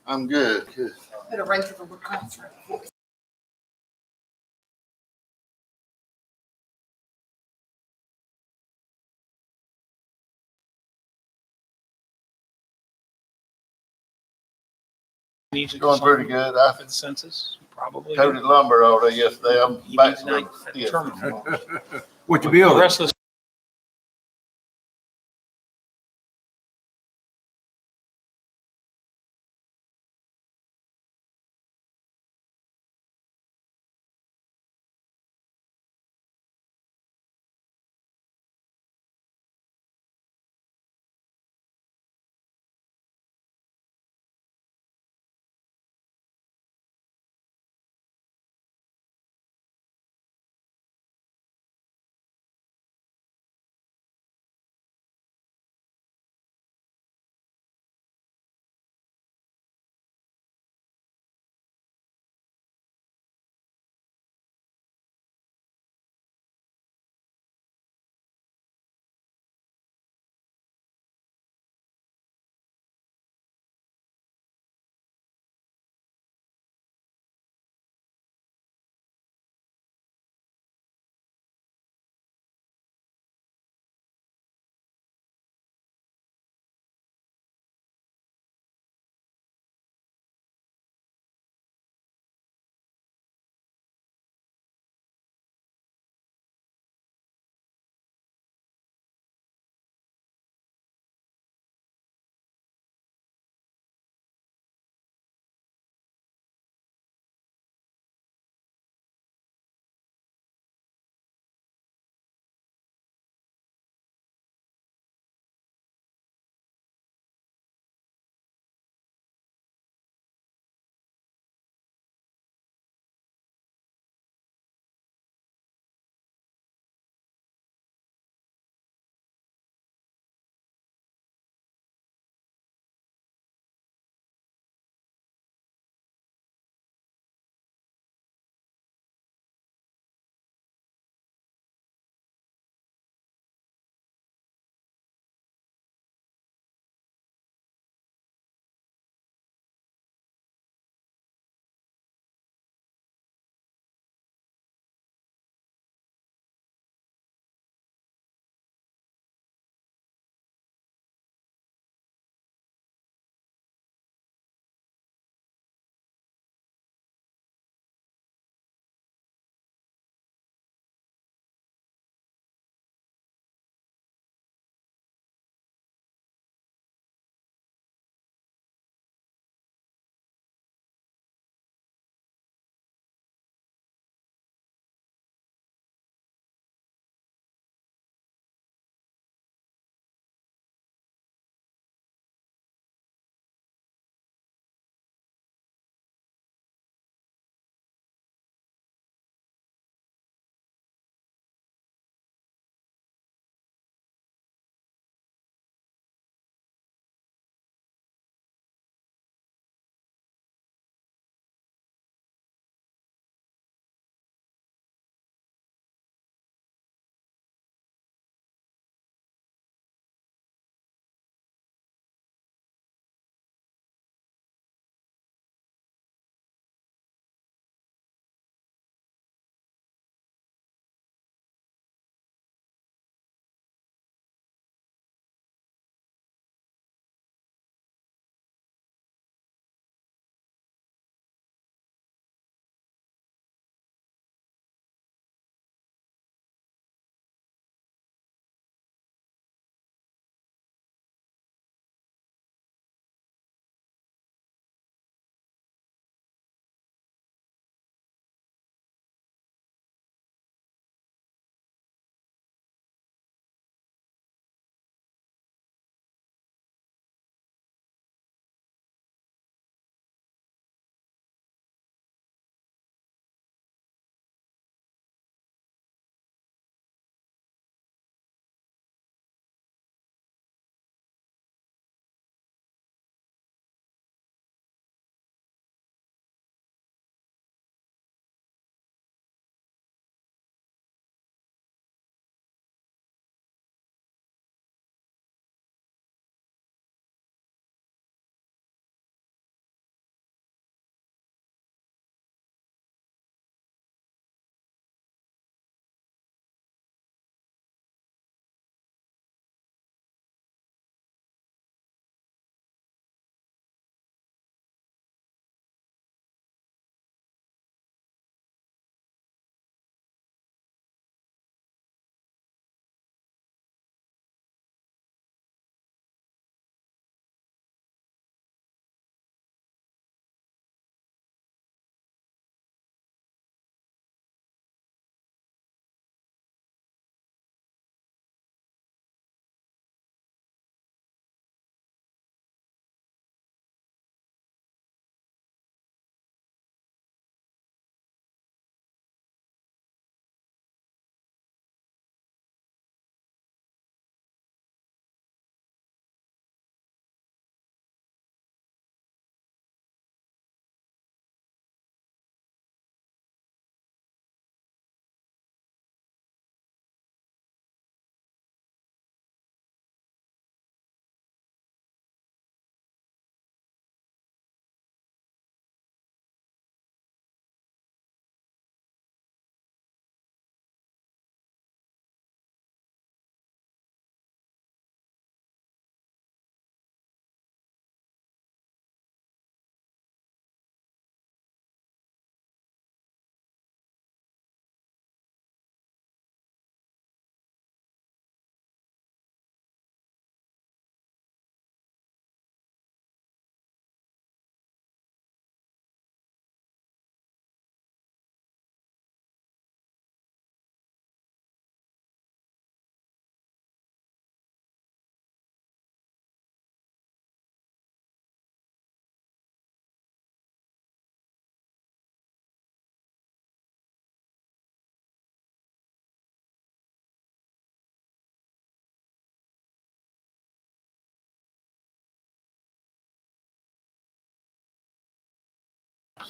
I'm good. Good. Better run to the concert. Needs to Going pretty good. I for the census, probably. coated lumber all day yesterday. I'm You back need to to the terminal. What you The building? rest of the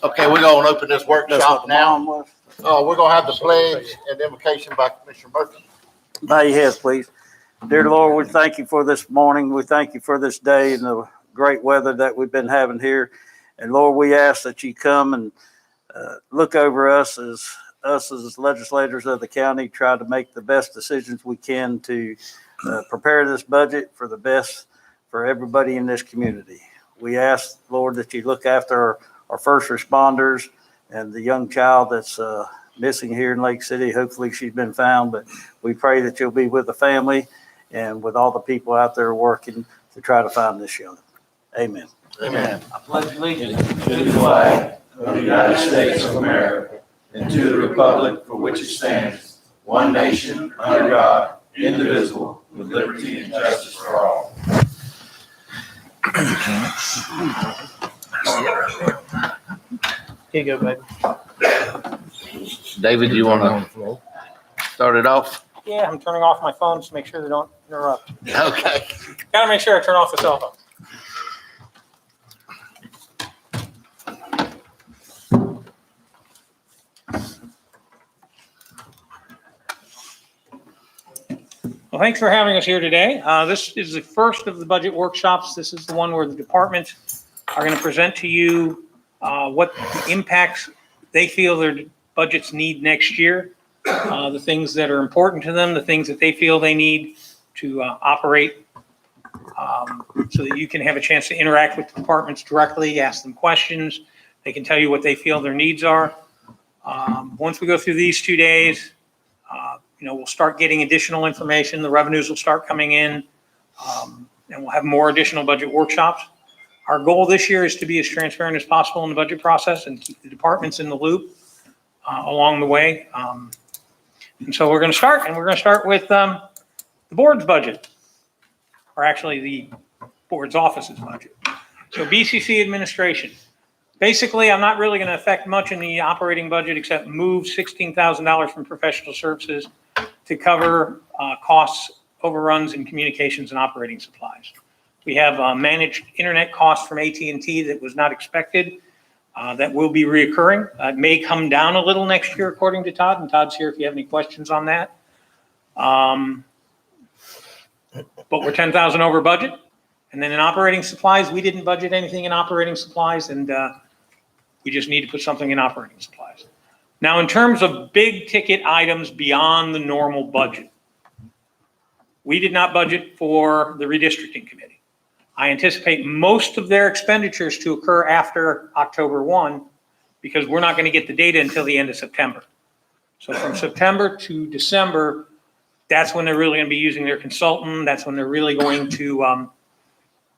Okay, we're gonna open this That's what workshop the now. bond was. We're gonna have the pledge and invocation by Commissioner Murphy. Bow your heads, please. Dear Lord, we thank you for this morning. We thank you for this day and the great weather that we've been having here. And Lord, we ask that you come and look over us as legislators of the county, try to make the best decisions we can to prepare this budget for the best for everybody in this community. We ask, Lord, that you look after our first responders and the young child that's missing here in Lake City. Hopefully she's been found, but we pray that you'll be with the family and with all the people out there working to try to find this young. Amen. Amen. I pledge allegiance To the flag of the United States of America and to the republic for which it stands, one nation, under God, indivisible, with liberty and justice for all. Here you go, baby. David, you wanna start it off? Yeah, I'm turning off my phone to make sure they don't interrupt. Okay. Gotta make sure I turn off the cell phone. Well, thanks for having us here today. This is the first of the budget workshops. This is the one where the departments are going to present to you what the impacts they feel their budgets need next year, the things that are important to them, the things that they feel they need to operate, so that you can have a chance to interact with the departments directly, ask them questions. They can tell you what they feel their needs are. Once we go through these 2 days, we'll start getting additional information. The revenues will start coming in, and we'll have more additional budget workshops. Our goal this year is to be as transparent as possible in the budget process and keep the departments in the loop along the way. And so we're going to start, and we're going to start with the board's budget, or actually the board's office's budget. So BCC administration. Basically, I'm not really going to affect much in the operating budget except move $16,000 from professional services to cover costs, overruns in communications and operating supplies. We have managed internet costs from AT&T that was not expected. That will be reoccurring. It may come down a little next year, according to Todd, and Todd's here if you have any questions on that. But we're 10,000 over budget. And then in operating supplies, we didn't budget anything in operating supplies, and we just need to put something in operating supplies. Now, in terms of big ticket items beyond the normal budget, we did not budget for the redistricting committee. I anticipate most of their expenditures to occur after October 1 because we're not going to get the data until the end of September. So from September to December, that's when they're really going to be using their consultant. That's when they're really going to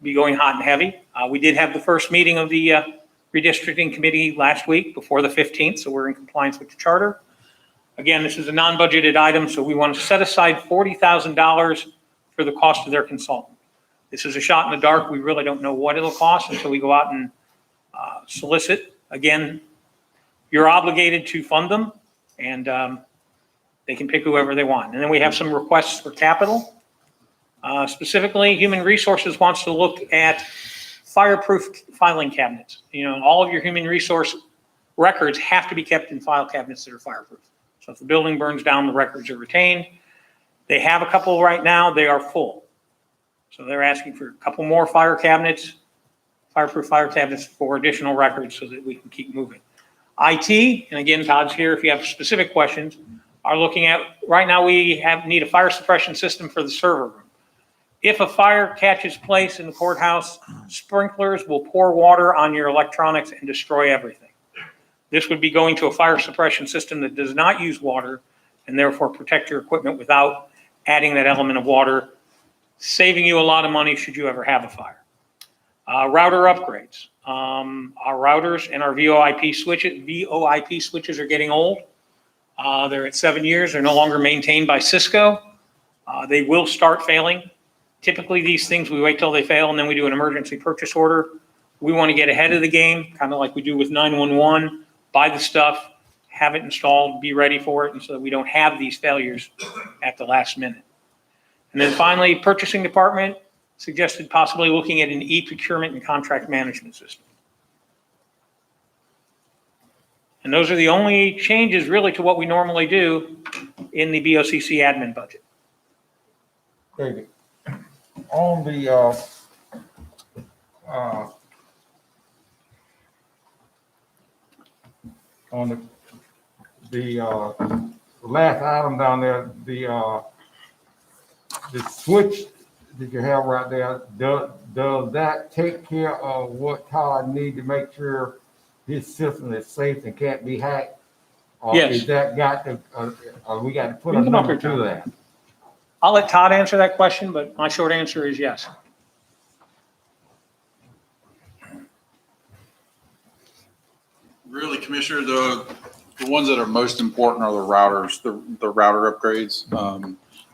be going hot and heavy. We did have the first meeting of the redistricting committee last week before the 15th, so we're in compliance with the charter. Again, this is a non-budgeted item, so we want to set aside $40,000 for the cost of their consultant. This is a shot in the dark. We really don't know what it'll cost until we go out and solicit. Again, you're obligated to fund them, and they can pick whoever they want. And then we have some requests for capital. Specifically, Human Resources wants to look at fireproof filing cabinets. All of your human resource records have to be kept in file cabinets that are fireproof. So if the building burns down, the records are retained. They have a couple right now. They are full. So they're asking for a couple more fireproof fire cabinets for additional records so that we can keep moving. IT, and again, Todd's here if you have specific questions, are looking at, right now we need a fire suppression system for the server room. If a fire catches place in the courthouse, sprinklers will pour water on your electronics and destroy everything. This would be going to a fire suppression system that does not use water and therefore protect your equipment without adding that element of water, saving you a lot of money should you ever have a fire. Router upgrades. Our routers and our VoIP switches are getting old. They're at 7 years. They're no longer maintained by Cisco. They will start failing. Typically, these things, we wait till they fail and then we do an emergency purchase order. We want to get ahead of the game, kind of like we do with 911, buy the stuff, have it installed, be ready for it, and so that we don't have these failures at the last minute. And then finally, purchasing department suggested possibly looking at an e-procurement and contract management system. And those are the only changes really to what we normally do in the BOCC admin budget. David, on the, on the last item down there, the switch that you have right there, does that take care of what Todd need to make sure his system is safe and can't be hacked? Or Yes. is that got to, we got to put a You can come up number here, to Tom. that? I'll let Todd answer that question, but my short answer is yes. Really, Commissioner, the ones that are most important are the routers, the router upgrades.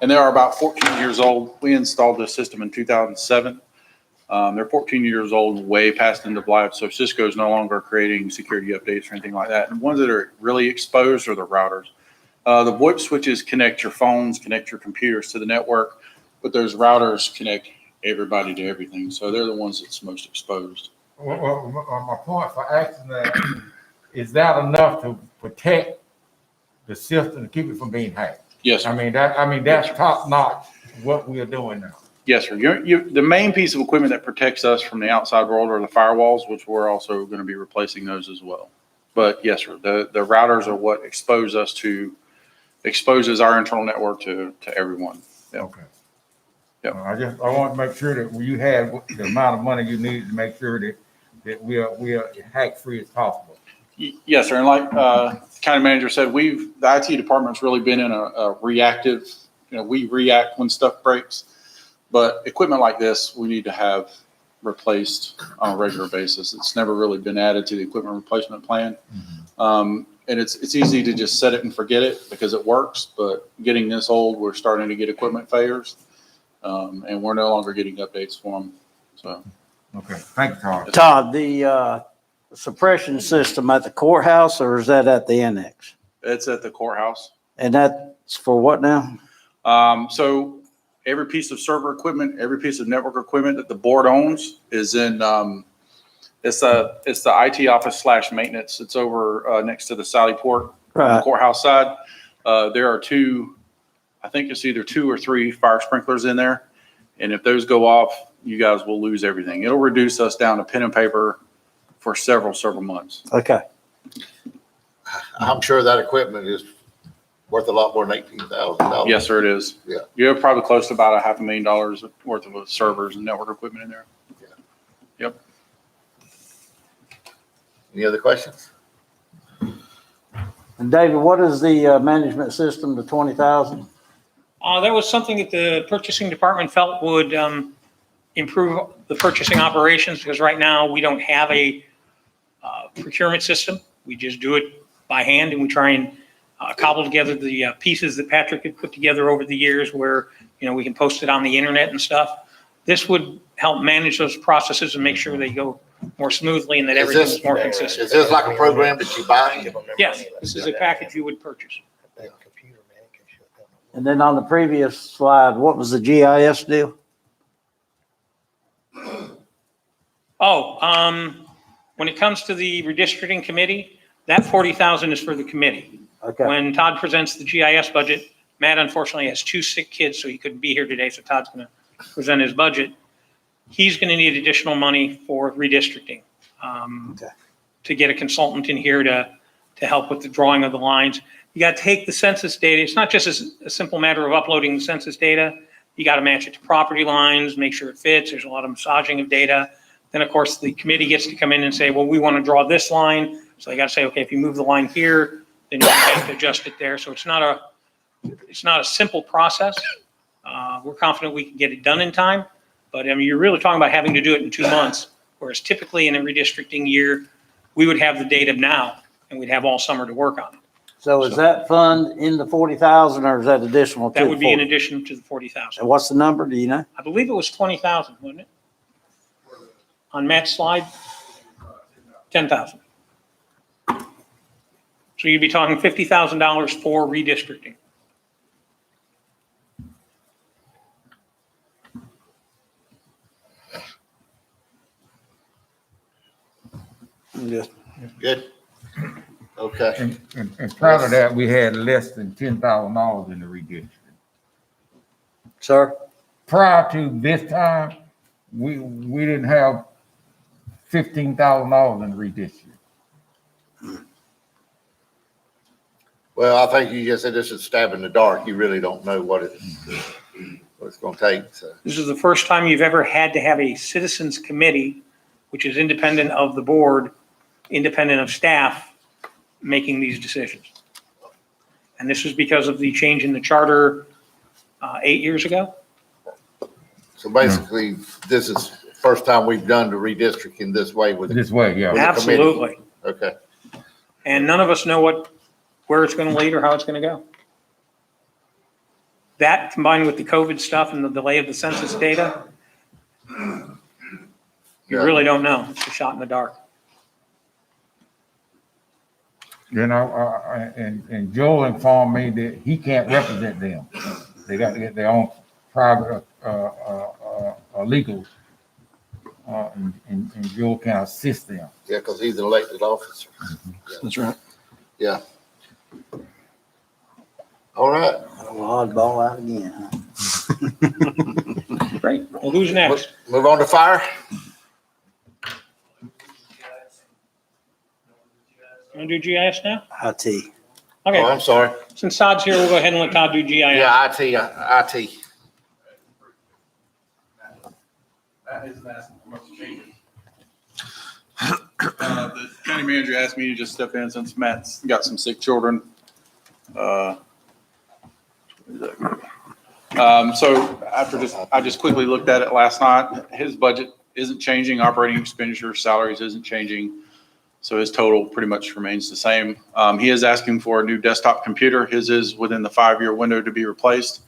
And they are about 14 years old. We installed this system in 2007. They're 14 years old, and way past end of life. So Cisco is no longer creating security updates or anything like that. And ones that are really exposed are the routers. The VoIP switches connect your phones, connect your computers to the network, but those routers connect everybody to everything. So they're the ones that's most exposed. Well, my point for asking that, is that enough to protect the system to keep it from being hacked? Yes, sir. I mean, that's top notch what we are doing now. Yes, sir. The main piece of equipment that protects us from the outside world are the firewalls, which we're also going to be replacing those as well. But yes, sir, the routers are what exposes our internal network to everyone. Yep. Okay. Yep. I want to make sure that you had the amount of money you need to make sure that we are hack free as possible. Yes, sir. And like the county manager said, the IT department's really been in a reactive, we react when stuff breaks. But equipment like this, we need to have replaced on a regular basis. It's never really been added to the equipment replacement plan. And it's easy to just set it and forget it because it works. But getting this old, we're starting to get equipment failures. And we're no longer getting updates for them. So, Okay, thank you, Todd. Todd, the suppression system at the courthouse, or is that at the annex? it's at the courthouse. And that's for what now? So every piece of server equipment, every piece of network equipment that the board owns is in, it's the IT office / maintenance. It's over next to the Sally Port Right. courthouse side. There are I think it's either 2 or 3 fire sprinklers in there. And if those go off, you guys will lose everything. It'll reduce us down to pen and paper for several months. Okay. I'm sure that equipment is worth a lot more than $18,000. Yes, sir, it is. Yeah. You're probably close to about $500,000 worth of servers and network equipment in there. Any other questions? And David, what is the management system, the 20,000? That was something that the purchasing department felt would improve the purchasing operations, because right now we don't have a procurement system. We just do it by hand, and we try and cobble together the pieces that Patrick had put together over the years where, we can post it on the internet and stuff. This would help manage those processes and make sure they go more smoothly and that everything is more consistent. Is this like a program that you buy? Yes, this is a package you would purchase. And then on the previous slide, what was the GIS deal? When it comes to the redistricting committee, that 40,000 is for the committee. Okay. When Todd presents the GIS budget, Matt unfortunately has 2 sick kids, so he couldn't be here today, so Todd's going to present his budget. He's going to need additional money for redistricting. Okay. To get a consultant in here to help with the drawing of the lines. You got to take the census data. It's not just a simple matter of uploading the census data. You got to match it to property lines, make sure it fits. There's a lot of massaging of data. Then, of course, the committee gets to come in and say, well, we want to draw this line. So they got to say, okay, if you move the line here, then you have to adjust it there. So it's not a simple process. We're confident we can get it done in time. But I mean, you're really talking about having to do it in 2 months, whereas typically in a redistricting year, we would have the data now and we'd have all summer to work on it. So is that fund in the 40,000 or is that additional to That the would be in 40? addition to the 40,000. And what's the number? Do you know? I believe it was 20,000, wasn't it? On Matt's slide? 10,000. So you'd be talking $50,000 for redistricting. Just Good. Okay, And prior to that, we had less than $10,000 in the redistricting. Sir? Prior to this time, we didn't have $15,000 in the redistricting. well, I think you just said this is stab in the dark. You really don't know what it's gonna take, so. This is the first time you've ever had to have a citizens committee, which is independent of the board, independent of staff, making these decisions. And this is because of the change in the charter 8 years ago. So basically, this is first time we've done the redistricting this way with, This way, yeah. With the committee. Absolutely. okay. And none of us know where it's going to lead or how it's going to go. That combined with the COVID stuff and the delay of the census data, you Yeah. really don't know. It's a shot in the dark. You know, and Joel informed me that he can't represent them. They got to get their own private, legal, and Joel can assist them. Yeah, because he's an elected officer. That's right. Yeah. All right. Oddball out again, huh? Great. Well, who's next? Move on to fire. You want to do GIS now? IT. Oh, Okay. I'm sorry. Since Todd's here, we'll go ahead and let Todd do GIS. Yeah, IT. Matt isn't asking for much changes. The county manager asked me to just step in since Matt's got some sick children. So I just quickly looked at it last night. His budget isn't changing. Operating expenditure, salaries isn't changing. So his total pretty much remains the same. He is asking for a new desktop computer. His is within the 5-year window to be replaced.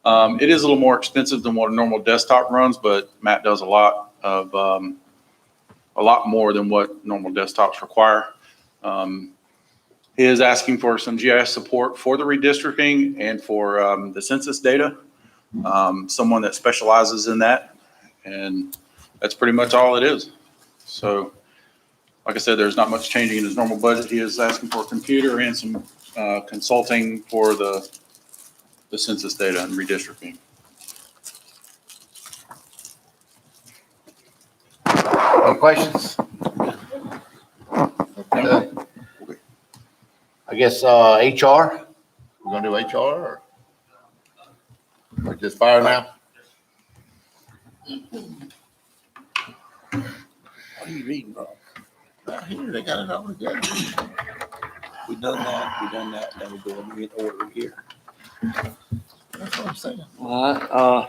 It is a little more expensive than what a normal desktop runs, but Matt does a lot more than what normal desktops require. He is asking for some GIS support for the redistricting and for the census data. Someone that specializes in that, and that's pretty much all it is. So, like I said, there's not much changing in his normal budget. He is asking for a computer and some consulting for the census data and redistricting. Any questions? Okay. I guess, HR, we're gonna do HR or just fire now? What are you reading, bro? Here, they got it all together. We done that, then we go in order here. That's what I'm saying. All right,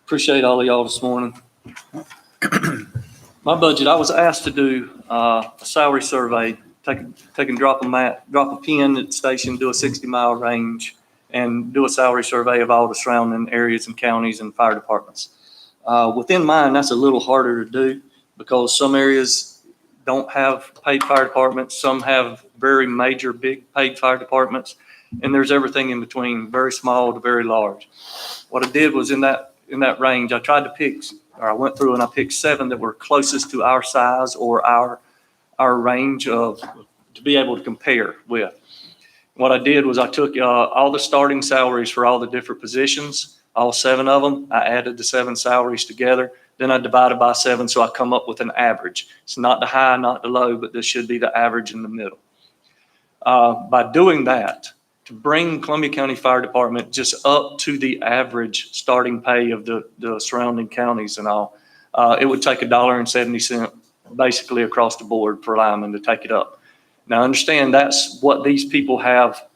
appreciate all of y'all this morning. My budget, I was asked to do a salary survey, take and drop a pin at the station, do a 60-mile range, and do a salary survey of all the surrounding areas and counties and fire departments. Within mine, that's a little harder to do because some areas don't have paid fire departments, some have very major, big paid fire departments, and there's everything in between, very small to very large. What I did was in that range, I tried to pick, or I went through and I picked 7 that were closest to our size or our range to be able to compare with. What I did was I took all the starting salaries for all the different positions, all 7 of them. I added the 7 salaries together. Then I divided by 7, so I come up with an average. It's not the high, not the low, but this should be the average in the middle. By doing that, to bring Columbia County Fire Department just up to the average starting pay of the surrounding counties and all, it would take $1.70 basically across the board for linemen to take it up. Now, understand that's what these people have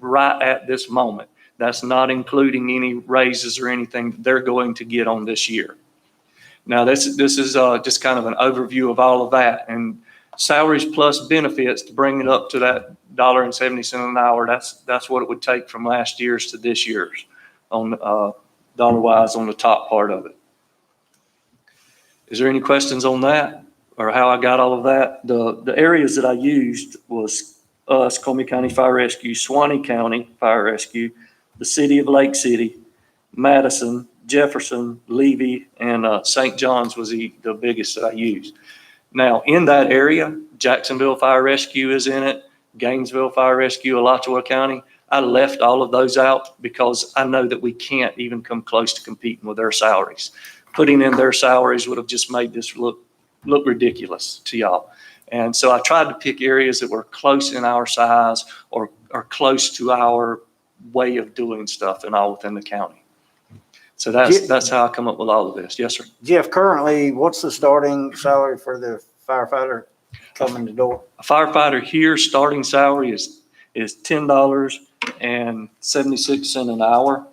right at this moment. That's not including any raises or anything that they're going to get on this year. Now, this is just kind of an overview of all of that, and salaries plus benefits to bring it up to that $1.70 an hour. That's what it would take from last year's to this year's on dollar-wise on the top part of it. Is there any questions on that or how I got all of that? The areas that I used was us, Columbia County Fire Rescue, Suwannee County Fire Rescue, the city of Lake City, Madison, Jefferson, Levy, and St. John's was the biggest that I used. Now, in that area, Jacksonville Fire Rescue is in it, Gainesville Fire Rescue, Alachua County. I left all of those out because I know that we can't even come close to competing with their salaries. Putting in their salaries would have just made this look ridiculous to y'all. And so I tried to pick areas that were close in our size or close to our way of doing stuff and all within the county. So that's how I come up with all of this. Yes, sir. Jeff, currently, what's the starting salary for the firefighter coming the door? A firefighter here, starting salary is $10.76 an hour,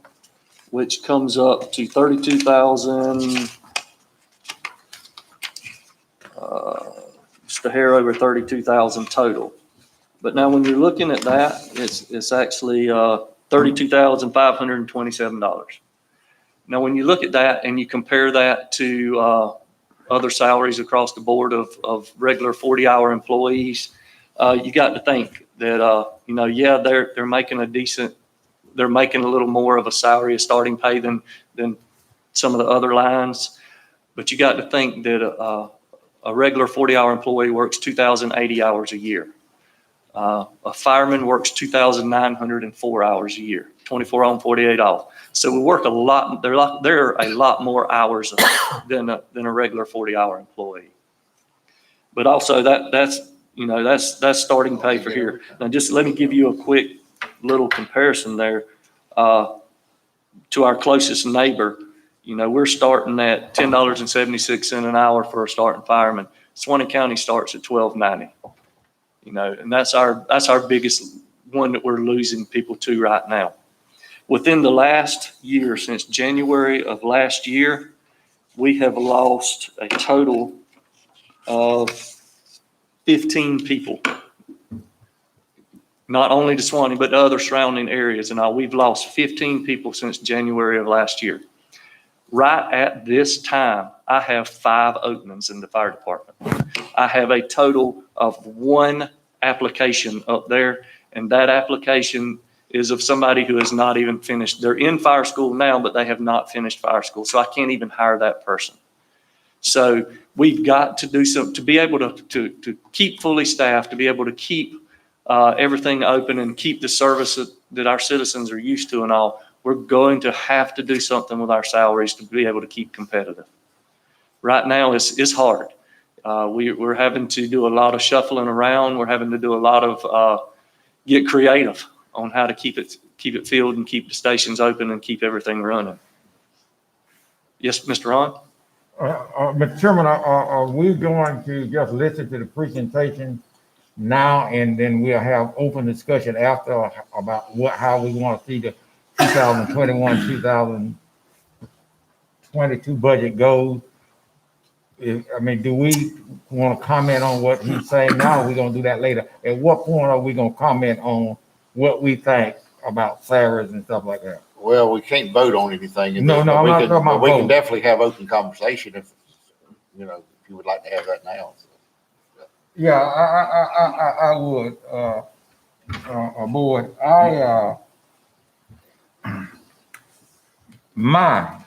which comes up to 32,000. Just a hair over 32,000 total. But now when you're looking at that, it's actually $32,527. Now, when you look at that and you compare that to other salaries across the board of regular 40-hour employees, you got to think that, they're making they're making a little more of a salary, a starting pay than some of the other lines. But you got to think that a regular 40-hour employee works 2,080 hours a year. A fireman works 2,904 hours a year, 24 on, 48 off. So we work a lot. There are a lot more hours than a regular 40-hour employee. But also that's starting pay for here. Now, just let me give you a quick little comparison there to our closest neighbor. We're starting at $10.76 an hour for a starting fireman. Swanee County starts at $12.90. And that's our biggest one that we're losing people to right now. Within the last year, since January of last year, we have lost a total of 15 people. Not only to Swanee, but to other surrounding areas. And we've lost 15 people since January of last year. Right at this time, I have 5 openings in the fire department. I have a total of 1 application up there, and that application is of somebody who has not even finished. They're in fire school now, but they have not finished fire school, so I can't even hire that person. So we've got to do something to be able to keep fully staffed, to be able to keep everything open and keep the service that our citizens are used to and all. We're going to have to do something with our salaries to be able to keep competitive. Right now, it's hard. We're having to do a lot of shuffling around. We're having to do a lot of get creative on how to keep it filled and keep the stations open and keep everything running. Yes, Mr. Ron? Mr. Chairman, are we going to just listen to the presentation now and then we'll have open discussion after about how we want to see the 2021, 2022 budget goes? Do we want to comment on what he's saying now? Or are we going to do that later? At what point are we going to comment on what we think about salaries and stuff like that? Well, we can't vote on anything. No, I'm not talking about We can vote. definitely have open conversation if you would like to have that now. Yeah, I would, board. My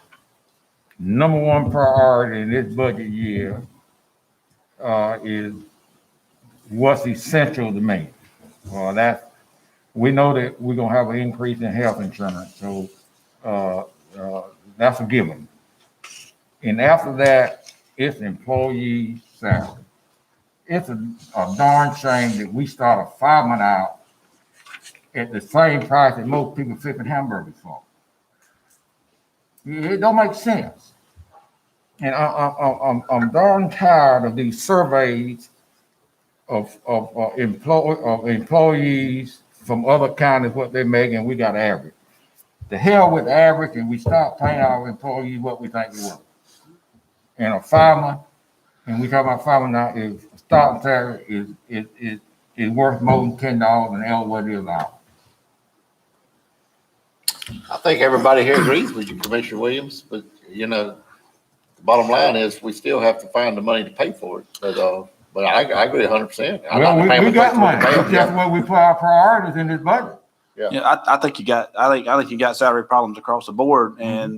number 1 priority in this budget year is what's essential to me. We know that we're gonna have an increase in health insurance, so that's a given. And after that, it's employee salary. It's a darn shame that we start a fireman out at the same price that most people flipping hamburgers for. It don't make sense. And I'm darn tired of these surveys of employees from other counties, what they make, and we got average. The hell with average, and we start paying our employees what we think they worth. And a fireman, and we talk about fireman now, is starting salary is worth more than $10 an hour, what it is now. I think everybody here agrees with you, Commissioner Williams, but the bottom line is we still have to find the money to pay for it. But I agree 100%. Well, we got money. That's where we put our priorities in this budget. Yeah, I think you got, I think you got salary problems across the board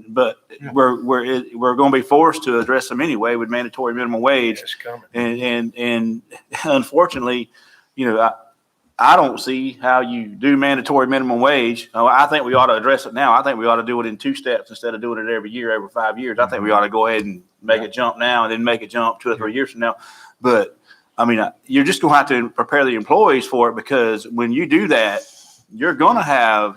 but Yeah. we're going to be forced to address them anyway with mandatory minimum wage. It's coming. And unfortunately, I don't see how you do mandatory minimum wage. Oh, I think we ought to address it now. I think we ought to do it in 2 steps instead of doing it every year, every 5 years. I think we ought to go ahead and make a jump now and then make a jump 2 or 3 years from now. But I mean, you're just going to have to prepare the employees for it, because when you do that, you're going to have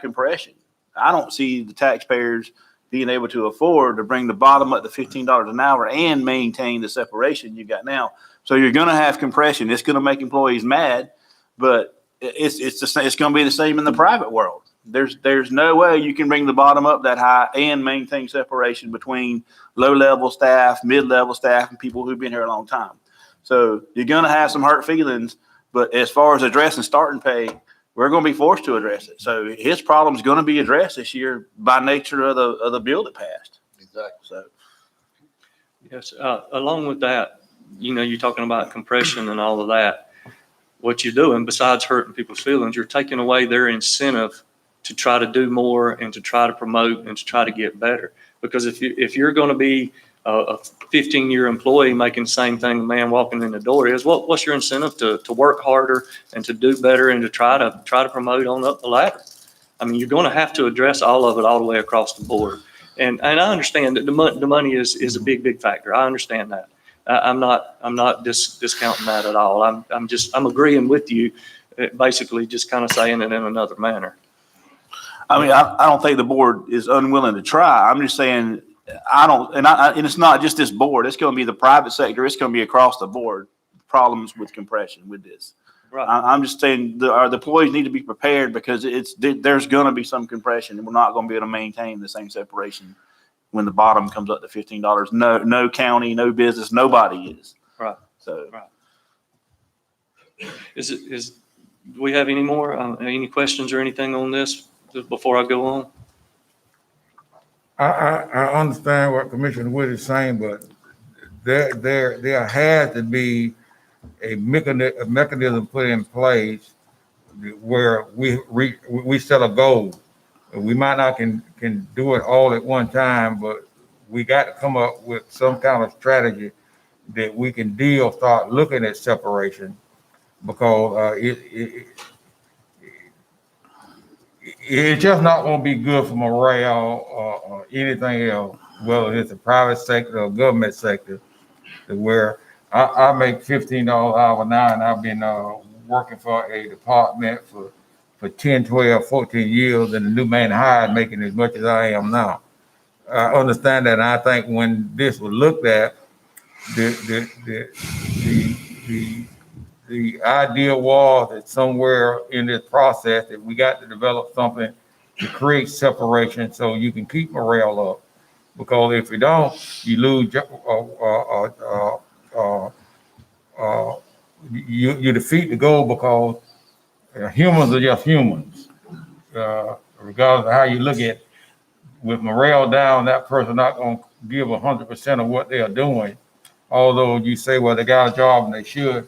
compression. I don't see the taxpayers being able to afford to bring the bottom up to $15 an hour and maintain the separation you got now. So you're going to have compression. It's going to make employees mad, but it's going to be the same in the private world. There's no way you can bring the bottom up that high and maintain separation between low-level staff, mid-level staff, and people who've been here a long time. So you're going to have some hurt feelings, but as far as addressing starting pay, we're going to be forced to address it. So his problem is going to be addressed this year by nature of the bill that passed. Exactly. So Yes, along with that, you're talking about compression and all of that. What you're doing, besides hurting people's feelings, you're taking away their incentive to try to do more and to try to promote and to try to get better. Because if you're going to be a 15-year employee making the same thing the man walking in the door is, what's your incentive to work harder and to do better and to try to promote on up the ladder? I mean, you're going to have to address all of it all the way across the board. And I understand that the money is a big factor. I understand that. I'm not discounting that at all. I'm agreeing with you, basically just kind of saying it in another manner. I mean, I don't think the board is unwilling to try. I'm just saying, and it's not just this board. It's going to be the private sector. It's going to be across the board problems with compression with this. Right. I'm just saying the employees need to be prepared, because there's going to be some compression, and we're not going to be able to maintain the same separation when the bottom comes up to $15. No county, no business, nobody is. Right. So. Right. Do we have any more, any questions or anything on this before I go on? I understand what Commissioner Wood is saying, but there has to be a mechanism put in place where we set a goal. We might not can do it all at one time, but we got to come up with some kind of strategy that we can start looking at separation, because it's just not going to be good for morale or anything else, whether it's the private sector or government sector, where I make $15 an hour now, and I've been working for a department for 10, 12, 14 years, and the new man hired making as much as I am now. I understand that, and I think when this was looked at, the idea was that somewhere in this process that we got to develop something to create separation so you can keep morale up. Because if you don't, you lose, you defeat the goal, because humans are just humans. Regardless of how you look at it, with morale down, that person not going to give 100% of what they are doing. Although you say, well, they got a job and they should.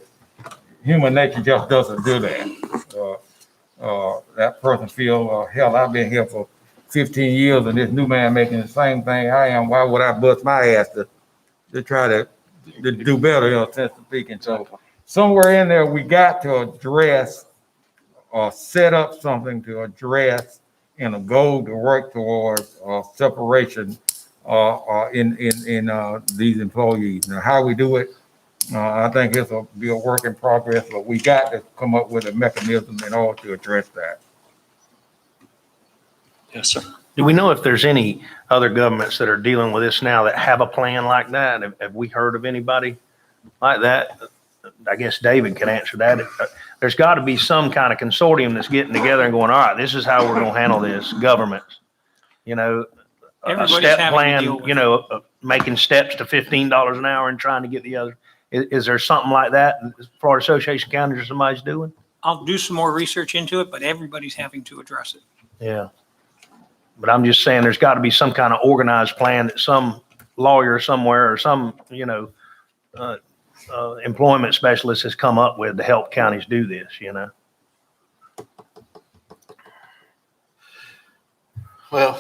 Human nature just doesn't do that. That person feel, hell, I've been here for 15 years and this new man making the same thing I am. Why would I bust my ass to try to do better, sense of speaking? So somewhere in there, we got to address or set up something to address and a goal to work towards separation in these employees. Now, how we do it, I think it'll be a work in progress, but we got to come up with a mechanism in order to address that. Yes, sir. Do we know if there's any other governments that are dealing with this now that have a plan like that? Have we heard of anybody like that? I guess David can answer that. There's got to be some kind of consortium that's getting together and going, all right, this is how we're going to handle this. Governments, a Everybody's step having to plan, deal with making steps to $15 an hour and trying to get the other. Is there something like that Florida Association of Counties or somebody's doing? I'll do some more research into it, but everybody's having to address it. Yeah. But I'm just saying there's got to be some kind of organized plan that some lawyer somewhere or some, employment specialist has come up with to help counties do this, Well,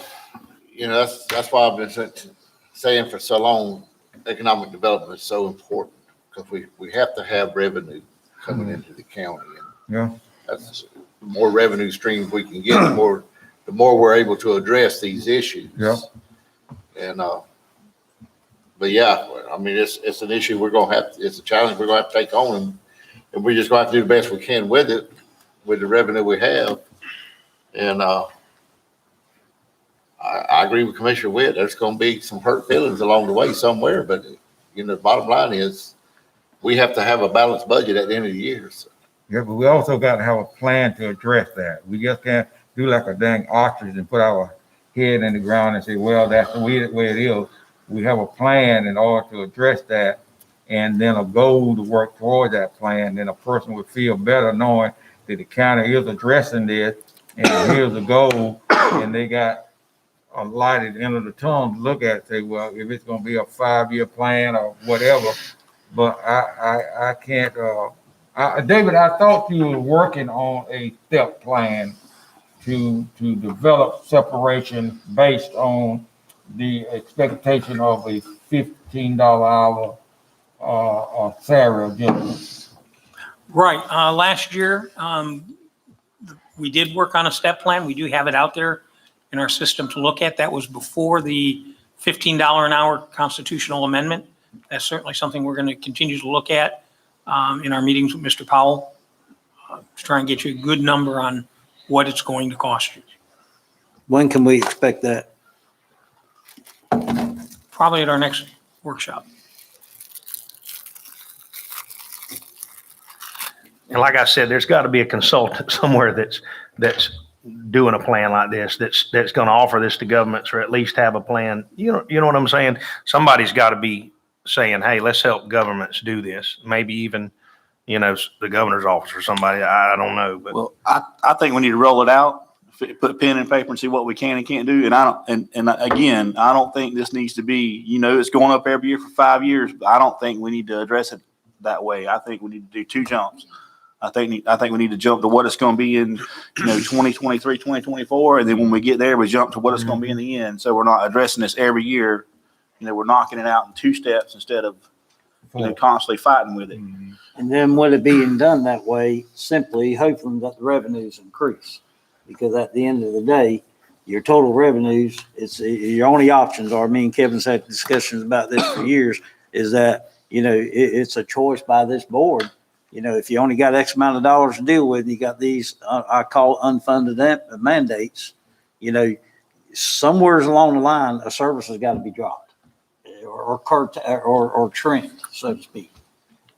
that's why I've been saying for so long, economic development is so important, because we have to have revenue coming into the county. And Yeah. that's, the more revenue streams we can get, the more we're able to address these issues. Yeah. And, but yeah, I mean, it's an issue it's a challenge we're gonna have to take on, and we're just gonna have to do the best we can with it, with the revenue we have. And, I agree with Commissioner Witt. There's going to be some hurt feelings along the way somewhere, but the bottom line is we have to have a balanced budget at the end of the year. So. Yeah, but we also got to have a plan to address that. We just can't do like a dang ostrich and put our head in the ground and say, well, that's the way it is. We have a plan in order to address that, and then a goal to work toward that plan. Then a person would feel better knowing that the county is addressing this, and here's the goal, and they got a light at the end of the tunnel to look at, say, well, if it's going to be a 5-year plan or whatever, but I can't, David, I thought you were working on a step plan to develop separation based on the expectation of a $15 hour salary adjustment. Right. Last year, we did work on a step plan. We do have it out there in our system to look at. That was before the $15 an hour constitutional amendment. That's certainly something we're going to continue to look at in our meetings with Mr. Powell, to try and get you a good number on what it's going to cost you. When can we expect that? Probably at our next workshop. And like I said, there's got to be a consultant somewhere that's doing a plan like this, that's going to offer this to governments, or at least have a plan. You know what I'm saying? Somebody's got to be saying, hey, let's help governments do this. Maybe even, the governor's office or somebody. I don't know. But Well, I think we need to roll it out, put pen and paper and see what we can and can't do. And again, I don't think this needs to be, it's going up every year for 5 years, but I don't think we need to address it that way. I think we need to do 2 jumps. I think we need to jump to what it's going to be in, 2023, 2024. And then when we get there, we jump to what it's going to be in the end. So we're not addressing this every year. We're knocking it out in 2 steps instead of, constantly fighting with it. And then with it being done that way, simply hoping that the revenues increase. Because at the end of the day, your total revenues, your only options are, me and Kevin's had discussions about this for years, is that, it's a choice by this board. If you only got X amount of dollars to deal with, you got these, I call unfunded mandates, somewhere along the line, a service has got to be dropped or trimmed, so to speak.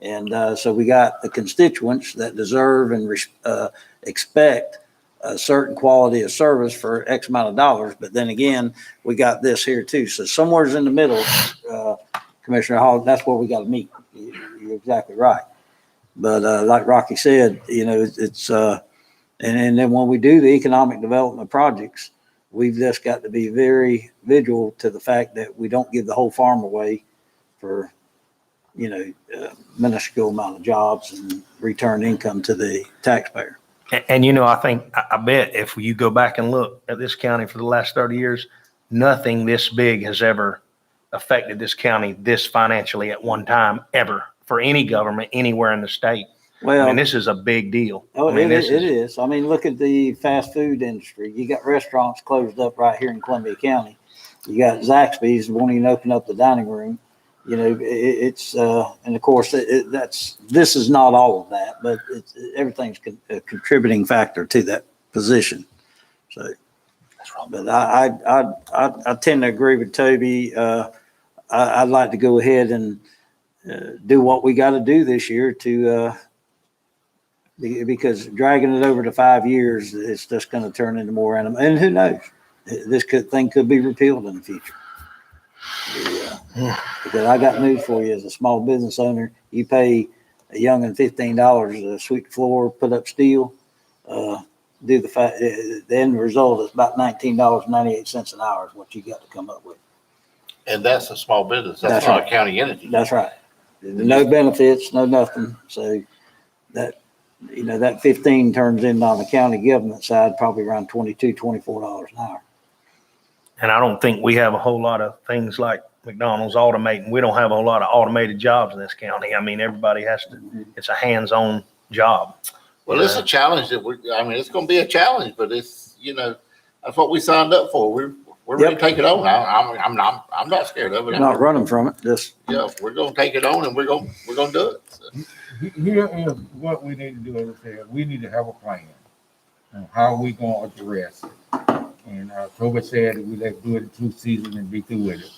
And so we got the constituents that deserve and expect a certain quality of service for X amount of dollars. But then again, we got this here too. So somewhere's in the middle, Commissioner Hall, that's where we got to meet. You're exactly right. But like Rocky said, it's and then when we do the economic development projects, we've just got to be very vigilant to the fact that we don't give the whole farm away for, minuscule amount of jobs and return income to the taxpayer. And I bet if you go back and look at this county for the last 30 years, nothing this big has ever affected this county this financially at one time, ever, for any government anywhere in the state. Well, this is a big deal. Oh, I mean, it is. I mean, look at the fast food industry. You got restaurants closed up right here in Columbia County. You got Zaxby's won't even open up the dining room. It's and of course this is not all of that, but everything's a contributing factor to that position. So, but I tend to agree with Toby. I'd like to go ahead and do what we got to do this year to. Because dragging it over to 5 years, it's just going to turn into more animal. And who knows? This thing could be repealed in the future. Because I got news for you as a small business owner. You pay a young'un $15 to sweep the floor, put up steel, the end result is about $19.98 an hour is what you got to come up with. And that's a small business. That's That's not right. a county entity. That's right. No benefits, no nothing. So that 15 turns in on the county government side, probably around $22, $24 an hour. And I don't think we have a whole lot of things like McDonald's automating. We don't have a whole lot of automated jobs in this county. I mean, everybody has to, it's a hands-on job. Well, it's a challenge that it's gonna be a challenge, but it's, that's what we signed up for. We're ready to take it on. I'm not scared of it. Not running from it, just. Yeah, we're gonna take it on and we're gonna do it. So, Here is what we need to do, as I said, we need to have a plan on how we gonna address it. And Toby said that we let's do it in 2 seasons and be through with it.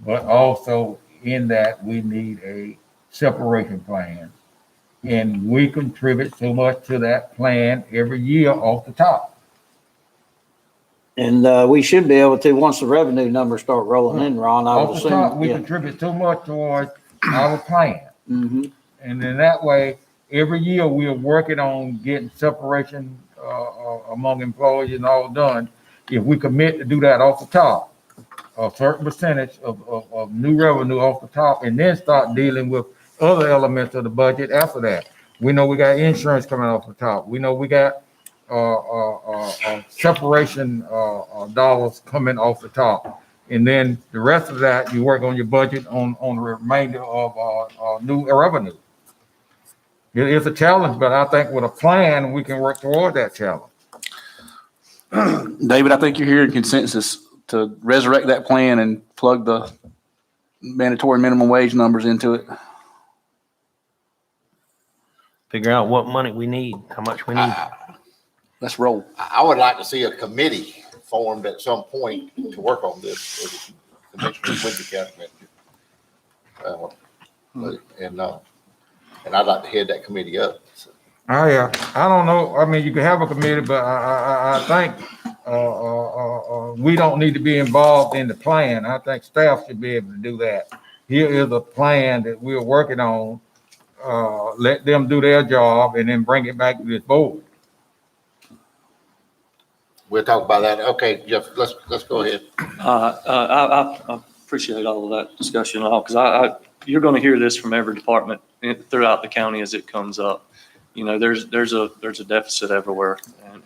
But also in that, we need a separation plan. And we contribute so much to that plan every year off the top. And we should be able to, once the revenue numbers start rolling in, Ron, I would Off the top, assume. we Yeah. contribute so much towards our plan. Mhm. And then that way, every year we are working on getting separation among employees and all done. If we commit to do that off the top, a certain percentage of new revenue off the top, and then start dealing with other elements of the budget after that. We know we got insurance coming off the top. We know we got separation dollars coming off the top. And then the rest of that, you work on your budget on the remainder of new revenue. It's a challenge, but I think with a plan, we can work toward that challenge. David, I think you're hearing consensus to resurrect that plan and plug the mandatory minimum wage numbers into it. Figure out what money we need, how much we need. Let's roll. I would like to see a committee formed at some point to work on this with the commissioners, with the county manager. And I'd like to head that committee up. So, I don't know. I mean, you can have a committee, but I think we don't need to be involved in the plan. I think staff should be able to do that. Here is a plan that we're working on. Let them do their job and then bring it back to this board. we'll talk about that. Okay, Jeff, let's go ahead. I appreciate all of that discussion and all, because you're going to hear this from every department throughout the county as it comes up. You know, there's a deficit everywhere, and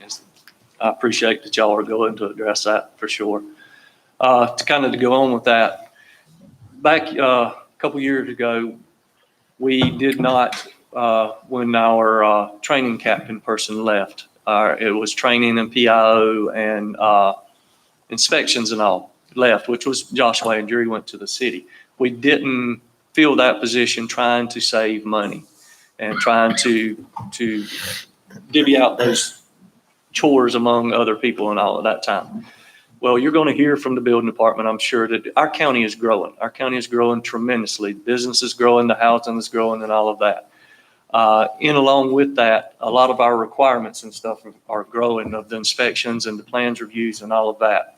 I appreciate that y'all are going to address that for sure. To go on with that, back a couple years ago, we did not, when our training captain person left, it was training and PIO and inspections and all left, which was Joshua and Jury went to the city. We didn't fill that position trying to save money and trying to divvy out those chores among other people and all at that time. Well, you're going to hear from the building department, I'm sure, that our county is growing. Our county is growing tremendously. Business is growing, the housing is growing, and all of that. Along with that, a lot of our requirements and stuff are growing, of the inspections and the plans reviews and all of that.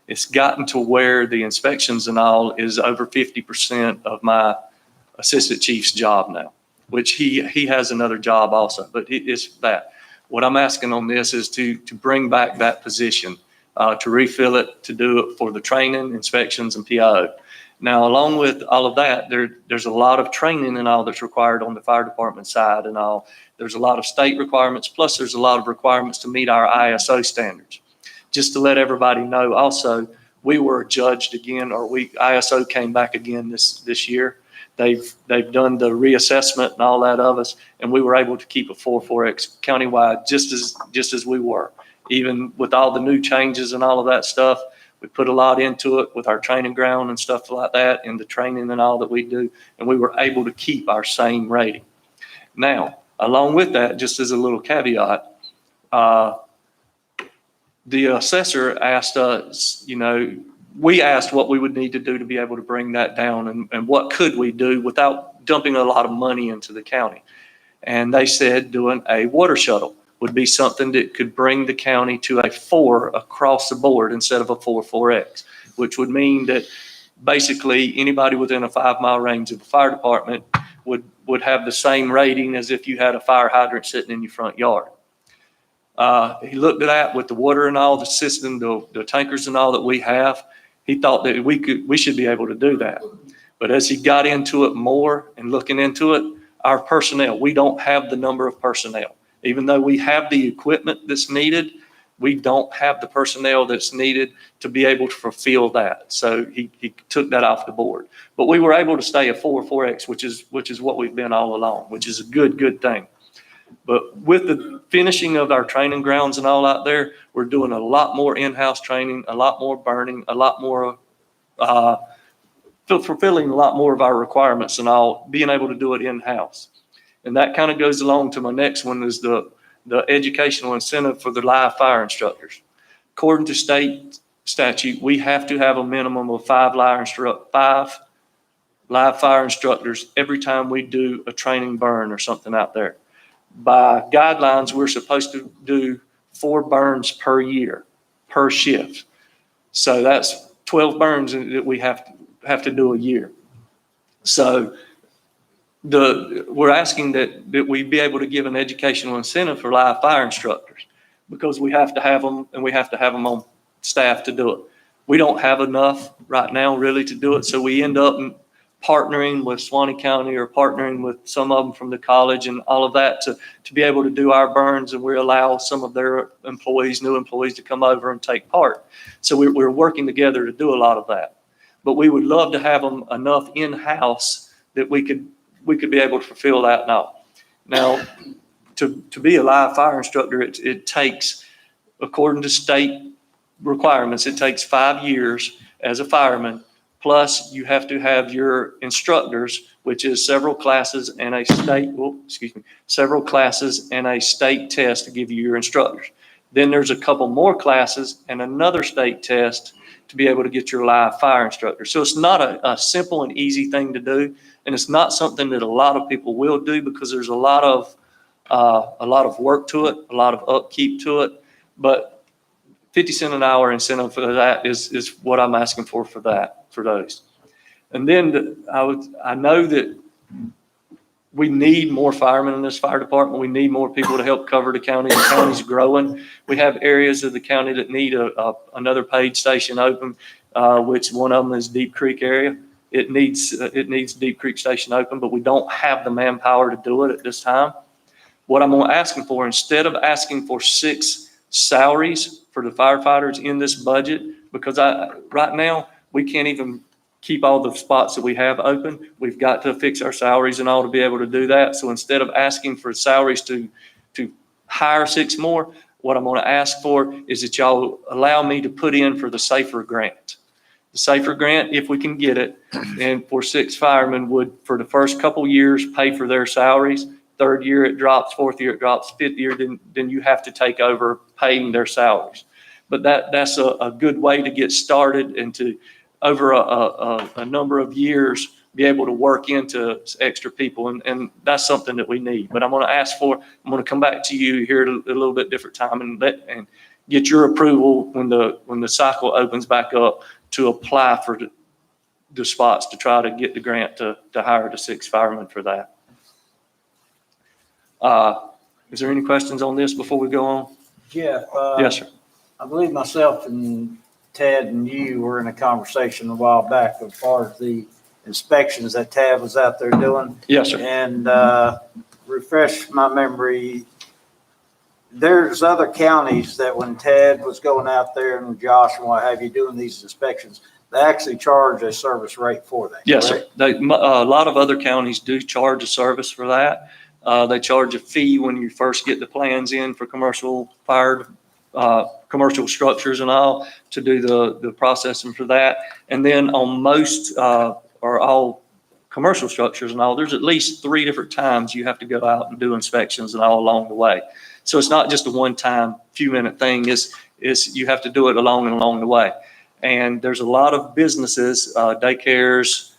It's gotten to where the inspections and all is over 50% of my assistant chief's job now, which he has another job also, but it's that. What I'm asking on this is to bring back that position, to refill it, to do it for the training, inspections, and PIO. Now, along with all of that, there's a lot of training and all that's required on the fire department side and all. There's a lot of state requirements, plus there's a lot of requirements to meet our ISO standards. Just to let everybody know also, we were judged again, or ISO came back again this year. They've done the reassessment and all that of us, and we were able to keep a 4.4X countywide just as we were. Even with all the new changes and all of that stuff, we put a lot into it with our training ground and stuff like that, and the training and all that we do, and we were able to keep our same rating. Now, along with that, just as a little caveat, the assessor asked us, we asked what we would need to do to be able to bring that down and what could we do without dumping a lot of money into the county. And they said doing a water shuttle would be something that could bring the county to a 4 across the board instead of a 4.4X, which would mean that basically anybody within a 5-mile range of the fire department would have the same rating as if you had a fire hydrant sitting in your front yard. He looked at that with the water and all the system, the tankers and all that we have. He thought that we should be able to do that. But as he got into it more and looking into it, our personnel, we don't have the number of personnel. Even though we have the equipment that's needed, we don't have the personnel that's needed to be able to fulfill that. So he took that off the board. But we were able to stay a 4X, which is what we've been all along, which is a good thing. But with the finishing of our training grounds and all out there, we're doing a lot more in-house training, a lot more burning, a lot more fulfilling a lot more of our requirements and all, being able to do it in-house. And that kind of goes along to my next one, is the educational incentive for the live fire instructors. According to state statute, we have to have a minimum of 5 live fire instructors every time we do a training burn or something out there. By guidelines, we're supposed to do 4 burns per year, per shift. So that's 12 burns that we have to do a year. So we're asking that we be able to give an educational incentive for live fire instructors, because we have to have them, and we have to have them on staff to do it. We don't have enough right now really to do it, so we end up partnering with Suwannee County or partnering with some of them from the college and all of that to be able to do our burns, and we allow some of their employees, new employees, to come over and take part. So we're working together to do a lot of that. But we would love to have them enough in-house that we could be able to fulfill that now. Now, to be a live fire instructor, it takes, according to state requirements, it takes 5 years as a fireman, plus you have to have your instructors, which is several classes and a state test to give you your instructors. Then there's a couple more classes and another state test to be able to get your live fire instructor. So it's not a simple and easy thing to do. And it's not something that a lot of people will do, because there's a lot of work to it, a lot of upkeep to it. But 50 cents an hour incentive for that is what I'm asking for those. And then I know that we need more firemen in this fire department. We need more people to help cover the county. The county's growing. We have areas of the county that need another paid station open, which one of them is Deep Creek area. It needs Deep Creek Station open, but we don't have the manpower to do it at this time. What I'm asking for, instead of asking for 6 salaries for the firefighters in this budget, because right now we can't even keep all the spots that we have open. We've got to fix our salaries and all to be able to do that. So instead of asking for salaries to hire 6 more, what I'm going to ask for is that y'all allow me to put in for the SAFER grant. The SAFER grant, if we can get it, and for 6 firemen would, for the first couple years, pay for their salaries. 3rd year it drops, 4th year it drops, 5th year, then you have to take over paying their salaries. But that's a good way to get started and to, over a number of years, be able to work into extra people. And that's something that we need. But I'm going to come back to you here at a little bit different time and get your approval when the cycle opens back up to apply for the spots to try to get the grant to hire the 6 firemen for that. Is there any questions on this before we go on? Jeff? Yes, sir. I believe myself and Ted and you were in a conversation a while back as far as the inspections that Ted was out there doing. Yes, sir. And refresh my memory, there's other counties that when Ted was going out there and Josh and what have you doing these inspections, they actually charge a service rate for that. Yes, correct? sir. A lot of other counties do charge a service for that. They charge a fee when you first get the plans in for commercial fire, commercial structures and all, to do the processing for that. And then on most or all commercial structures and all, there's at least 3 different times you have to go out and do inspections and all along the way. So it's not just a one-time few minute thing. It's you have to do it along the way. And there's a lot of businesses, daycares,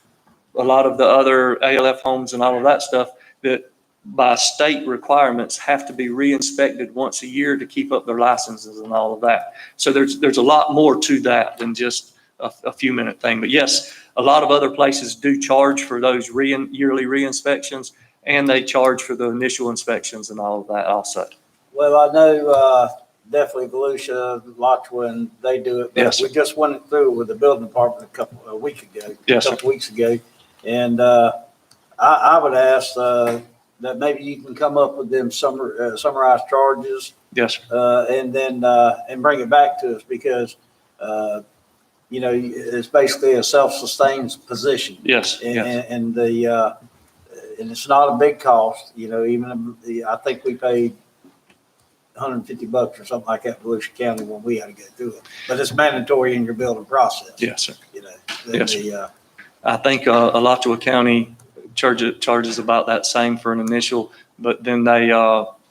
a lot of the other ALF homes and all of that stuff that by state requirements have to be re-inspected once a year to keep up their licenses and all of that. So there's a lot more to that than just a few minute thing. But yes, a lot of other places do charge for those yearly re-inspections, and they charge for the initial inspections and all of that also. Well, I know definitely Volusia, Lochwin, they do it. But Yes, sir. we just went through with the building department a week ago. Yes, a couple weeks ago. And I would ask that maybe you can come up with them summarized charges, Yes, and then, and bring it back to us because, it's basically a self-sustained position. yes, yes. And and it's not a big cost, even, I think we paid $150 or something like that in Volusia County when we had to go through it. But it's mandatory in your building process. Yes, sir. Yes. Yes, I think Alachua County charges about that same for an initial, but then they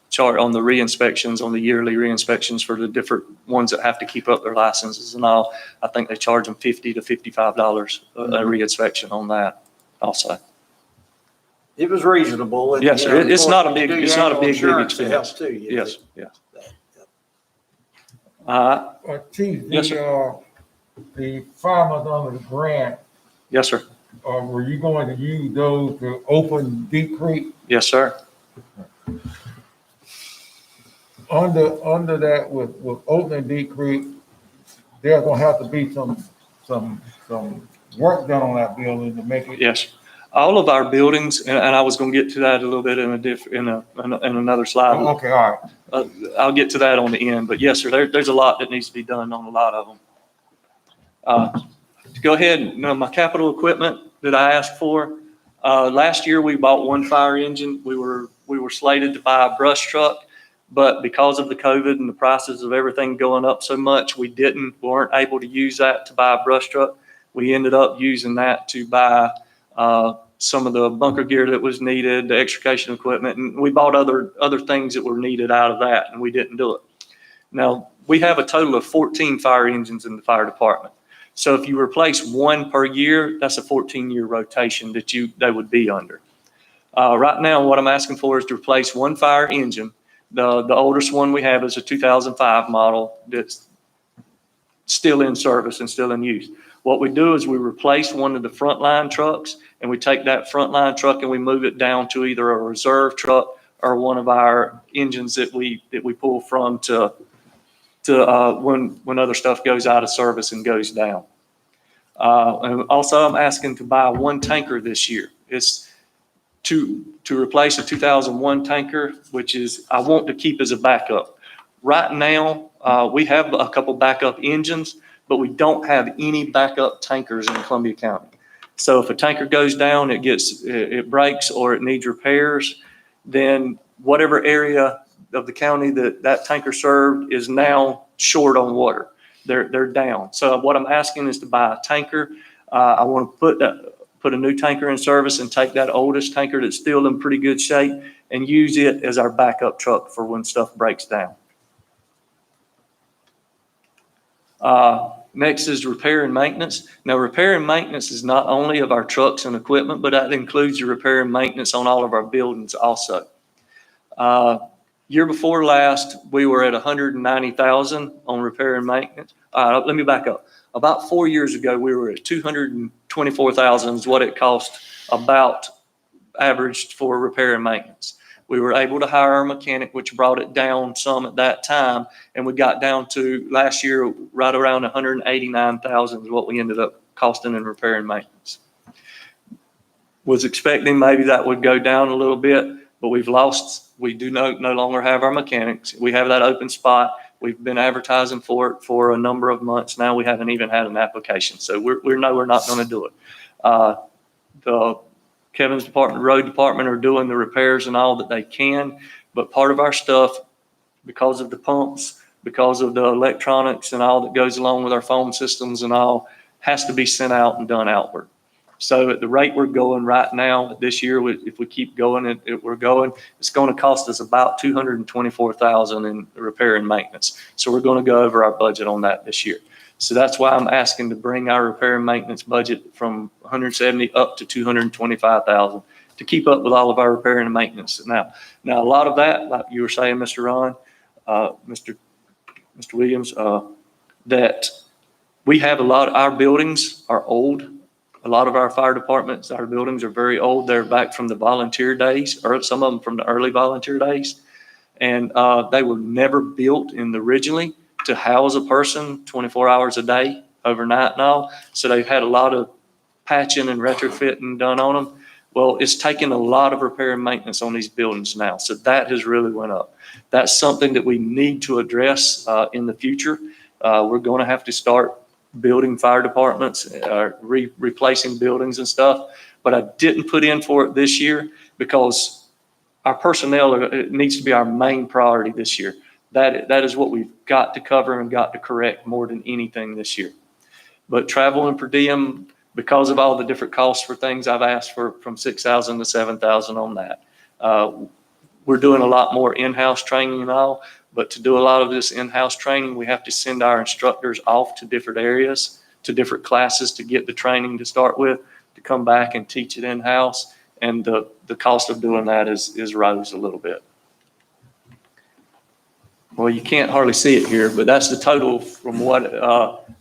charge on the re-inspections, on the yearly re-inspections for the different ones that have to keep up their licenses and all. I think they charge them $50 to $55 a re-inspection on that also. It was reasonable. And, Yes, sir. of It's course, not a when you big, do it's your not a annual big insurance, it helps expense. too. Yes, yes. Chief, Yes, the farmers under the grant, Yes, sir. were you going to use those to open Deep Creek? Yes, sir. Under that, with opening Deep Creek, there's gonna have to be some work done on that building to make it. Yes. All of our buildings, and I was going to get to that a little bit in another slide. Okay, all right. I'll get to that on the end, but yes, sir, there's a lot that needs to be done on a lot of them. To go ahead, my capital equipment that I asked for, last year we bought one fire engine. We were slated to buy a brush truck, but because of the COVID and the prices of everything going up so much, we weren't able to use that to buy a brush truck. We ended up using that to buy some of the bunker gear that was needed, the extrication equipment, and we bought other things that were needed out of that, and we didn't do it. Now, we have a total of 14 fire engines in the fire department. So if you replace one per year, that's a 14-year rotation that they would be under. Right now, what I'm asking for is to replace one fire engine. The oldest one we have is a 2005 model that's still in service and still in use. What we do is we replace one of the frontline trucks, and we take that frontline truck and we move it down to either a reserve truck or one of our engines that we pull from to when other stuff goes out of service and goes down. And also, I'm asking to buy one tanker this year. It's to replace a 2001 tanker, which is I want to keep as a backup. Right now, we have a couple backup engines, but we don't have any backup tankers in Columbia County. So if a tanker goes down, it breaks or it needs repairs, then whatever area of the county that tanker served is now short on water. They're down. So what I'm asking is to buy a tanker. I want to put a new tanker in service and take that oldest tanker that's still in pretty good shape and use it as our backup truck for when stuff breaks down. Next is repair and maintenance. Now, repair and maintenance is not only of our trucks and equipment, but that includes the repair and maintenance on all of our buildings also. Year before last, we were at 190,000 on repair and maintenance. Let me back up. About 4 years ago, we were at 224,000 is what it cost about averaged for repair and maintenance. We were able to hire a mechanic, which brought it down some at that time. And we got down to last year, right around 189,000 is what we ended up costing in repair and maintenance. Was expecting maybe that would go down a little bit, but we do no longer have our mechanics. We have that open spot. We've been advertising for it for a number of months now. We haven't even had an application. So we're not going to do it. Kevin's department, road department are doing the repairs and all that they can, but part of our stuff, because of the pumps, because of the electronics and all that goes along with our phone systems and all, has to be sent out and done outward. So at the rate we're going right now, this year, if we keep going, it's going to cost us about $224,000 in repair and maintenance. So we're going to go over our budget on that this year. So that's why I'm asking to bring our repair and maintenance budget from 170 up to 225,000 to keep up with all of our repair and maintenance. Now a lot of that, like you were saying, Mr. Ron, Mr. Williams, that we have our buildings are old. A lot of our fire departments, our buildings are very old. They're back from the volunteer days, or some of them from the early volunteer days. And they were never built originally to house a person 24 hours a day, overnight and all. So they've had a lot of patching and retrofitting done on them. Well, it's taking a lot of repair and maintenance on these buildings now. So that has really went up. That's something that we need to address in the future. We're going to have to start building fire departments, replacing buildings and stuff. But I didn't put in for it this year because our personnel it needs to be our main priority this year. That is what we've got to cover and got to correct more than anything this year. But travel and per diem, because of all the different costs for things, I've asked for from $6,000 to $7,000 on that. We're doing a lot more in-house training and all, but to do a lot of this in-house training, we have to send our instructors off to different areas, to different classes to get the training to start with, to come back and teach it in-house. And the cost of doing that is rose a little bit. Well, you can't hardly see it here, but that's the total from what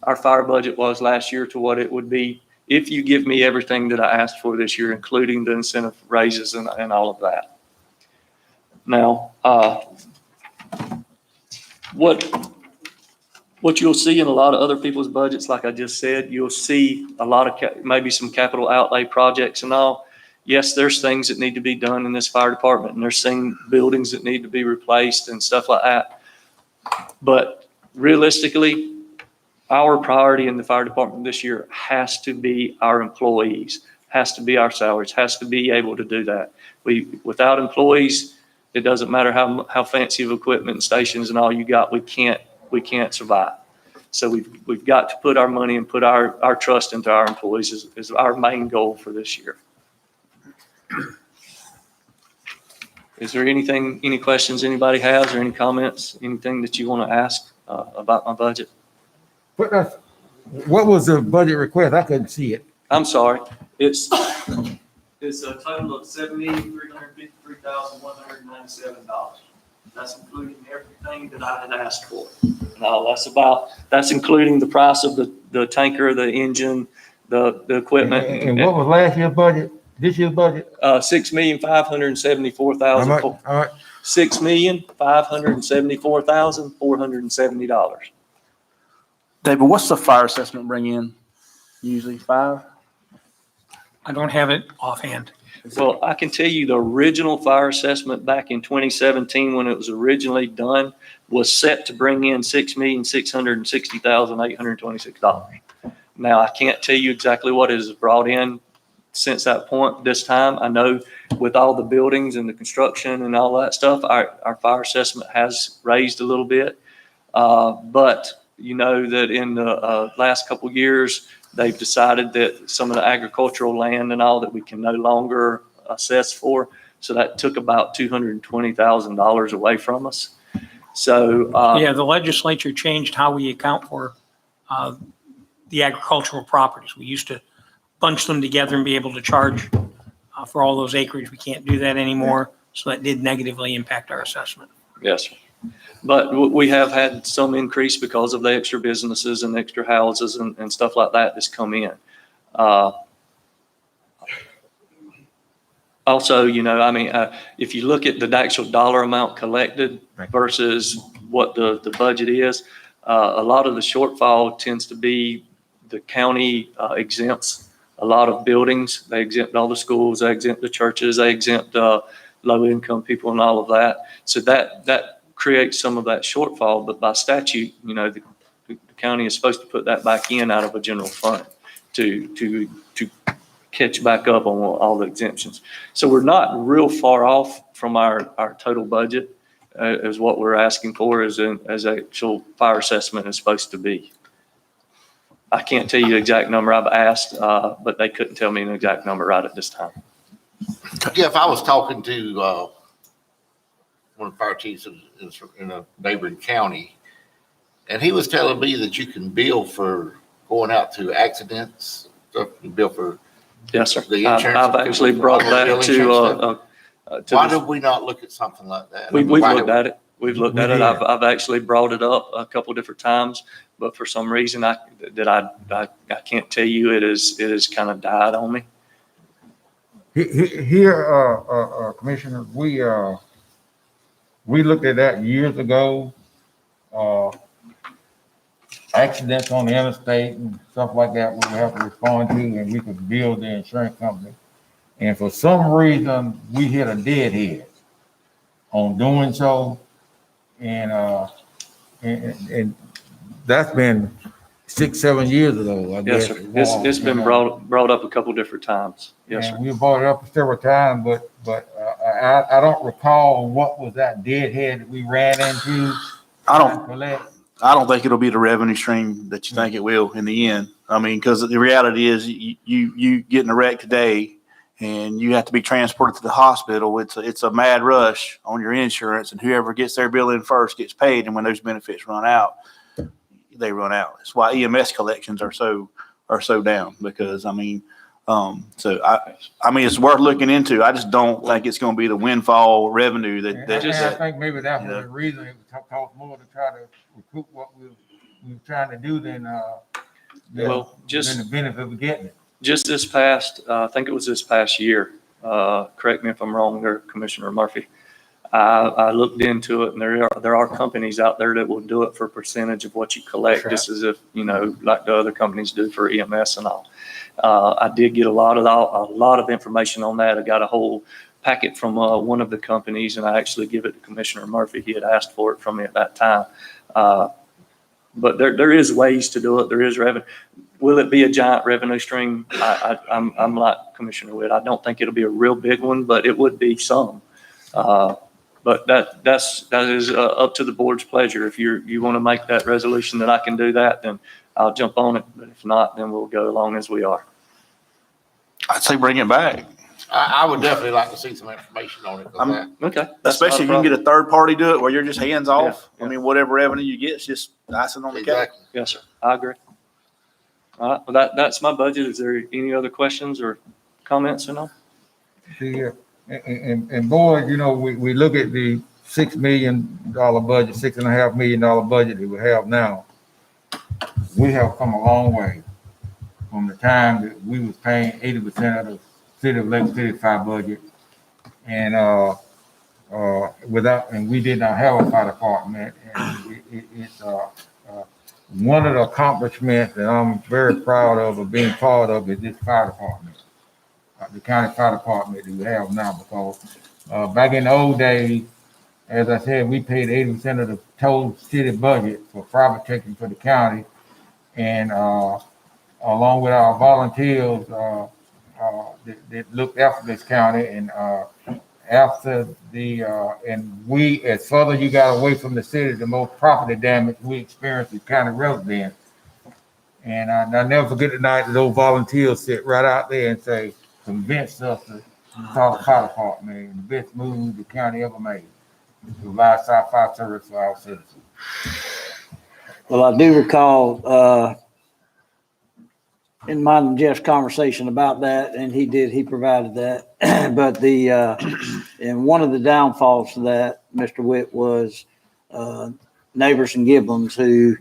our fire budget was last year to what it would be if you give me everything that I asked for this year, including the incentive raises and all of that. Now, what you'll see in a lot of other people's budgets, like I just said, you'll see a lot of maybe some capital outlay projects and all. Yes, there's things that need to be done in this fire department, and there's buildings that need to be replaced and stuff like that. But realistically, our priority in the fire department this year has to be our employees, has to be our salaries, has to be able to do that. Without employees, it doesn't matter how fancy of equipment and stations and all you got, we can't survive. So we've got to put our money and put our trust into our employees is our main goal for this year. Is there any questions anybody has or any comments, anything that you want to ask about my budget? What was the budget request? I couldn't see it. I'm sorry. It's a total of $7,353,197. That's including everything that I had asked for. No, that's including the price of the tanker, the engine, the equipment. And what was last year's budget? This year's budget? $6,574,000. How much? $6,574,470. David, what's the fire assessment bring in? Usually 5? I don't have it offhand. Well, I can tell you the original fire assessment back in 2017, when it was originally done, was set to bring in $6,660,826. Now, I can't tell you exactly what it has brought in since that point this time. I know with all the buildings and the construction and all that stuff, our fire assessment has raised a little bit. But you know that in the last couple of years, they've decided that some of the agricultural land and all that we can no longer assess for. So that took about $220,000 away from us. So Yeah, the legislature changed how we account for the agricultural properties. We used to bunch them together and be able to charge for all those acreage. We can't do that anymore. So that did negatively impact our assessment. yes, sir. But we have had some increase because of the extra businesses and extra houses and stuff like that that's come in. Also, you know, I mean, if you look at the actual dollar amount collected versus what the budget is, a lot of the shortfall tends to be the county exempts a lot of buildings. They exempt all the schools, they exempt the churches, they exempt low-income people and all of that. So that creates some of that shortfall, but by statute, you know, the county is supposed to put that back in out of a general fund to catch back up on all the exemptions. So we're not real far off from our total budget as what we're asking for as actual fire assessment is supposed to be. I can't tell you the exact number. I've asked, but they couldn't tell me an exact number right at this time. Yeah, if I was talking to one of the fire chiefs in a neighboring county, and he was telling me that you can bill for going out to accidents, stuff, you bill for. Yes, sir. The insurance. I've actually brought that to Why did we not look at something like that? We've looked at it. We've looked at it. I've actually brought it up a couple of different times, but for some reason I can't tell you, it has kind of died on me. Here, Commissioner, we looked at that years ago. Accidents on the interstate and stuff like that, we have to respond to, and we could bill the insurance company. And for some reason, we hit a deadhead on doing so. And that's been 6, 7 years ago, I Yes, guess. sir. It's been brought up a couple different times. Yes, sir. And we brought it up several times, but I don't recall what was that deadhead that we ran into. I don't, Collect. I don't think it'll be the revenue stream that you think it will in the end. I mean, because the reality is you get in a wreck today and you have to be transported to the hospital. It's a mad rush on your insurance, and whoever gets their bill in first gets paid. And when those benefits run out, they run out. That's why EMS collections are so down, because I mean, so I mean, it's worth looking into. I just don't think it's going to be the windfall revenue that I think maybe that was the reason it cost more to try to recoup what we were trying to do than Well, than the benefit of getting it. Just this past, I think it was this past year, correct me if I'm wrong there, Commissioner Murphy. I looked into it, and there are companies out there that will do it for a percentage of what you collect, just as if, like the other companies do for EMS and all. I did get a lot of information on that. I got a whole packet from one of the companies, and I actually give it to Commissioner Murphy. He had asked for it from me at that time. But there is ways to do it. There is revenue. Will it be a giant revenue stream? I'm like Commissioner Witt. I don't think it'll be a real big one, but it would be some. But that is up to the board's pleasure. If you want to make that resolution that I can do that, then I'll jump on it. But if not, then we'll go along as we are. I'd say bring it back. I would definitely like to see some information on it. 'Cause Okay. That's not Especially a if you can get a third party do it where you're just hands off. Yeah. I mean, whatever revenue you get, it's just icing on the cake. Exactly. Yes, sir. I agree. All right. Well, that's my budget. Is there any other questions or comments or no? And boy, we look at the $6 million budget, $6.5 million budget that we have now. We have come a long way from the time that we was paying 80% of the city of Lake City fire budget, and we did not have a fire department. And it's one of the accomplishments that I'm very proud of being part of is this fire department, the county fire department that we have now. Because back in the old days, as I said, we paid 80% of the total city budget for fire protection for the county, and along with our volunteers that looked after this county, and and we, as further you got away from the city, the more property damage we experienced as county residents. And I'll never forget the night that those volunteers sit right out there and say, convinced us to call the fire department, and the best move the county ever made to provide fire service for our citizens. Well, I do recall, in mine and Jeff's conversation about that, and he provided that. But and one of the downfalls to that, Mr. Witt, was Neighbors and Gibbons, who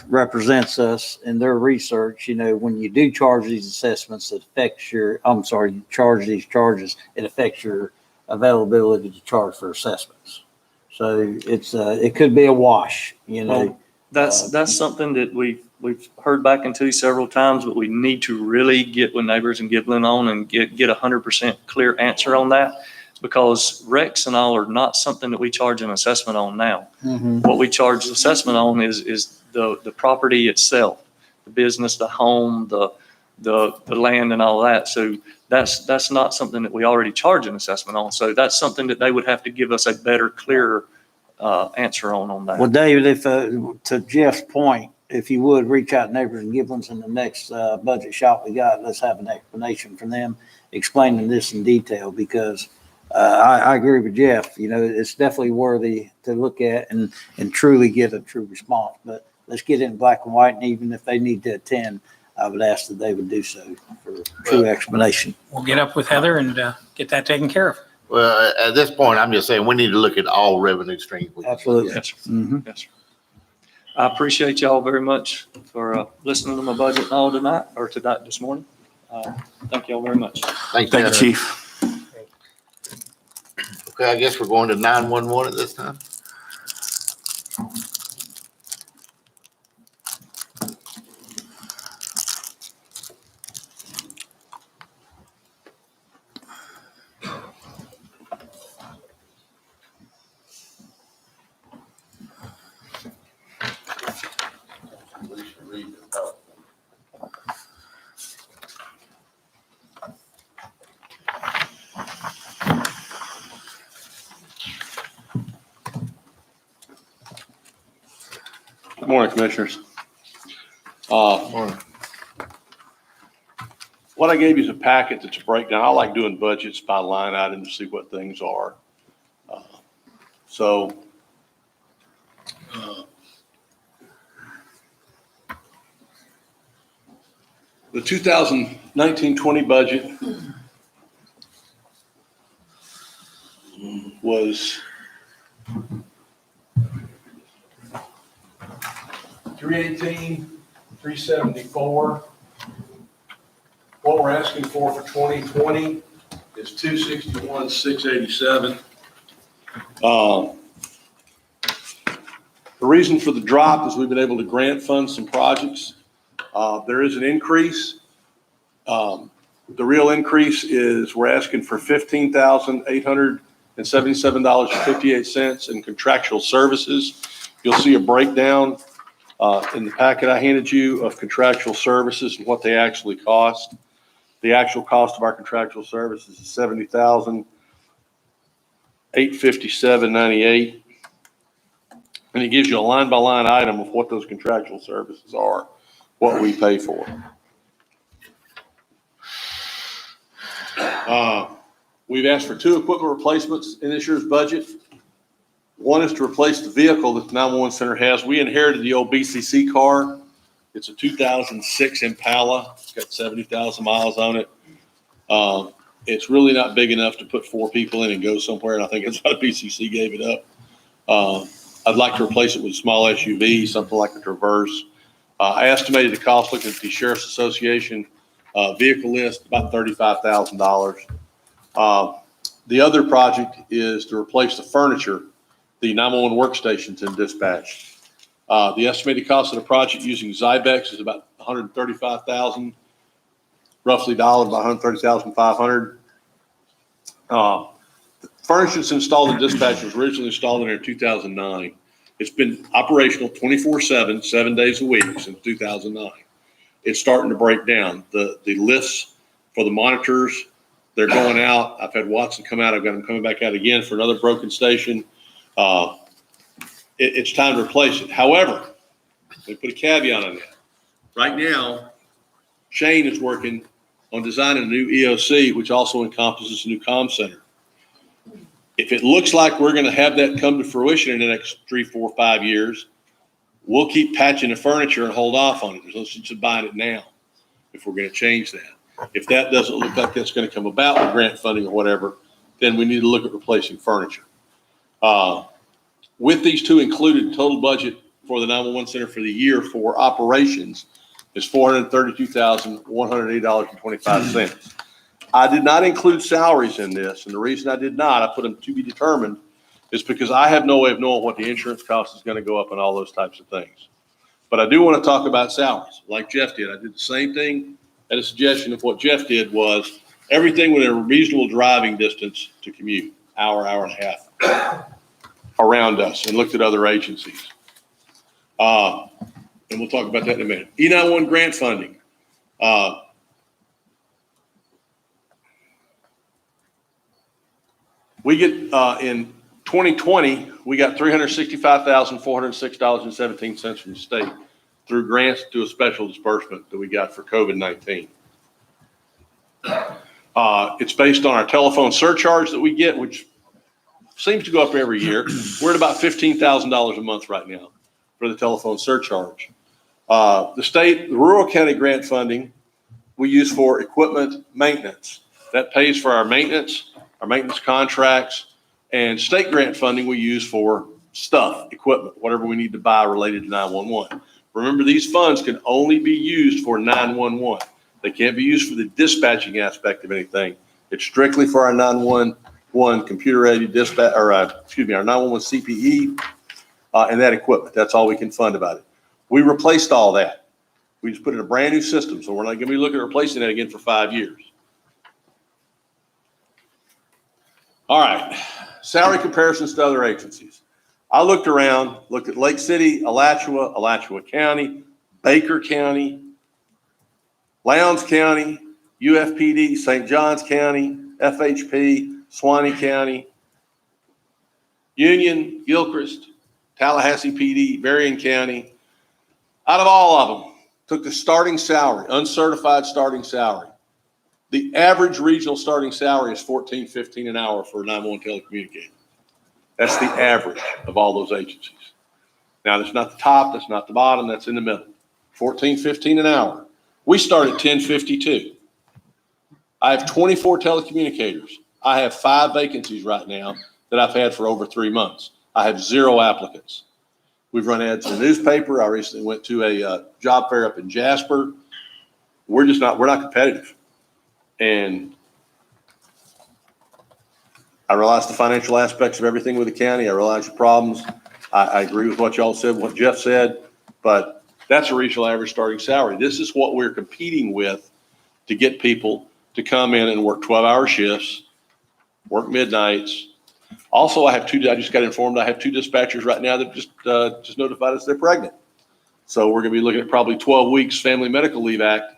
represents us in their research. When you do charge these assessments, you charge these charges, it affects your availability to charge for assessments. So it could be a wash, Well, that's something that we've heard back into several times, but we need to really get with Neighbors and Giblin on and get 100% clear answer on that, because RECs and all are not something that we charge an assessment on now. Mm-hmm. What we charge assessment on is the property itself, the business, the home, the land and all that. So that's not something that we already charge an assessment on. So that's something that they would have to give us a better, clearer answer on that. Well, David, if to Jeff's point, if you would reach out to Neighbors and Giblins in the next budget shop we got, let's have an explanation from them explaining this in detail, because I agree with Jeff. It's definitely worthy to look at and truly get a true response. But let's get it in black and white, and even if they need to attend, I would ask that they would do so for true explanation. We'll get up with Heather and get that taken care of. Well, at this point, I'm just saying we need to look at all revenue streams. Absolutely. Yes, sir. Mm-hmm. Yes, sir. I appreciate y'all very much for listening to my budget and all this morning. Thank y'all very much. Thank Thank you, you, Chief. Okay, I guess we're going to 911 at this time. Good morning, Commissioners. Morning. What I gave you is a packet that's a breakdown. I like doing budgets by line item to see what things are. So the 2019-20 budget was $318,374. What we're asking for 2020 is $261,687. The reason for the drop is we've been able to grant fund some projects. There is an increase. The real increase is we're asking for $15,877.58 in contractual services. You'll see a breakdown in the packet I handed you of contractual services and what they actually cost. The actual cost of our contractual services is $70,857.98. And it gives you a line by line item of what those contractual services are, what we pay for. We've asked for 2 equipment replacements in this year's budget. One is to replace the vehicle that the 911 center has. We inherited the old BCC car. It's a 2006 Impala. It's got 70,000 miles on it. It's really not big enough to put 4 people in and go somewhere, and I think that's why BCC gave it up. I'd like to replace it with a small SUV, something like a Traverse. I estimated the cost, looking at the Sheriff's Association vehicle list, about $35,000. The other project is to replace the furniture, the 911 workstations in dispatch. The estimated cost of the project using Zybex is about $135,000, roughly about $130,500. The furniture that's installed in dispatch was originally installed in there in 2009. It's been operational 24/7, 7 days a week since 2009. It's starting to break down. The lifts for the monitors, they're going out. I've had Watson come out. I've got them coming back out again for another broken station. It's time to replace it. However, let me put a caveat on that. Right now, Shane is working on designing a new EOC, which also encompasses a new comm center. If it looks like we're going to have that come to fruition in the next 3, 4, 5 years, we'll keep patching the furniture and hold off on it. There's no sense of buying it now if we're going to change that. If that doesn't look like that's going to come about with grant funding or whatever, then we need to look at replacing furniture. With these 2 included, total budget for the 911 center for the year for operations is $432,180.25. I did not include salaries in this, and the reason I did not, I put them to be determined, is because I have no way of knowing what the insurance cost is going to go up and all those types of things. But I do want to talk about salaries, like Jeff did. I did the same thing at a suggestion of what Jeff did was everything within a reasonable driving distance to commute, hour and a half around us, and looked at other agencies. And we'll talk about that in a minute. E911 grant funding. We get, in 2020, we got $365,406.17 from the state through grants to a special disbursement that we got for COVID-19. It's based on our telephone surcharge that we get, which seems to go up every year. We're at about $15,000 a month right now for the telephone surcharge. The rural county grant funding we use for equipment maintenance. That pays for our maintenance contracts, and state grant funding we use for stuff, equipment, whatever we need to buy related to 911. Remember, these funds can only be used for 911. They can't be used for the dispatching aspect of anything. It's strictly for our 911 computer-aided dispatch, or our 911 CPE and that equipment. That's all we can fund about it. We replaced all that. We just put in a brand new system, so we're not going to be looking at replacing that again for 5 years. All right, salary comparisons to other agencies. I looked around, looked at Lake City, Alachua County, Baker County, Lowndes County, UFPD, St. Johns County, FHP, Suwannee County, Union, Gilchrist, Tallahassee PD, Berrien County, Out of all of them, took the starting salary, uncertified starting salary. The average regional starting salary is $14.15 an hour for a 911 telecommunicator. That's the average of all those agencies. Now, that's not the top, that's not the bottom, that's in the middle. $14.15 an hour. We start at $10.52. I have 24 telecommunicators. I have 5 vacancies right now that I've had for over 3 months. I have 0 applicants. We've run ads in the newspaper. I recently went to a job fair up in Jasper. We're not competitive. And I realize the financial aspects of everything with the county. I realize the problems. I agree with what y'all said, what Jeff said, but that's a regional average starting salary. This is what we're competing with to get people to come in and work 12-hour shifts, work midnights. Also, I just got informed I have 2 dispatchers right now that just notified us they're pregnant. So we're going to be looking at probably 12 weeks Family Medical Leave Act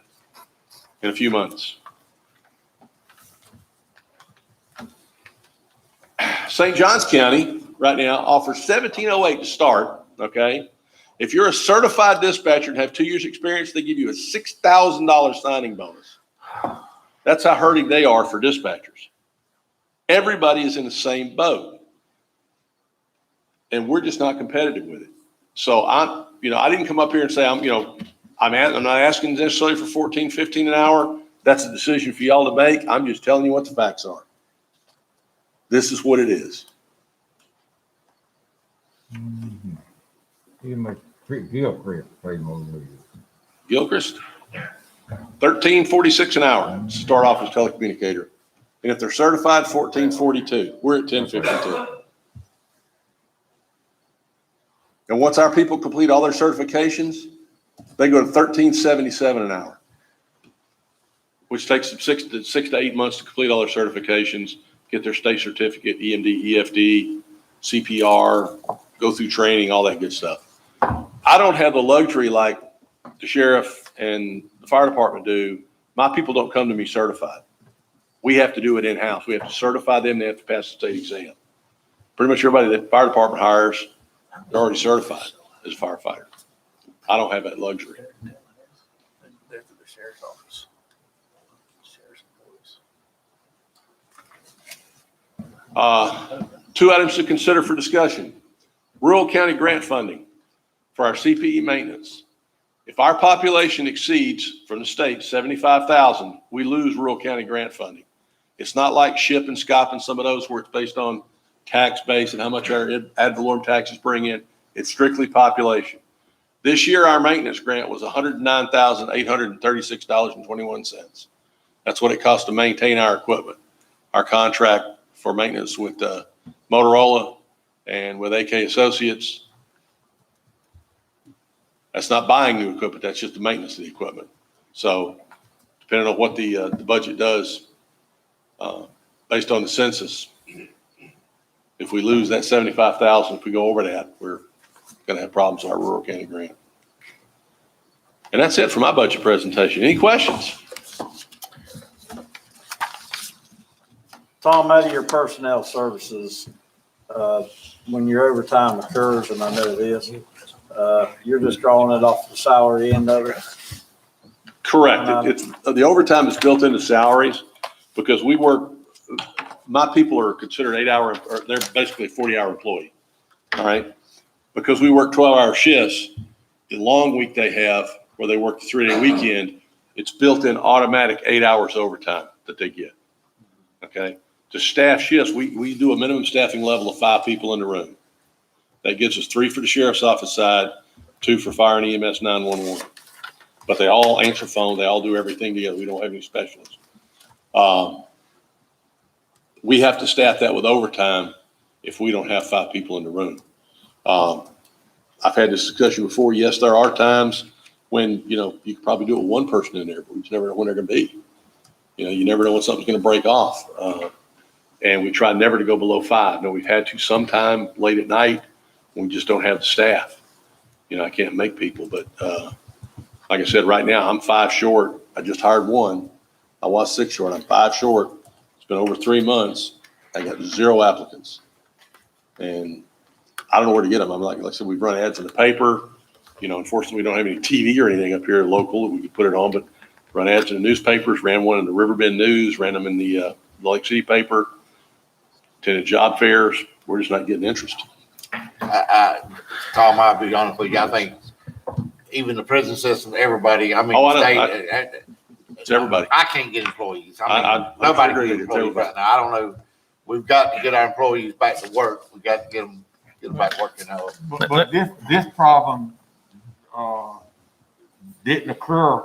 in a few months. St. Johns County right now offers $17.08 to start, okay? If you're a certified dispatcher and have 2 years experience, they give you a $6,000 signing bonus. That's how hurting they are for dispatchers. Everybody is in the same boat. And we're just not competitive with it. So I didn't come up here and say I'm not asking necessarily for $14.15 an hour. That's a decision for y'all to make. I'm just telling you what the facts are. This is what it is. Gilchrist pay more than we do. Gilchrist, $13.46 an hour to start off as telecommunicator. And if they're certified, $14.42. We're at $10.52. And once our people complete all their certifications, they go to $13.77 an hour, which takes them 6 to 8 months to complete all their certifications, get their state certificate, EMD, EFD, CPR, go through training, all that good stuff. I don't have the luxury like the sheriff and the fire department do. My people don't come to me certified. We have to do it in-house. We have to certify them. They have to pass the state exam. Pretty much everybody that the fire department hires, they're already certified as a firefighter. I don't have that luxury. They're through the sheriff's office. Sheriff's employees. 2 items to consider for discussion. Rural county grant funding for our CPE maintenance. If our population exceeds from the state 75,000, we lose rural county grant funding. It's not like SHIP and SCOP and some of those where it's based on tax base and how much our ad valorem taxes bring in. It's strictly population. This year, our maintenance grant was $109,836.21. That's what it costs to maintain our equipment. Our contract for maintenance with Motorola and with AK Associates. That's not buying new equipment. That's just the maintenance of the equipment. So depending on what the budget does, based on the census, if we lose that 75,000, if we go over that, we're going to have problems with our rural county grant. And that's it for my budget presentation. Any questions? Tom, out of your personnel services, when your overtime occurs, and I know this, you're just drawing it off the salary end of it? Correct. It's the overtime is built into salaries because we work. My people are considered 8-hour, or they're basically a 40-hour employee. All right, because we work 12-hour shifts. The long week they have, where they work the 3-day weekend, it's built in automatic 8 hours overtime that they get. Okay, to staff shifts, we do a minimum staffing level of 5 people in the room. That gives us 3 for the sheriff's office side, 2 for fire and EMS 911. But they all answer phone. They all do everything together. We don't have any specialists. We have to staff that with overtime if we don't have 5 people in the room. I've had this discussion before. Yes, there are times when, you could probably do it with 1 person in there, but we just never know when they're going to be. You never know when something's going to break off. And we try never to go below 5. Now, we've had to sometime late at night when we just don't have the staff. I can't make people, but like I said, right now I'm 5 short. I just hired 1. I was 6 short. I'm 5 short. It's been over 3 months. I got 0 applicants, and I don't know where to get them. I'm like I said, we've run ads in the paper. Unfortunately, we don't have any TV or anything up here local that we could put it on, but run ads in the newspapers, ran one in the Riverbend News, ran them in the Lake City paper, attended job fairs. We're just not getting interest. Tom, I'll be honest with you, I think even the prison system, everybody, I mean, Oh, I know. state, It's everybody. I can't get employees. I- I mean, I'm nobody sure can get it's employees everybody. right now. I don't know. We've got to get our employees back to work. We got to get them back working out. But this problem, didn't occur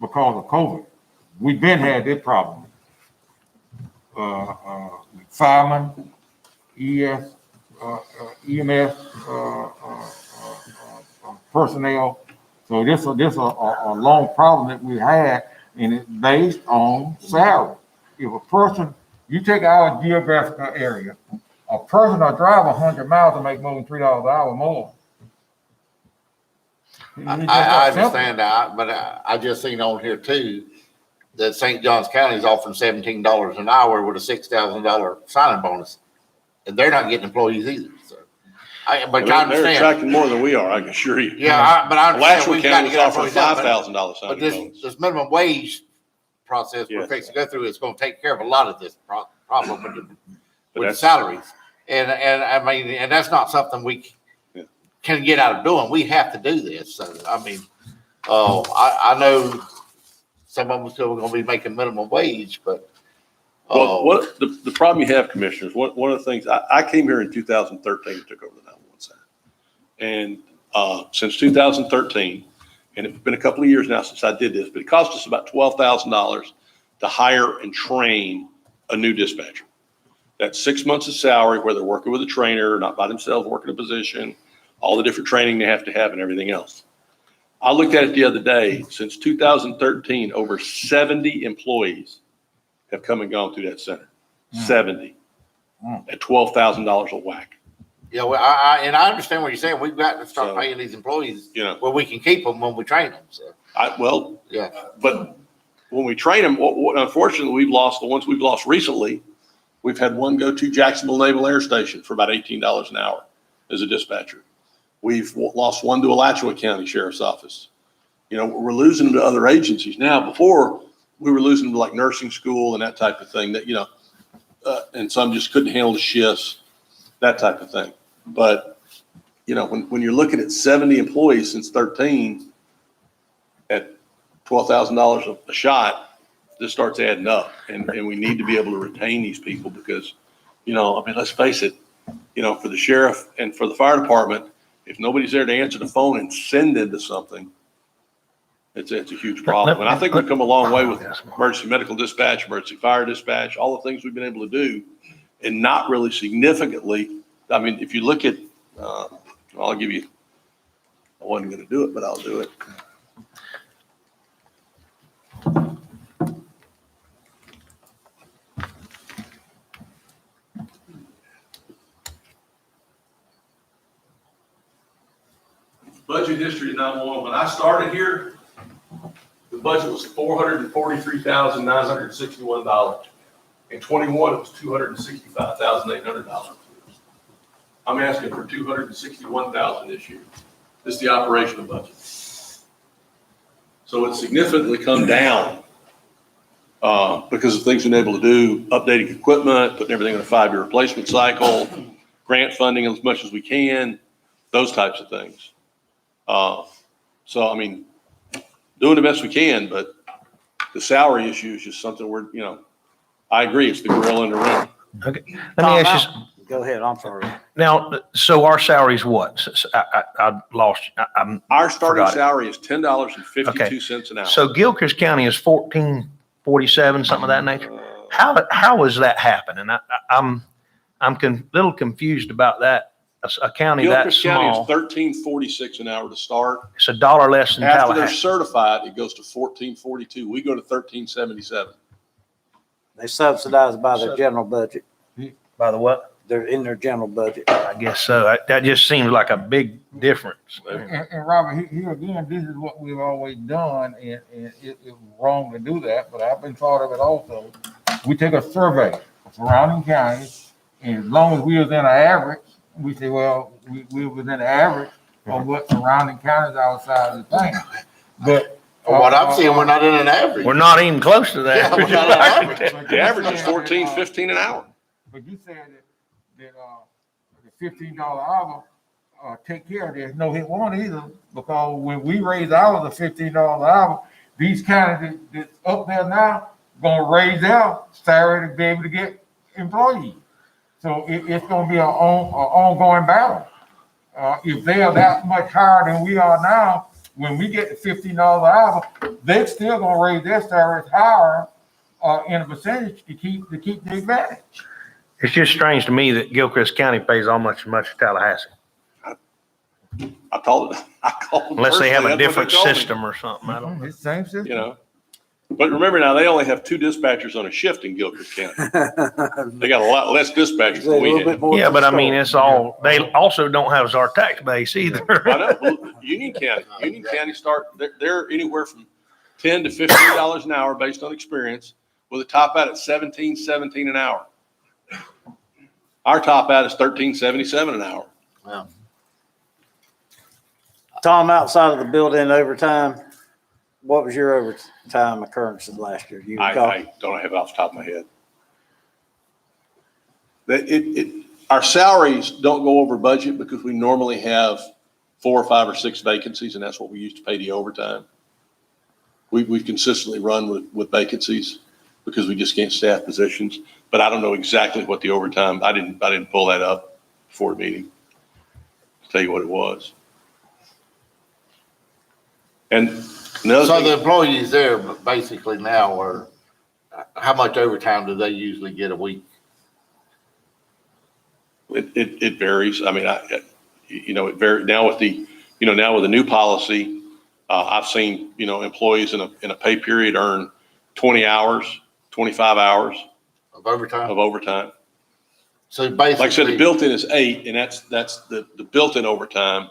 because of COVID. We've been had this problem. Firemen, EMS, personnel. So this is a long problem that we had, and it's based on salary. If a person, you take our geographical area, a person will drive 100 miles to make more than $3 an hour more. I understand that, but I just seen on here too, that St. Johns County is offering $17 an hour with a $6,000 signing bonus. And they're not getting employees either, so. But I They're understand. attracting more than we are, I can assure you. Yeah, but I understand. Alachua we've got County to is get our offering employees up, but- $5,000 But signing this, bonus. this minimum wage process we're Yes. fixing to go through is gonna take care of a lot of this problem with the that's- salaries. And I mean, and that's not something we Yeah. can get out of doing. We have to do this. So, I mean, I know some of them still gonna be making minimum wage, but. Well, what, the problem you have, commissioners, one of the things, I came here in 2013 and took over the 911 center. And since 2013, and it's been a couple of years now since I did this, but it cost us about $12,000 to hire and train a new dispatcher. That's 6 months of salary where they're working with a trainer, not by themselves, working a position, all the different training they have to have and everything else. I looked at it the other day. Since 2013, over 70 employees have come and gone through that center. 70 at $12,000 a whack. Yeah, well, and I understand what you're saying. We've got to start So, paying these employees where You know, we can keep them when we train them. So, yeah. but when we train them, unfortunately, we've lost the ones we've lost recently. We've had one go to Jacksonville Naval Air Station for about $18 an hour as a dispatcher. We've lost one to Alachua County Sheriff's Office. We're losing them to other agencies now. Before, we were losing them to like nursing school and that type of thing that, and some just couldn't handle the shifts, that type of thing. But, when you're looking at 70 employees since 13 at $12,000 a shot, this starts adding up. And we need to be able to retain these people because, let's face it, for the sheriff and for the fire department, if nobody's there to answer the phone and send them to something, it's a huge problem. And I think we've come a long way with emergency medical dispatch, emergency fire dispatch, all the things we've been able to do, and not really significantly. I mean, if you look at, I'll give you, I wasn't going to do it, but I'll do it. Budget history of 911. When I started here, the budget was $443,961. In 21, it was $265,800. I'm asking for $261,000 this year. This is the operational budget. So it's significantly come down because of things we've been able to do, updating equipment, putting everything in a 5-year replacement cycle, grant funding as much as we can, those types of things. So, I mean, doing the best we can, but the salary issue is just something I agree, it's the gorilla in the room. Okay, let me ask you, Go ahead, I'm sorry. now, so our salary's what? I lost, I'm, Our starting Forgot it. salary is $10.52 an hour. so Gilchrist County is 1447, something of that nature. How is that happening? I'm little confused about that. A county that Gilchrist County is small, $13.46 an hour to start. it's $1 less than After they're Tallahassee. certified, it goes to $14.42. We go to $13.77. They subsidized by their general budget. By the what? They're in their general budget. I guess so. That just seems like a big difference. And Robert, here again, this is what we've always done, and it was wrong to do that, but I've been part of it also. We take a survey of surrounding counties, and as long as we was in an average, we say, well, we're within the average, or what surrounding counties outside of the thing. But. From what I'm seeing, we're not in an average. We're not even close to Yeah, we're that. not an average. The average is 14, 15 an hour. But you said that the $15 hour, take care of this. No, it won't either, because when we raise ours to $15 an hour, these counties that's up there now gonna raise their salary to be able to get employees. So it's gonna be an ongoing battle. If they are that much higher than we are now, when we get to $15 an hour, they're still gonna raise their salaries higher, in a percentage to keep the advantage. It's just strange to me that Gilchrist County pays almost as much as Tallahassee, I called them. unless they have personally, a that's what different they told me, system or something. I don't know. It's the same system. You know, but remember now, they only have 2 dispatchers on a shift in Gilchrist County. They got a lot less dispatchers than we have. Yeah, but I mean, it's all, they also don't have our tax base either. I know. Well, Union County they're anywhere from $10 to $15 an hour based on experience, with a top out at $17 an hour. Our top out is $13.77 an hour. Wow. Tom, outside of the built-in overtime, what was your overtime occurrences last year? You recall? I don't have it off the top of my head. Our salaries don't go over budget because we normally have 4 or 5 or 6 vacancies, and that's what we use to pay the overtime. We've consistently run with vacancies because we just can't staff positions, but I don't know exactly what the overtime, I didn't pull that up before the meeting to tell you what it was. And another So the thing, employees there basically now are, how much overtime do they usually get a week? it varies. I mean, it varies now with the new policy. I've seen, employees in a pay period earn 20 hours, 25 hours Of overtime? of overtime. So basically. Like I said, the built-in is 8, and that's the built-in overtime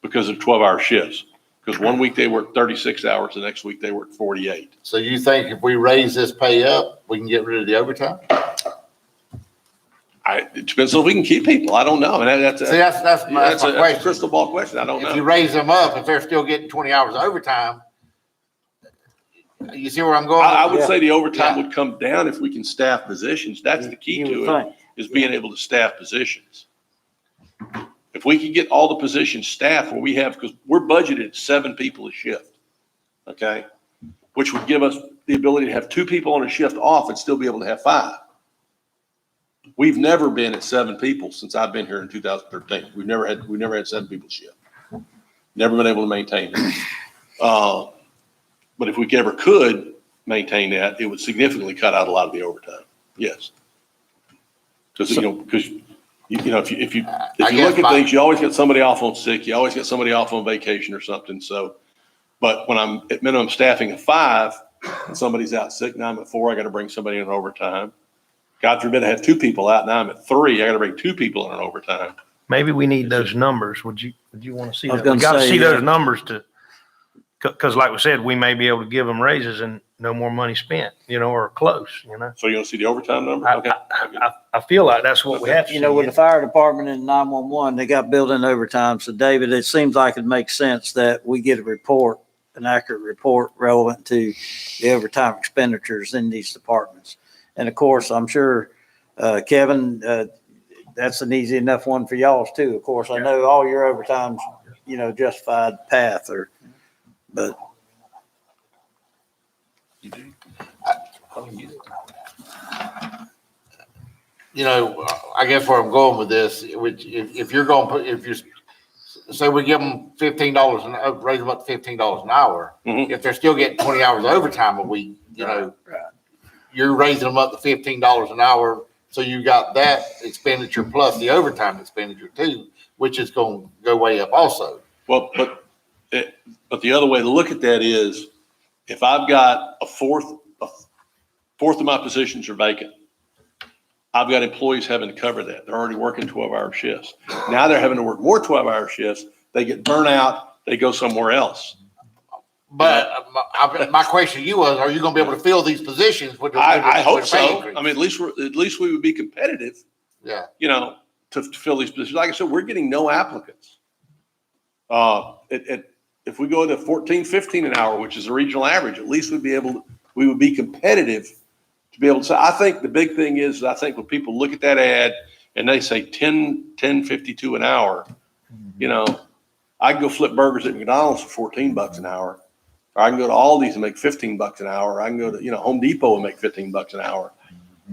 because of 12-hour shifts. Because one week they work 36 hours, the next week they work 48. So you think if we raise this pay up, we can get rid of the overtime? It depends on if we can keep people. I don't know. And that's See, that's my a question. crystal ball question. I don't If you know. raise them up, if they're still getting 20 hours overtime, you see where I'm going? I would Yeah. say the overtime Yeah. would come down if we can staff positions. That's the key You to would it, think. is being able to staff positions. If we could get all the positions staffed where we have, because we're budgeted 7 people a shift, okay? Which would give us the ability to have 2 people on a shift off and still be able to have 5. We've never been at 7 people since I've been here in 2013. We've never had 7 people shift. Never been able to maintain it. But if we ever could maintain that, it would significantly cut out a lot of the overtime. Yes. Because, if you look at things, you always get somebody off on sick, you always get somebody off on vacation or something. So, but when I'm at minimum staffing of 5, and somebody's out sick, now I'm at 4, I got to bring somebody in overtime. God forbid I have 2 people out, now I'm at 3, I got to bring 2 people in on overtime. Maybe we need those numbers. Would you want to see I was that? We gonna got to say, see yeah. those numbers because like we said, we may be able to give them raises and no more money spent, or close, So you want to see the overtime number? Okay. I feel like that's what we have to see. With the fire department and 911, they got built-in overtime. So David, it seems like it makes sense that we get an accurate report relevant to the overtime expenditures in these departments. And of course, I'm sure, Kevin, that's an easy enough one for y'all too. Of course, I know all your overtime's, justified path but I guess where I'm going with this, which if you're going to put, if you say we give them $15 and raise them up to $15 an hour, Mhm. if they're still getting 20 hours overtime a week, you're raising them up to $15 an hour. So you got that expenditure plus the overtime expenditure too, which is going to go way up also. Well, but the other way to look at that is if I've got a fourth of my positions are vacant, I've got employees having to cover that. They're already working 12-hour shifts. Now they're having to work more 12-hour shifts. They get burnt out. They go somewhere else. But my question to you was, are you going to be able to fill these positions with the I hope with the pay so. increase? I mean, at least we would be competitive, Yeah. to fill these positions. Like I said, we're getting no applicants. If we go to 14, 15 an hour, which is the regional average, at least we would be competitive to be able to say, I think the big thing is, I think when people look at that ad and they say 10.52 an hour, you know, I can go flip burgers at McDonald's for $14 an hour. Or I can go to Aldi's and make $15 an hour. I can go to, you know, Home Depot and make $15 an hour.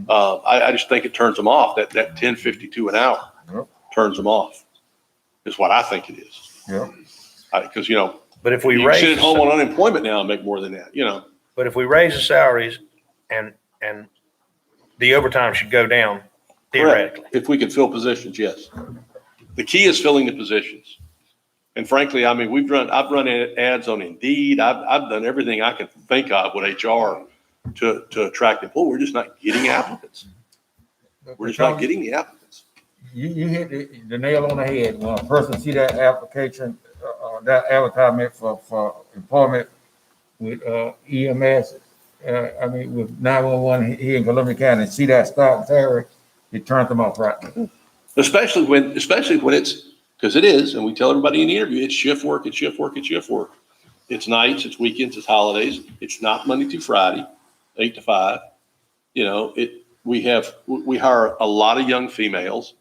I just think it turns them off. That 10.52 an hour Yep. turns them off, is what I think it is. Yeah. Because, you know, But if we you can sit raise, at home on unemployment now and make more than that, you know. but if we raise the salaries and the overtime should go down theoretically. If we can fill positions, yes. The key is filling the positions. And frankly, I mean, I've run ads on Indeed. I've done everything I can think of with HR to attract employees. We're just not getting applicants. We're just not getting the applicants. You hit the nail on the head. When a person see that application, that advertisement for employment with EMS, I mean, with 911 here in Columbia County, see that starting salary, it turns them off right now. Especially when it's, because it is, and we tell everybody in the interview, it's shift work, it's shift work, it's shift work. It's nights, it's weekends, it's holidays. It's not Monday through Friday, 8 to 5. You know, we hire a lot of young females.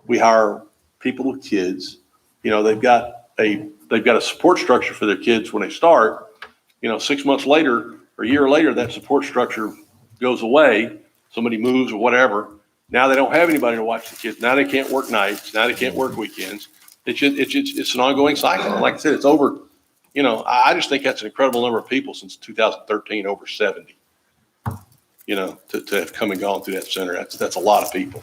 We hire people with kids. You know, they've got a support structure for their kids when they start. You know, 6 months later or a year later, that support structure goes away. Somebody moves or whatever. Now they don't have anybody to watch the kids. Now they can't work nights. Now they can't work weekends. It's an ongoing cycle. And like I said, it's over. You know, I just think that's an incredible number of people since 2013, over 70. You know, to have come and gone through that center. That's a lot of people.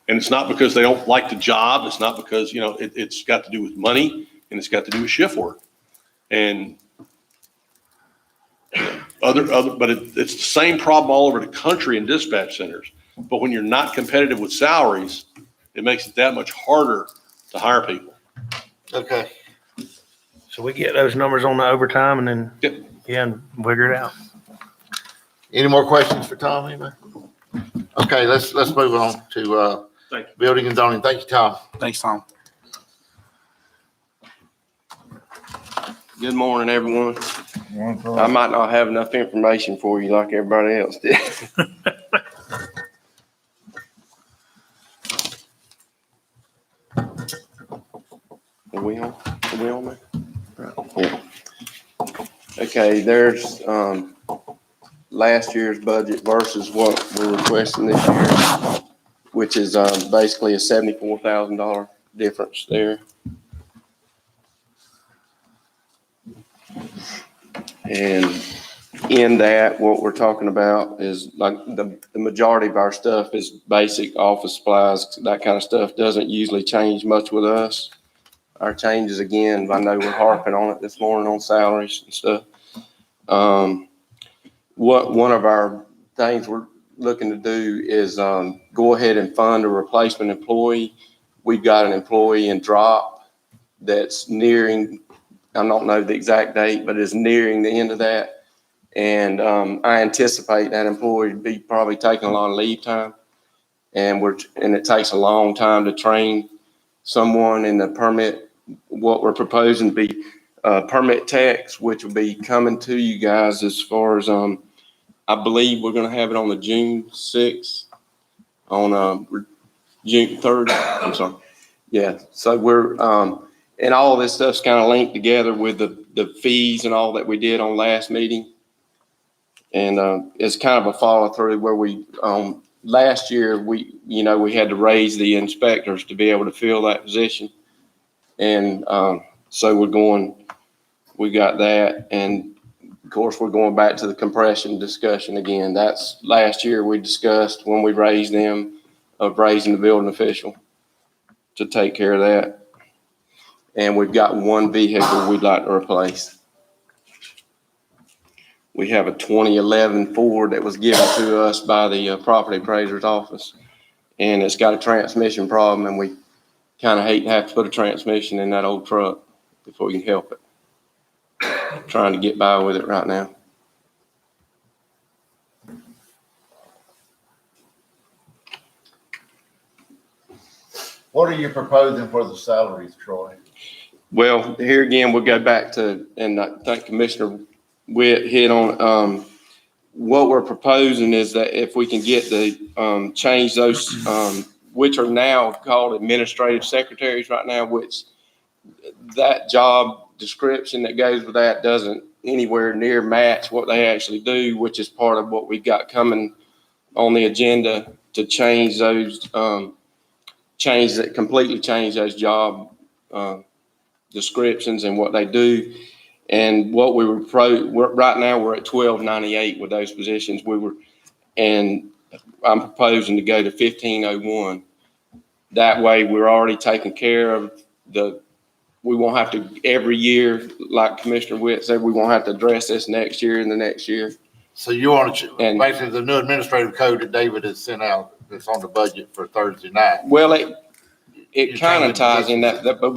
And it's not because they don't like the job. It's not because, you know, it's got to do with money and it's got to do with shift work. And but it's the same problem all over the country in dispatch centers. But when you're not competitive with salaries, it makes it that much harder to hire people. Okay. So we get those numbers on the overtime and then, Yep. yeah, and figure it out. Any more questions for Tom, anybody? Okay, let's move on to, Thank you. building and zoning. Thank you, Tom. Thanks, Tom. Good morning, everyone. I might not have enough information for you like everybody else did. Are we on there? Right, yeah. Okay, there's, last year's budget versus what we're requesting this year, which is, basically a $74,000 difference there. And in that, what we're talking about is like the majority of our stuff is basic office supplies. That kind of stuff doesn't usually change much with us. Our changes, again, I know we're harping on it this morning on salaries and stuff. One of our things we're looking to do is go ahead and fund a replacement employee. We've got an employee in drop that's nearing, I don't know the exact date, but it's nearing the end of that. And I anticipate that employee to be probably taking a lot of leave time. And it takes a long time to train someone in the permit. What we're proposing to be permit techs, which will be coming to you guys as far as, I believe we're going to have it on the June 6th, on June 3rd. I'm sorry. Yeah. So we're, and all of this stuff's kind of linked together with the fees and all that we did on last meeting. And it's kind of a follow through where we, last year, we had to raise the inspectors to be able to fill that position. And so we got that. And of course, we're going back to the compression discussion again. That's last year we discussed when we raised them, of raising the building official to take care of that. And we've got one vehicle we'd like to replace. We have a 2011 Ford that was given to us by the property appraiser's office. And it's got a transmission problem, and we kind of hate to have to put a transmission in that old truck if we can help it. Trying to get by with it right now. What are you proposing for the salaries, Troy? Well, here again, we'll go back to, and I think Commissioner Witt hit on, what we're proposing is that if we can get the, change those, which are now called administrative secretaries right now, which that job description that goes with that doesn't anywhere near match what they actually do, which is part of what we've got coming on the agenda to change those, completely change those job, descriptions and what they do. And what we were right now we're at 1298 with those positions. And I'm proposing to go to 1501. That way we're already taking care of we won't have to every year, like Commissioner Witt said, we won't have to address this next year and the next year. So you want to, And- basically the new administrative code that David has sent out, that's on the budget for Thursday night. Well, it You're kind of changing ties in positions. that, but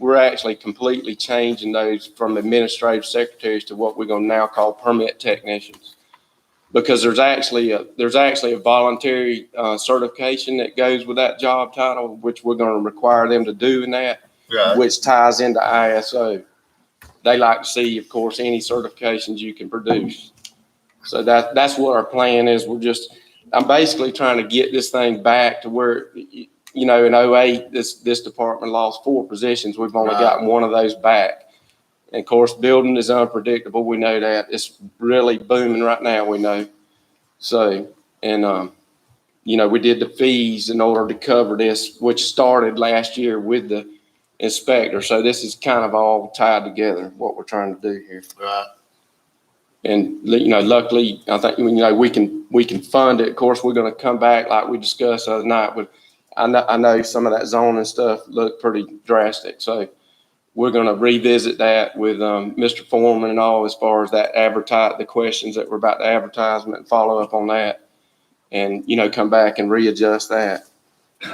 we're actually completely changing those from administrative secretaries to what we're going to now call permit technicians. Because there's actually a voluntary certification that goes with that job title, which we're going to require them to do in that, Right. which ties into ISO. They like to see, of course, any certifications you can produce. So that's what our plan is. I'm basically trying to get this thing back to where, in 08, this department lost 4 positions. We've only gotten one of those back. And of course, building is unpredictable. We know that. It's really booming right now, we know. So, and, we did the fees in order to cover this, which started last year with the inspector. So this is kind of all tied together, what we're trying to do here. Right. And, luckily, I think, we can fund it. Of course, we're going to come back like we discussed the other night, but I know some of that zoning stuff looked pretty drastic. So we're going to revisit that with Mr. Foreman and all, as far as that the questions that were about the advertisement, and follow up on that, and, come back and readjust that.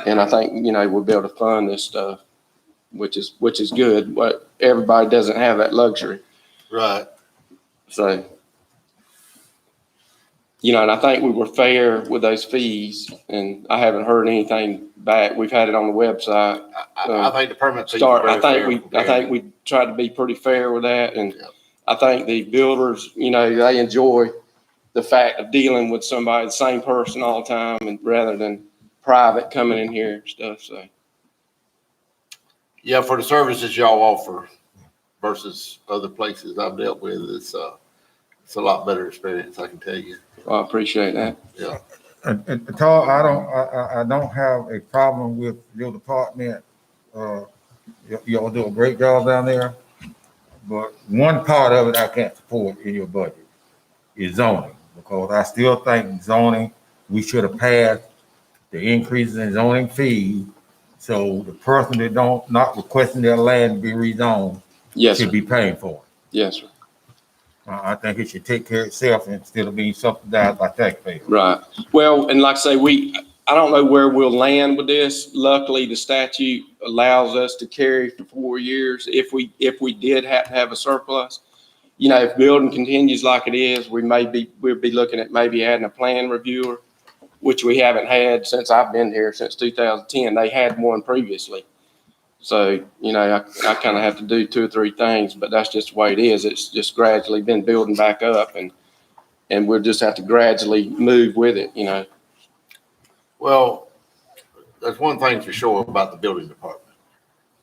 And I think, we'll be able to fund this stuff, which is good, but everybody doesn't have that luxury. Right. So, and I think we were fair with those fees, and I haven't heard anything back. We've had it on the website. I think the permit fees Start, are I very think fair. we tried to be pretty fair with that, and Yeah. I think the builders, they enjoy the fact of dealing with somebody, the same person all the time, and rather than private coming in here and stuff, so. Yeah, for the services y'all offer versus other places I've dealt with, it's a lot better experience, I can tell you. I appreciate that. Yeah. And Todd, I don't have a problem with your department. Y'all do a great job down there. But one part of it I can't support in your budget is zoning, because I still think zoning, we should have passed the increases in zoning fees. So the person that not requesting their land to be rezoned Yes, sir. should be paying for it. Yes, sir. I think it should take care of itself instead of being subsidized by taxpayers. Right. Well, and like I say, I don't know where we'll land with this. Luckily, the statute allows us to carry for 4 years if we did have to have a surplus. If building continues like it is, we'll be looking at maybe adding a plan reviewer, which we haven't had since I've been here, since 2010. They had one previously. So, I kind of have to do 2 or 3 things, but that's just the way it is. It's just gradually been building back up, and we'll just have to gradually move with it, Well, there's one thing for sure about the building department.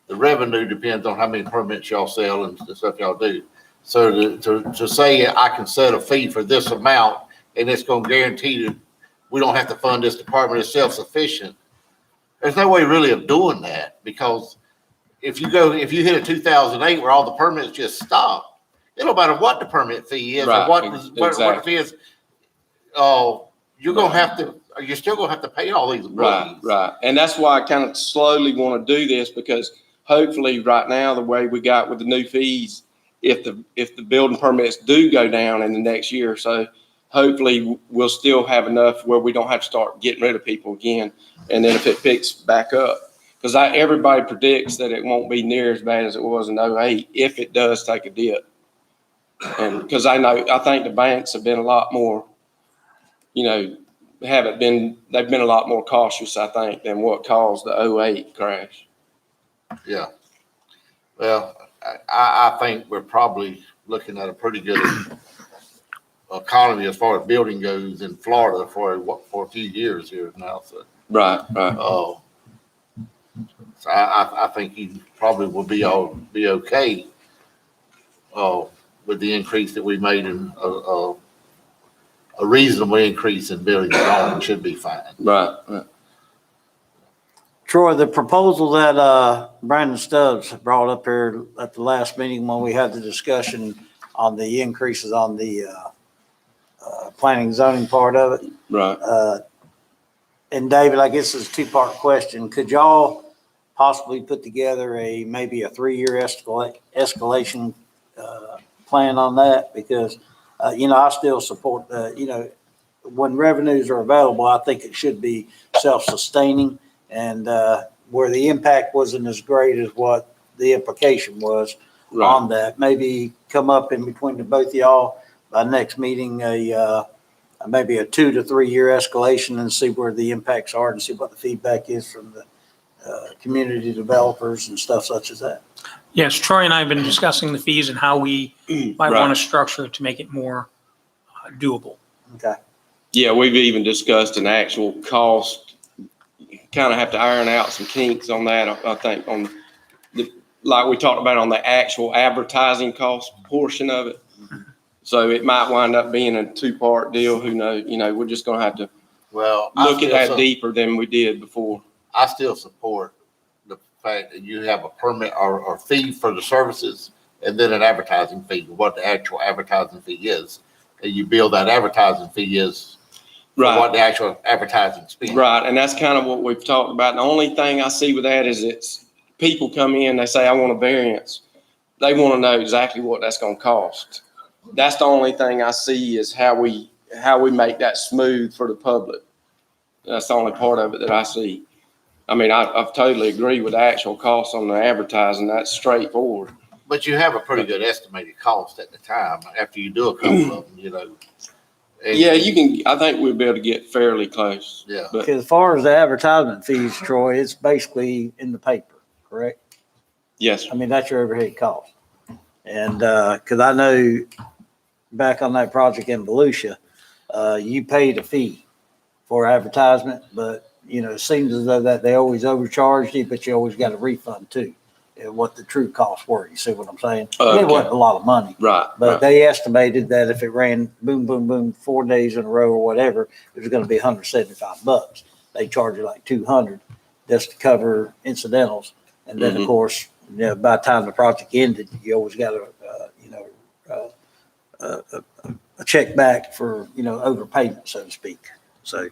The revenue depends on how many permits y'all sell and the stuff y'all do. So to say I can set a fee for this amount and it's going to guarantee that we don't have to fund this department, it's self-sufficient. There's no way really of doing that, because if you hit a 2008 where all the permits just stop, it don't matter what the permit fee is or Right, what the fee is. You're still gonna have to pay all these employees. Right. And that's why I kind of slowly want to do this, because hopefully right now, the way we got with the new fees, if the building permits do go down in the next year or so, hopefully we'll still have enough where we don't have to start getting rid of people again. And then if it picks back up, because everybody predicts that it won't be near as bad as it was in 08 if it does take a dip. And because I think the banks have been a lot more, they've been a lot more cautious, I think, than what caused the 08 crash. Yeah. Well, I think we're probably looking at a pretty good economy as far as building goes in Florida for a few years here now, so. Right, right. So I think he probably will be okay, with the increase that we made in, a reasonable increase in building and zoning should be fine. Right, right. Troy, the proposal that Brandon Stubbs brought up here at the last meeting when we had the discussion on the increases on the planning zoning part of it. Right. And David, I guess it's a two-part question. Could y'all possibly put together maybe a 3-year escalation plan on that? Because, I still support, when revenues are available, I think it should be self-sustaining. And where the impact wasn't as great as what the implication was on that, maybe come up in between the both of y'all by next meeting, maybe a 2 to 3 year escalation and see where the impacts are and see what the feedback is from the community developers and stuff such as that. Yes, Troy and I have been discussing the fees and how we might want to structure it to make it more doable. Okay. Yeah, we've even discussed an actual cost. Kind of have to iron out some kinks on that, I think, on like we talked about on the actual advertising cost portion of it. So it might wind up being a 2-part deal. Who knows? We're just going to have to look at that deeper than we did before. I still support the fact that you have a permit or fee for the services and then an advertising fee, what the actual advertising fee is. And you bill that advertising fee is for what the actual advertising spend. Right, and that's kind of what we've talked about. The only thing I see with that is it's people come in, they say, I want a variance. They want to know exactly what that's going to cost. That's the only thing I see is how we make that smooth for the public. That's the only part of it that I see. I mean, I totally agree with the actual cost on the advertising. That's straightforward. But you have a pretty good estimated cost at the time after you do a couple of them, And, yeah, you can. I think we'll be able to get fairly close. Yeah. But As far as the advertisement fees, Troy, it's basically in the paper, correct? yes, I mean, that's your overhead cost. And, cause I know back on that project in Volusia, you paid a fee for advertisement, but it seems as though that they always overcharged you, but you always got a refund too. And what the true costs were, you see what I'm saying? Okay. It wasn't a lot of money, right. but right. they estimated that if it ran boom, boom, boom, 4 days in a row or whatever, it was gonna be $175. They charge you like $200 just to cover incidentals. And then, of course, by the time the project ended, you always got a check back for, overpayment, so to speak. So,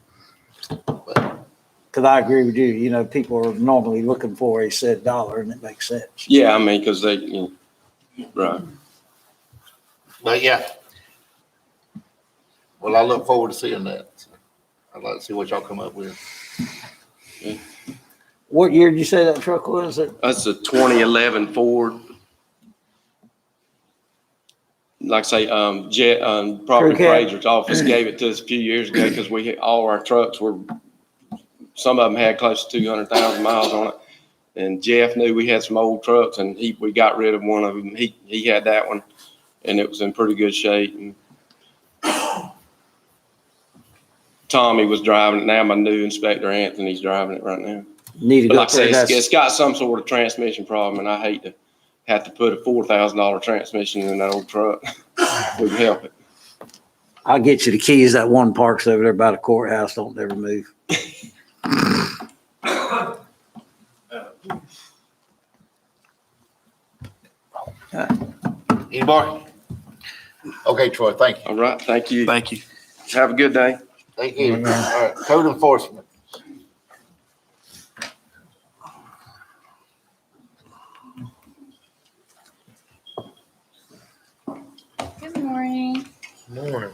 because I agree with you, people are normally looking for a said dollar and it makes sense. Yeah, I mean, because they, right. But yeah. Well, I look forward to seeing that. I'd like to see what y'all come up with. What year did you say that truck was? That's a 2011 Ford. Like I say, Property Crew Cab. Appraiser's office gave it to us a few years ago because all our trucks were, some of them had close to 200,000 miles on it. And Jeff knew we had some old trucks and we got rid of one of them. He had that one and it was in pretty good shape. And Tommy was driving it. Now my new inspector, Anthony's driving it right now. Need to But go like I say, through it's got some sort of transmission problem and I hate to have to put a $4,000 transmission in that old truck. Would help it. I'll get you the keys. That one parks over there by the courthouse. Don't ever move. Any more? Okay, Troy, thank you. All right, thank you. Thank you. Have a good day. Thank you. All right, code enforcement. Good morning. Morning.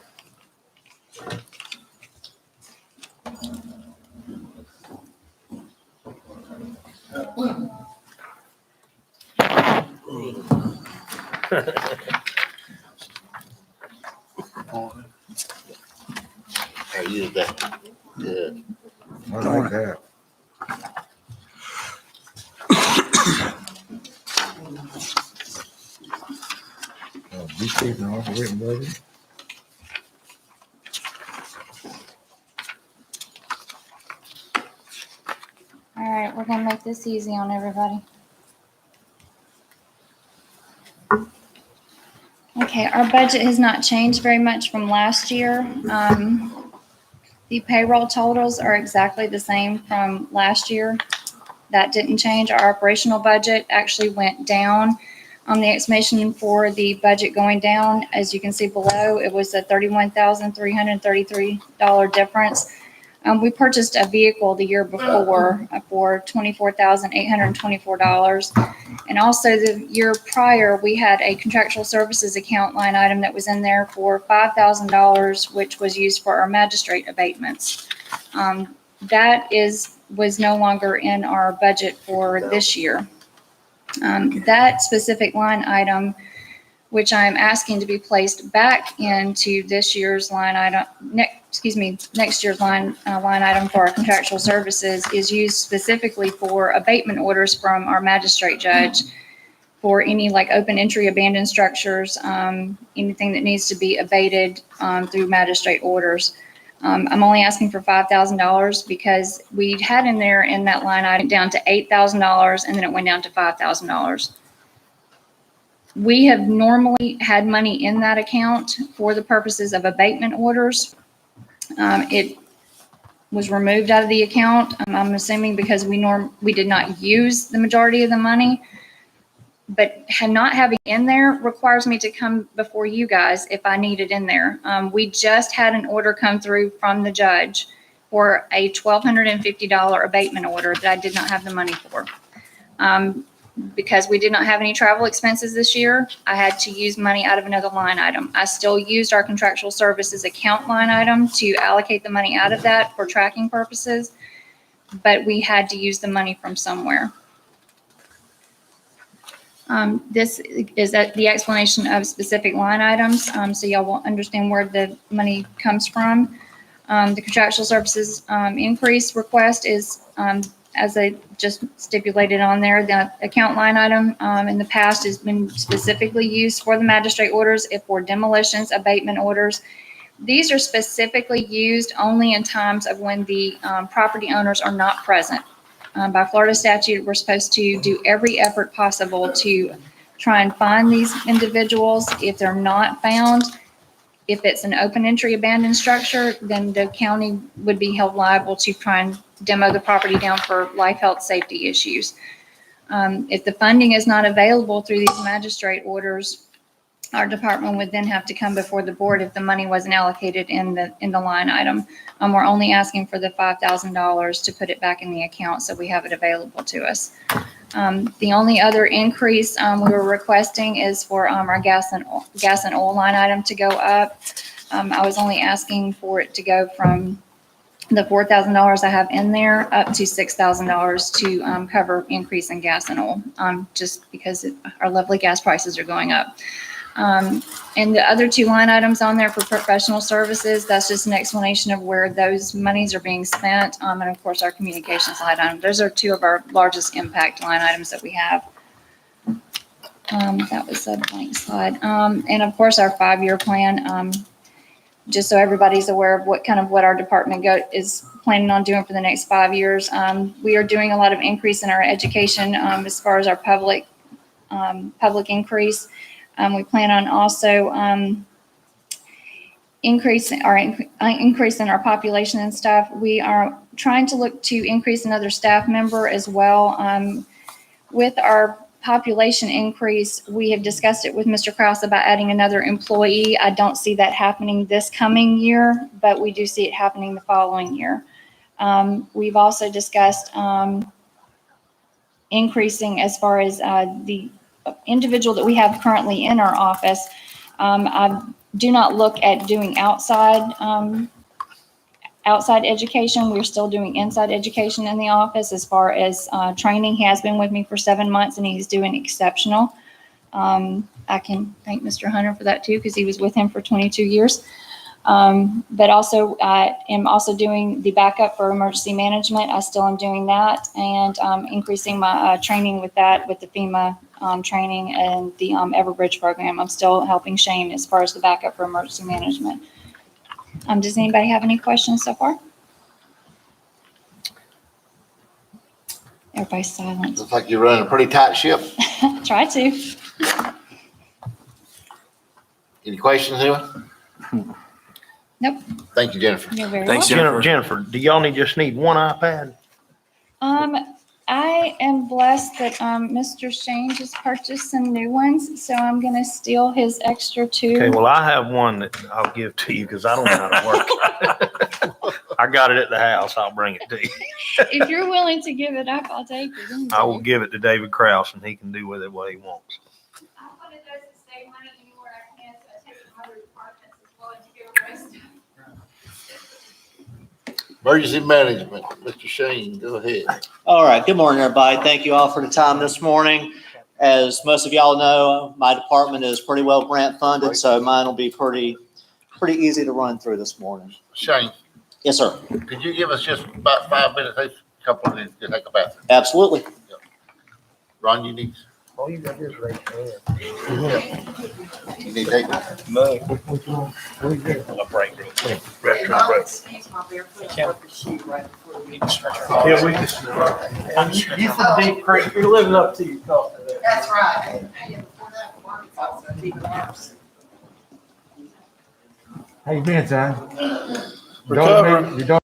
I use that. Yeah. I like that. state and operating budget. All right, we're gonna make this easy on everybody. Okay, our budget has not changed very much from last year. The payroll totals are exactly the same from last year. That didn't change. Our operational budget actually went down. The explanation for the budget going down, as you can see below, it was a $31,333 difference. We purchased a vehicle the year before for $24,824. And also the year prior, we had a contractual services account line item that was in there for $5,000, which was used for our magistrate abatements. That was no longer in our budget for this year. That specific line item, which I'm asking to be placed back into this year's line item, next year's line item for our contractual services, is used specifically for abatement orders from our magistrate judge for any like open entry abandoned structures, anything that needs to be abated through magistrate orders. I'm only asking for $5,000 because we had in there in that line item down to $8,000 and then it went down to $5,000. We have normally had money in that account for the purposes of abatement orders. It was removed out of the account. I'm assuming because we did not use the majority of the money. But not having in there requires me to come before you guys if I need it in there. We just had an order come through from the judge for a $1,250 abatement order that I did not have the money for. Because we did not have any travel expenses this year, I had to use money out of another line item. I still used our contractual services account line item to allocate the money out of that for tracking purposes, but we had to use the money from somewhere. This is the explanation of specific line items, so y'all will understand where the money comes from. The contractual services increase request is, as I just stipulated on there, the account line item in the past has been specifically used for the magistrate orders, if for demolitions, abatement orders. These are specifically used only in times of when the property owners are not present. By Florida statute, we're supposed to do every effort possible to try and find these individuals. If they're not found, if it's an open entry abandoned structure, then the county would be held liable to try and demo the property down for life, health, safety issues. If the funding is not available through these magistrate orders, our department would then have to come before the board if the money wasn't allocated in the line item. We're only asking for the $5,000 to put it back in the account so we have it available to us. The only other increase we were requesting is for our gas and oil line item to go up. I was only asking for it to go from the $4,000 I have in there up to $6,000 to cover increase in gas and oil, just because our lovely gas prices are going up. And the other two line items on there for professional services, that's just an explanation of where those monies are being spent. And of course, our communications line item. Those are two of our largest impact line items that we have. That was a blank slide. And of course, our 5-year plan, just so everybody's aware of what our department is planning on doing for the next 5 years. We are doing a lot of increase in our education as far as our public increase. We plan on also increasing our population and staff. We are trying to look to increase another staff member as well. With our population increase, we have discussed it with Mr. Kraus about adding another employee. I don't see that happening this coming year, but we do see it happening the following year. We've also discussed increasing as far as the individual that we have currently in our office. I do not look at doing outside education. We're still doing inside education in the office as far as training. He has been with me for 7 months and he's doing exceptional. I can thank Mr. Hunter for that too, because he was with him for 22 years. But also I am also doing the backup for emergency management. I still am doing that and increasing my training with that with the FEMA training and the Everbridge program. I'm still helping Shane as far as the backup for emergency management. Does anybody have any questions so far? Everybody's silent. Looks like you're running a pretty tight ship. Try to. Any questions, anyone? Nope. Thank you, Jennifer. You're very Thanks, welcome. Jennifer, do y'all just need one iPad? I am blessed that Mr. Shane just purchased some new ones, so I'm gonna steal his extra two. Okay, well, I have one that I'll give to you because I don't know how to work. I got it at the house. I'll bring it to you. If you're willing to give it up, I'll take it. I will give it to David Kraus and he can do with it what he wants. I'm one of those that save money anywhere I can, so I take it from other departments as well as give the rest. Emergency management, Mr. Shane, go ahead. All right, good morning, everybody. Thank you all for the time this morning. As most of y'all know, my department is pretty well grant funded, so mine will be pretty easy to run through this morning. Shane, Yes, sir. could you give us just about 5 minutes, a couple of minutes to take a bathroom? Absolutely. Ron, you need, All you got to do is raise your hand. you need to take it? I'll break it. Yeah, we just, you from Deep Creek, you're living up to your cost. That's right. How you been, son? Recovering. You don't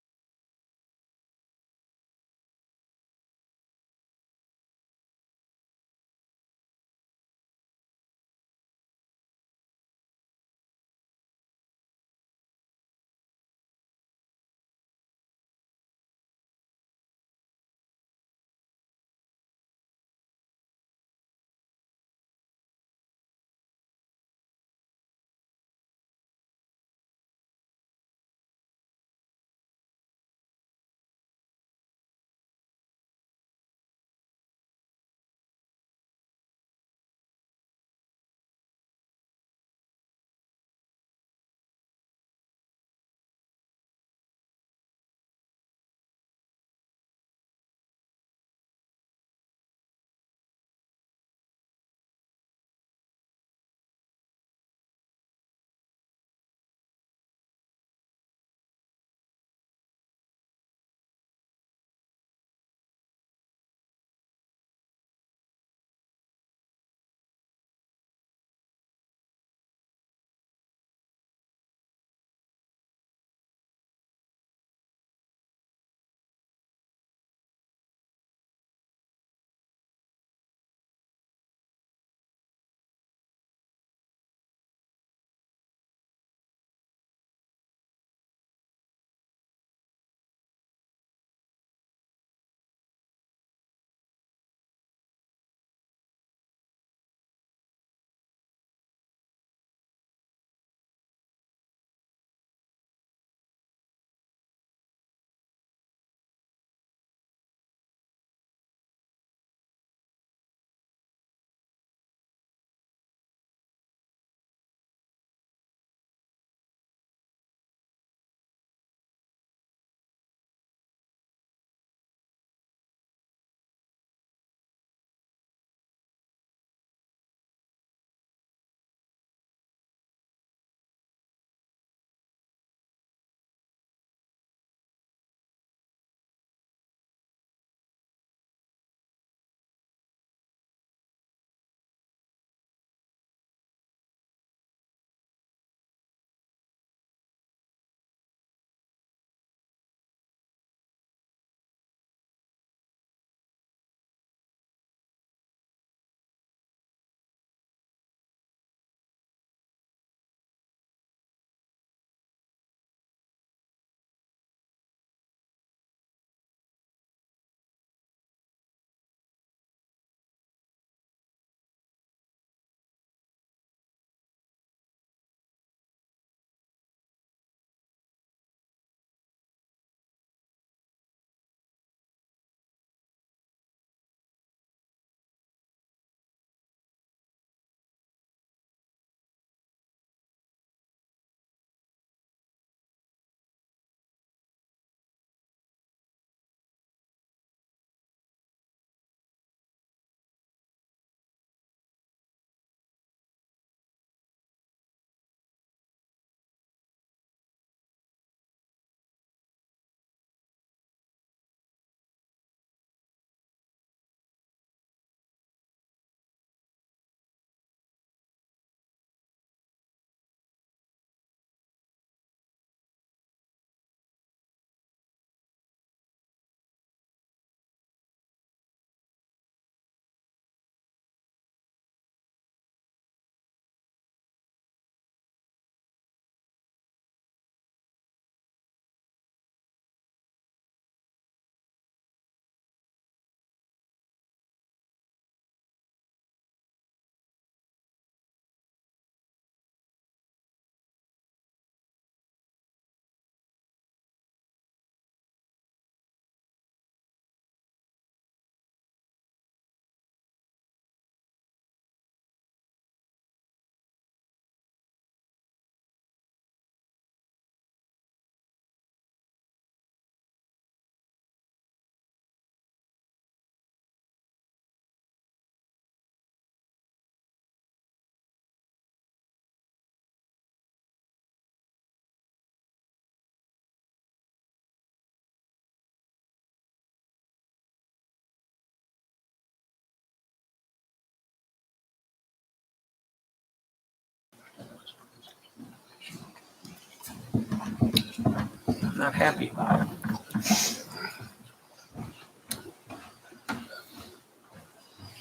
not happy about it.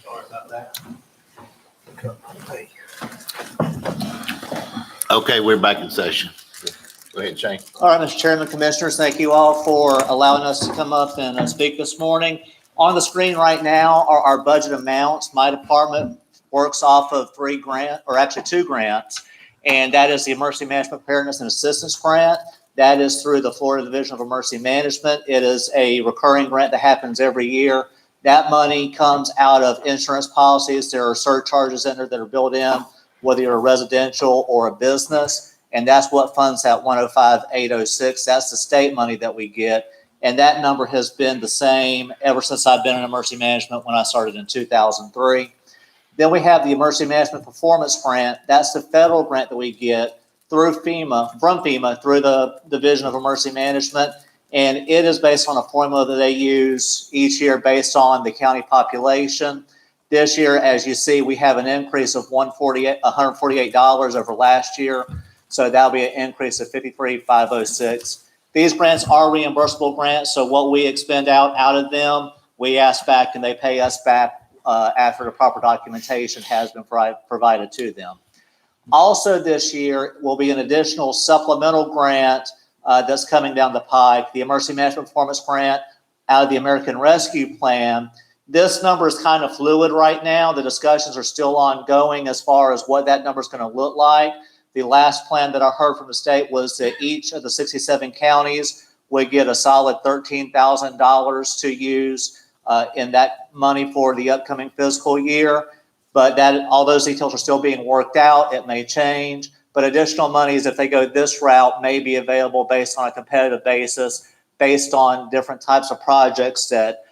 Sorry about that. Okay, we're back in session. Go ahead, Shane. All right, Mr. Chairman, Commissioners, thank you all for allowing us to come up and speak this morning. On the screen right now are our budget amounts. My department works off of two grants, and that is the Emergency Management Preparedness and Assistance Grant. That is through the Florida Division of Emergency Management. It is a recurring grant that happens every year. That money comes out of insurance policies. There are surcharges in there that are built in, whether you're a residential or a business. And that's what funds that 105,806. That's the state money that we get. And that number has been the same ever since I've been in emergency management when I started in 2003. Then we have the Emergency Management Performance Grant. That's the federal grant that we get through from FEMA, through the Division of Emergency Management. And it is based on a formula that they use each year based on the county population. This year, as you see, we have an increase of $148 over last year. So that'll be an increase of $53,506. These grants are reimbursable grants. So what we expend out of them, we ask back and they pay us back after the proper documentation has been provided to them. Also this year will be an additional supplemental grant that's coming down the pike, the Emergency Management Performance Grant out of the American Rescue Plan. This number is kind of fluid right now. The discussions are still ongoing as far as what that number is going to look like. The last plan that I heard from the state was that each of the 67 counties would get a solid $13,000 to use in that money for the upcoming fiscal year. But that all those details are still being worked out. It may change, but additional monies, if they go this route, may be available based on a competitive basis, based on different types of projects that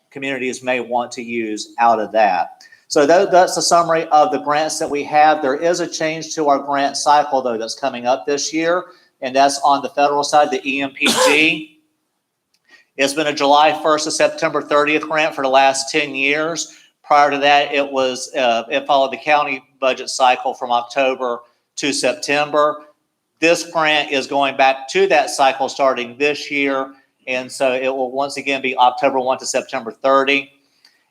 communities may want to use out of that. So that's a summary of the grants that we have. There is a change to our grant cycle, though, that's coming up this year, and that's on the federal side, the EMPG. It's been a July 1st to September 30th grant for the last 10 years. Prior to that, it followed the county budget cycle from October to September. This grant is going back to that cycle starting this year, and so it will once again be October 1 to September 30.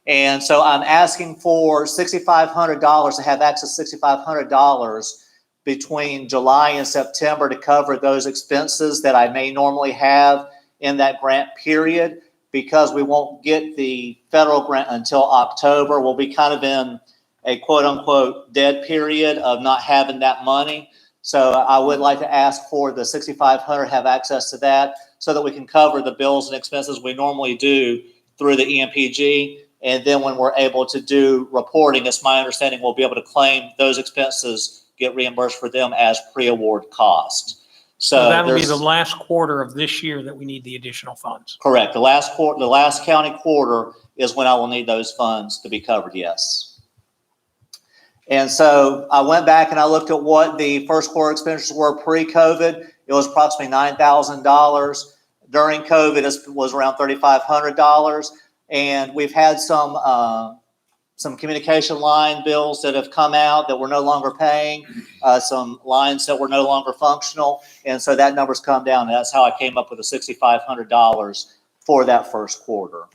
And so I'm asking for $6,500 to have access to $6,500 between July and September to cover those expenses that I may normally have in that grant period. Because we won't get the federal grant until October, we'll be kind of in a quote unquote dead period of not having that money. So I would like to ask for the $6,500, have access to that so that we can cover the bills and expenses we normally do through the EMPG. And then when we're able to do reporting, it's my understanding we'll be able to claim those expenses, get reimbursed for them as pre-award cost. So that'll be the last quarter of this year that we need the additional funds. Correct. The last county quarter is when I will need those funds to be covered, yes. And so I went back and I looked at what the first quarter expenditures were pre-COVID. It was approximately $9,000. During COVID, it was around $3,500. And we've had some communication line bills that have come out that we're no longer paying, some lines that were no longer functional. And so that number's come down. And that's how I came up with the $6,500 for that first quarter.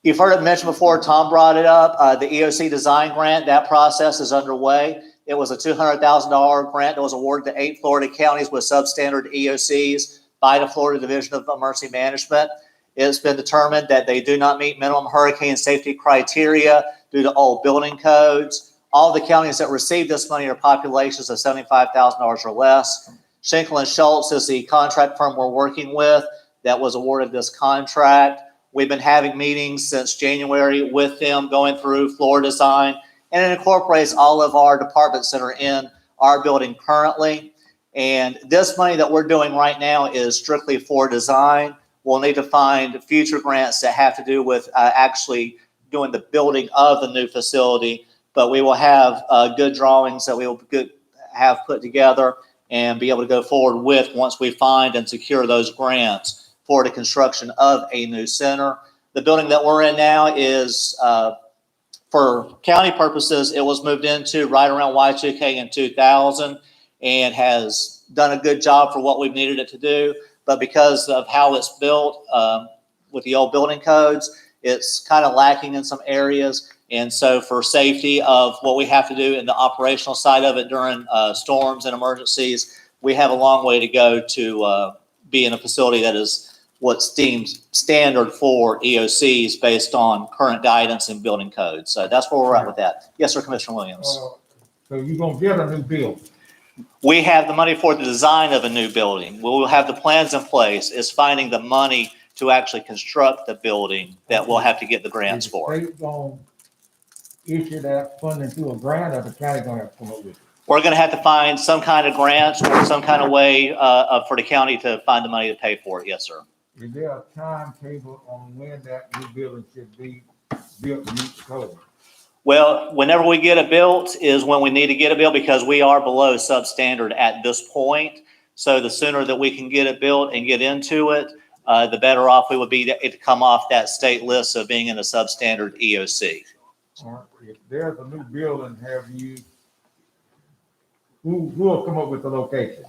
You've heard it mentioned before, Tom brought it up, the EOC design grant, that process is underway. It was a $200,000 grant that was awarded to 8 Florida counties with substandard EOCs by the Florida Division of Emergency Management. It's been determined that they do not meet minimum hurricane safety criteria due to old building codes. All the counties that received this money are populations of $75,000 or less. Schenkel & Schultz is the contract firm we're working with that was awarded this contract. We've been having meetings since January with them, going through floor design, and it incorporates all of our departments that are in our building currently. And this money that we're doing right now is strictly for design. We'll need to find future grants that have to do with actually doing the building of the new facility, but we will have good drawings that we will have put together and be able to go forward with once we find and secure those grants for the construction of a new center. The building that we're in now is, for county purposes, it was moved into right around Y2K in 2000 and has done a good job for what we've needed it to do, but because of how it's built with the old building codes, it's kind of lacking in some areas. And so for safety of what we have to do in the operational side of it during storms and emergencies, we have a long way to go to be in a facility that is what's deemed standard for EOCs based on current guidance and building codes. So that's where we're at with that. Yes, sir, Commissioner Williams. So you're gonna get a new building. We have the money for the design of a new building. We will have the plans in place. It's finding the money to actually construct the building that we'll have to get the grants Is the for. state gonna issue that funding through a grant, or the county gonna have to come up with it? We're going to have to find some kind of grant or some kind of way for the county to find the money to pay for it. Yes, sir. Is there a timetable on when that new building should be built to meet the code? Well, whenever we get it built is when we need to get it built because we are below substandard at this point. So the sooner that we can get it built and get into it, the better off we would be to come off that state list of being in a substandard EOC. Or if there's a new building, who will come up with the location?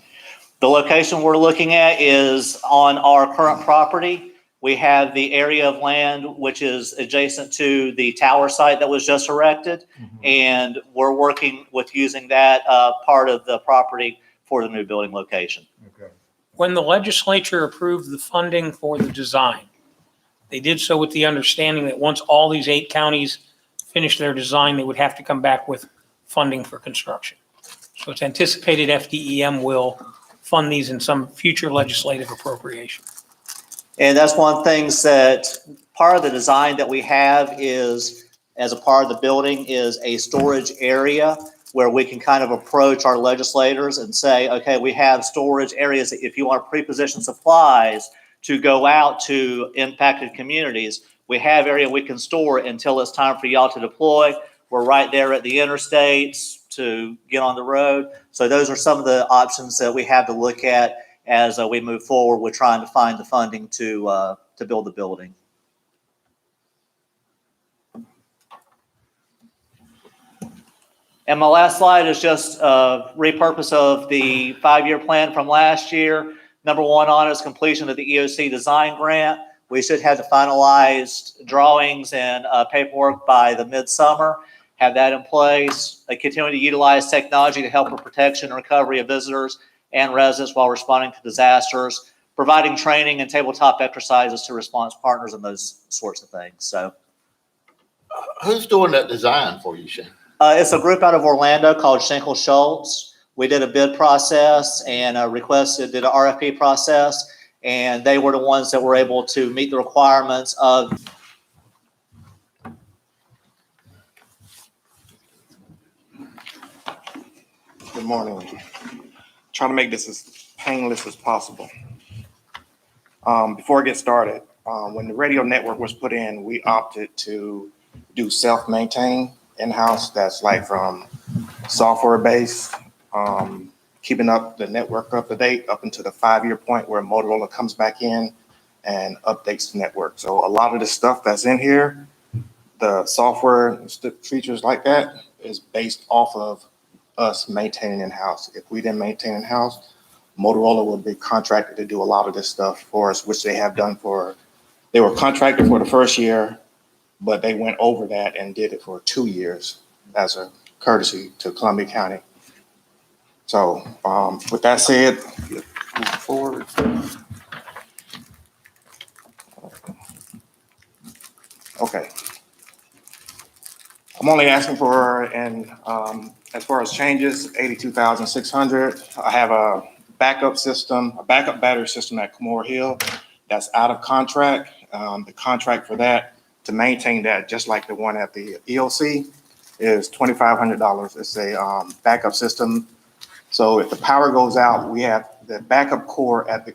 The location we're looking at is on our current property. We have the area of land which is adjacent to the tower site that was just erected. And we're working with using that part of the property for the new building location. Okay. When the legislature approved the funding for the design, they did so with the understanding that once all these 8 counties finished their design, they would have to come back with funding for construction. So it's anticipated FDEM will fund these in some future legislative appropriation. And that's one of the things that part of the design that we have is, as a part of the building, is a storage area where we can kind of approach our legislators and say, okay, we have storage areas that if you want to pre-position supplies to go out to impacted communities, we have area we can store until it's time for y'all to deploy. We're right there at the interstates to get on the road. So those are some of the options that we have to look at as we move forward with trying to find the funding to build the building. And my last slide is just a repurpose of the 5-year plan from last year. Number 1 on it is completion of the EOC design grant. We should have the finalized drawings and paperwork by the midsummer. Have that in place, continue to utilize technology to help with protection and recovery of visitors and residents while responding to disasters, providing training and tabletop exercises to response partners and those sorts of things. So Who's doing that design for you, Shane? it's a group out of Orlando called Schenkel Schultz. We did a bid process and did an RFP process, and they were the ones that were able to meet the requirements of. Good morning. Trying to make this as painless as possible. Before I get started, when the radio network was put in, we opted to do self-maintain in-house. That's like from software-based, keeping up the network up to date up until the 5-year point where Motorola comes back in and updates the network. So a lot of the stuff that's in here, the software features like that is based off of us maintaining in-house. If we didn't maintain in-house, Motorola would be contracted to do a lot of this stuff for us, which they have done they were contracted for the first year, but they went over that and did it for 2 years as a courtesy to Columbia County. So with that said, move forward. Okay. I'm only asking for, and as far as changes, 82,600. I have a backup system, a backup battery system at Comore Hill that's out of contract. The contract for that, to maintain that, just like the one at the EOC, is $2,500. It's a backup system. So if the power goes out, we have the backup core at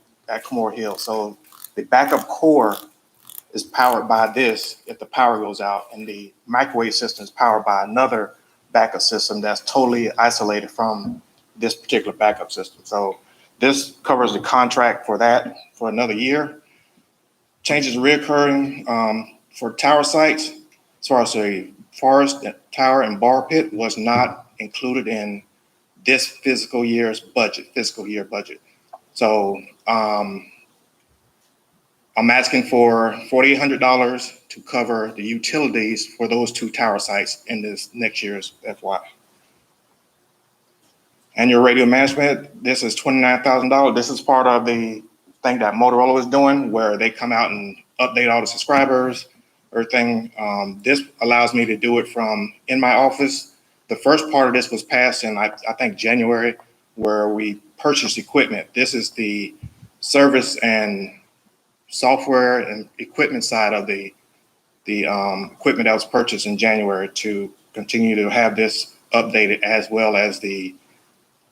Comore Hill. So the backup core is powered by this if the power goes out, and the microwave system is powered by another backup system that's totally isolated from this particular backup system. So this covers the contract for that for another year. Changes reoccurring for tower sites, as far as the forest tower and bar pit was not included in this fiscal year budget. So I'm asking for $4,800 to cover the utilities for those 2 tower sites in this next year's FY. Annual radio management, this is $29,000. This is part of the thing that Motorola is doing, where they come out and update all the subscribers, everything. This allows me to do it from in my office. The first part of this was passed in, I think, January, where we purchased equipment. This is the service and software and equipment side of the equipment that was purchased in January to continue to have this updated, as well as the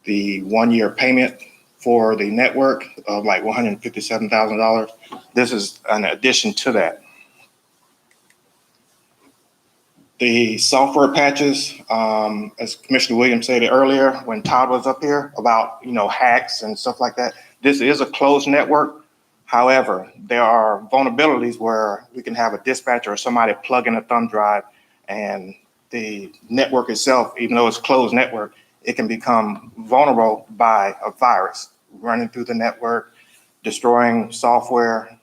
1-year payment for the network of like $157,000. This is an addition to that. The software patches, as Commissioner Williams said earlier, when Todd was up here about, hacks and stuff like that, this is a closed network. However, there are vulnerabilities where we can have a dispatcher or somebody plug in a thumb drive, and the network itself, even though it's a closed network, it can become vulnerable by a virus running through the network, destroying software,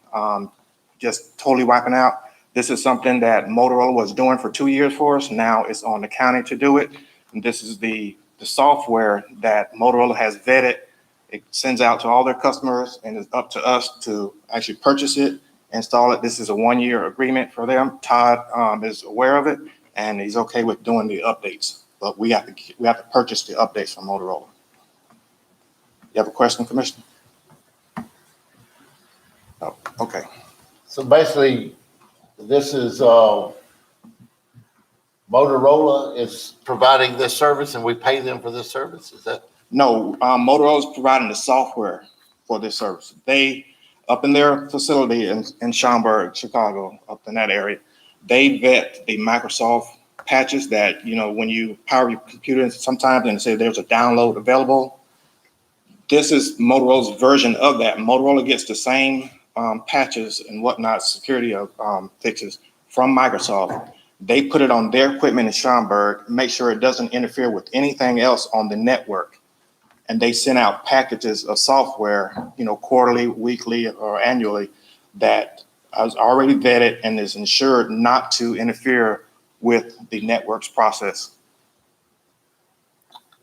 just totally wiping out. This is something that Motorola was doing for 2 years for us. Now it's on the county to do it. And this is the software that Motorola has vetted. It sends out to all their customers, and it's up to us to actually purchase it, install it. This is a 1-year agreement for them. Todd is aware of it, and he's okay with doing the updates. But we have to purchase the updates from Motorola. You have a question, Commissioner? Oh, okay. So basically, this is, Motorola is providing this service and we pay them for this service? Is that? No, Motorola is providing the software for this service. They, up in their facility in Schaumburg, Chicago, up in that area, they vet the Microsoft patches that, when you power your computer sometimes and say there's a download available. This is Motorola's version of that. Motorola gets the same patches and whatnot, security fixes from Microsoft. They put it on their equipment in Schaumburg, make sure it doesn't interfere with anything else on the network. And they send out packages of software, quarterly, weekly, or annually, that is already vetted and is ensured not to interfere with the network's process.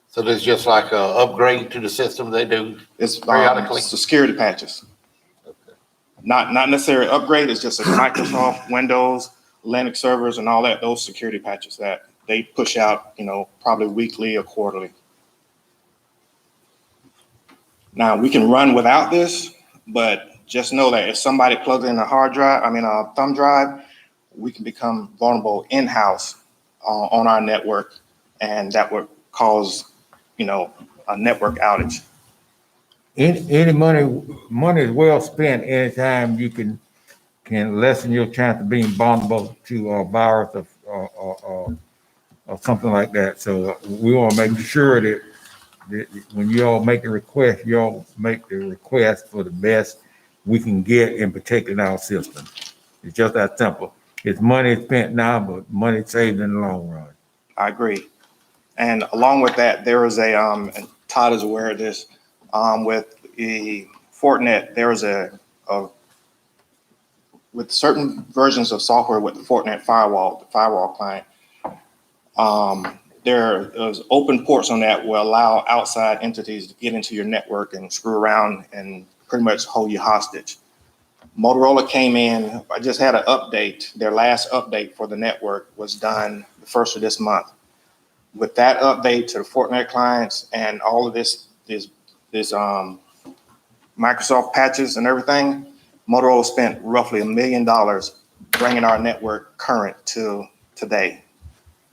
So there's just like a upgrade to the system they do It's periodically? security patches. Okay. Not necessarily upgrade, it's just a Microsoft, Windows, Linux servers and all that, those security patches that they push out, probably weekly or quarterly. Now, we can run without this, but just know that if somebody plugs in a thumb drive, we can become vulnerable in-house on our network, and that would cause, a network outage. Any money is well spent anytime you can lessen your chance of being vulnerable to a virus or something like that. So we want to make sure that when you all make a request, you all make the request for the best we can get in protecting our system. It's just that simple. It's money spent now, but money saved in the long run. I agree. And along with that, there is and Todd is aware of this, with the Fortinet, there is with certain versions of software with the Fortinet firewall, the firewall client, there's open ports on that will allow outside entities to get into your network and screw around and pretty much hold you hostage. Motorola came in, I just had an update. Their last update for the network was done the first of this month. With that update to the Fortinet clients and all of this Microsoft patches and everything, Motorola spent roughly $1 million bringing our network current to today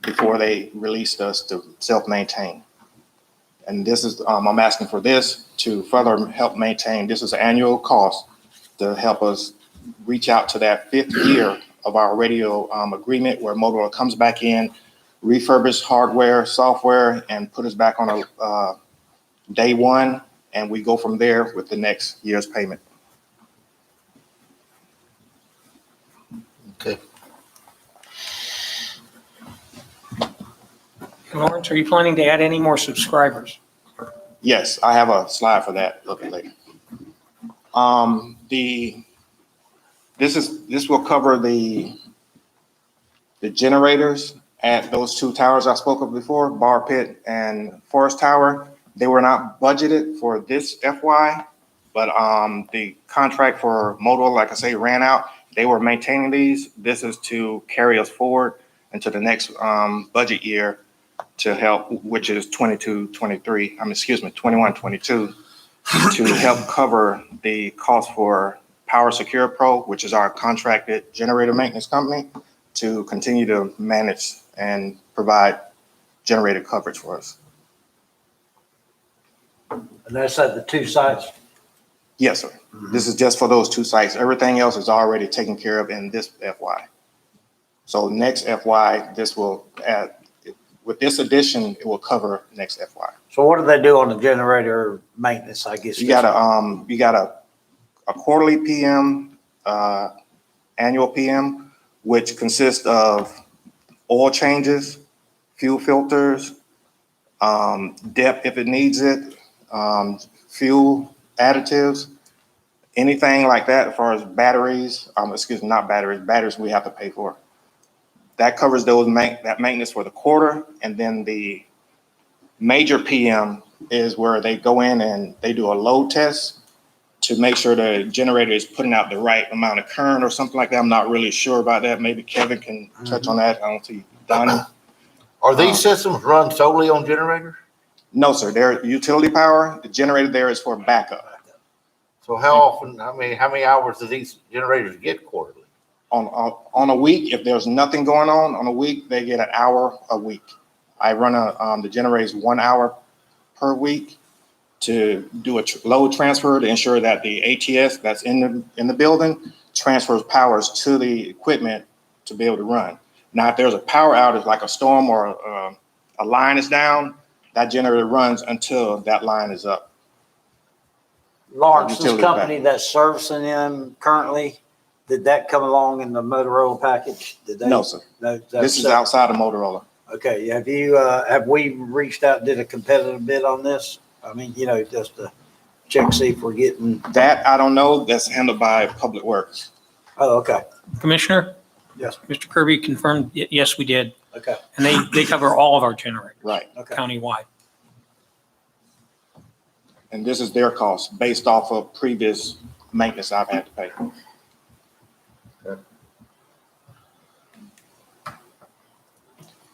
before they released us to self-maintain. And this is, I'm asking for this to further help maintain. This is an annual cost to help us reach out to that 5th year of our radio agreement, where Motorola comes back in, refurbish hardware, software, and put us back on a day one, and we go from there with the next year's payment. Okay. Lawrence, are you planning to add any more subscribers? Yes, I have a slide for that a little later. This will cover the generators at those two towers I spoke of before, Bar Pit and Forest Tower. They were not budgeted for this FY, but the contract for Motorola, like I say, ran out. They were maintaining these. This is to carry us forward into the next budget year to help, which is 21-22, to help cover the cost for Power Secure Pro, which is our contracted generator maintenance company, to continue to manage and provide generator coverage for us. And that's at the two sites? Yes, sir. This is just for those two sites. Everything else is already taken care of in this FY. So next FY, this will add, with this addition, it will cover next FY. So what do they do on the generator maintenance, I guess? You got a quarterly PM, annual PM, which consists of oil changes, fuel filters, depth if it needs it, fuel additives, anything like that as far as batteries, batteries we have to pay for. That covers that maintenance for the quarter. And then the major PM is where they go in and they do a load test to make sure the generator is putting out the right amount of current or something like that. I'm not really sure about that. Maybe Kevin can touch on that. I don't see Donnie. Are these systems run solely on generators? No, sir. They're utility power. The generator there is for backup. So how often, how many hours do these generators get quarterly? On a week, if there's nothing going on a week, they get an hour a week. I run the generators 1 hour per week to do a load transfer to ensure that the ATS that's in the building transfers powers to the equipment to be able to run. Now, if there's a power outage, like a storm or a line is down, that generator runs until that line is up. Lawrence, this Utility company that's servicing them currently, did that come along in the Motorola package? Did they? No, sir. This is outside of Motorola. Okay, have we reached out, did a competitive bid on this? I mean, just to check, see if we're getting. That, I don't know. That's handled by Public Works. Oh, okay. Commissioner? Yes. Mr. Kirby confirmed, yes, we did. Okay. And they cover all of our generators Right. Okay. countywide. And this is their cost based off of previous maintenance I've had to pay.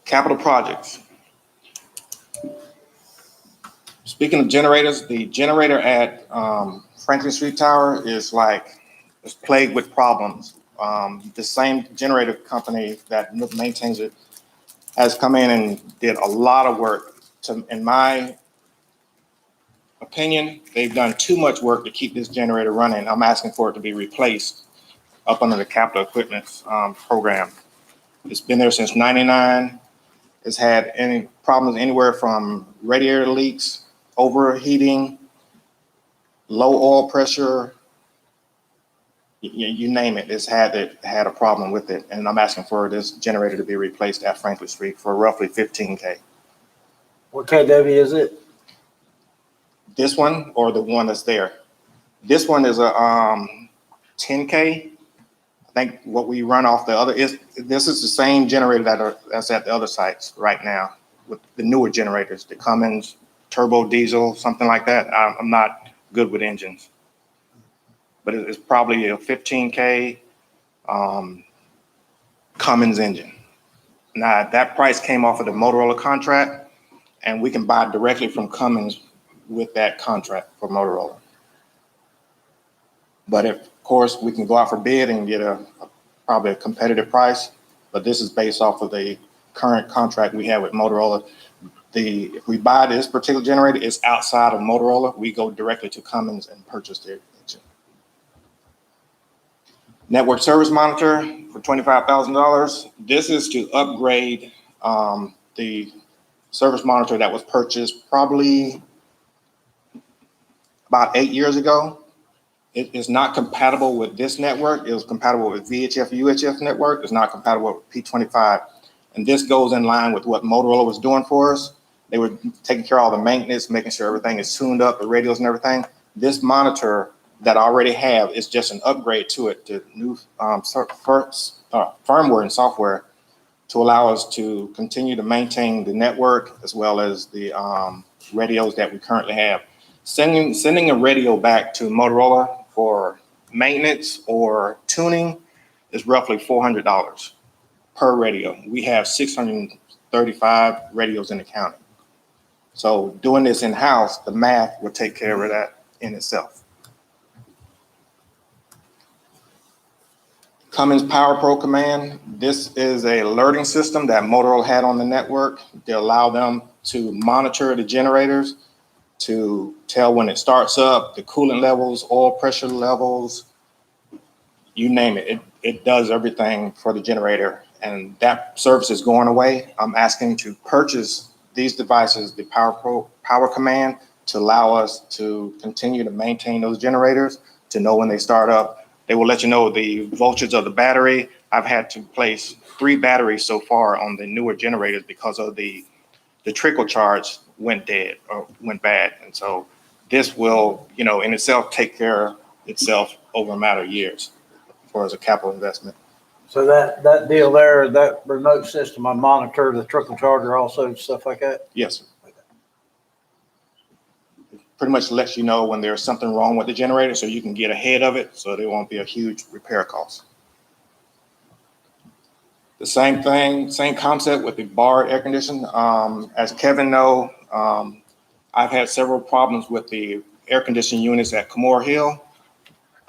Capital projects. Speaking of generators, the generator at Franklin Street Tower is plagued with problems. The same generator company that maintains it has come in and did a lot of work. In my opinion, they've done too much work to keep this generator running. I'm asking for it to be replaced up under the capital equipment program. It's been there since '99. It's had any problems anywhere from radiator leaks, overheating, low oil pressure, you name it. It's had a problem with it. And I'm asking for this generator to be replaced at Franklin Street for roughly $15K. What KW is it? This one or the one that's there? This one is a $10K. I think what we run off the other this is the same generator that's at the other sites right now with the newer generators, the Cummins, turbo diesel, something like that. I'm not good with engines, but it's probably a $15K Cummins engine. Now that price came off of the Motorola contract, and we can buy directly from Cummins with that contract for Motorola. But of course, we can go out for bid and get probably a competitive price, but this is based off of the current contract we have with Motorola. If we buy this particular generator, it's outside of Motorola. We go directly to Cummins and purchase their engine. Network service monitor for $25,000. This is to upgrade the service monitor that was purchased probably about 8 years ago. It is not compatible with this network. It was compatible with VHF, UHF network. It's not compatible with P25. And this goes in line with what Motorola was doing for us. They were taking care of all the maintenance, making sure everything is tuned up, the radios and everything. This monitor that I already have is just an upgrade to it, to new firmware and software to allow us to continue to maintain the network as well as the radios that we currently have. Sending a radio back to Motorola for maintenance or tuning is roughly $400 per radio. We have 635 radios in the county. So doing this in-house, the math will take care of that in itself. Cummins Power Pro Command, this is a alerting system that Motorola had on the network to allow them to monitor the generators, to tell when it starts up, the coolant levels, oil pressure levels, you name it. It does everything for the generator, and that service is going away. I'm asking to purchase these devices, the Power Command, to allow us to continue to maintain those generators, to know when they start up. They will let you know the voltage of the battery. I've had to place 3 batteries so far on the newer generators because of the trickle charge went dead or went bad. And so this will, in itself take care of itself over a matter of years for as a capital investment. So that deal there, that remote system, I monitor the trickle charger also, stuff like that? Yes, sir. It pretty much lets you know when there's something wrong with the generator so you can get ahead of it so there won't be a huge repair cost. The same thing, same concept with the Bard air conditioning. As Kevin know, I've had several problems with the air conditioning units at Comore Hill.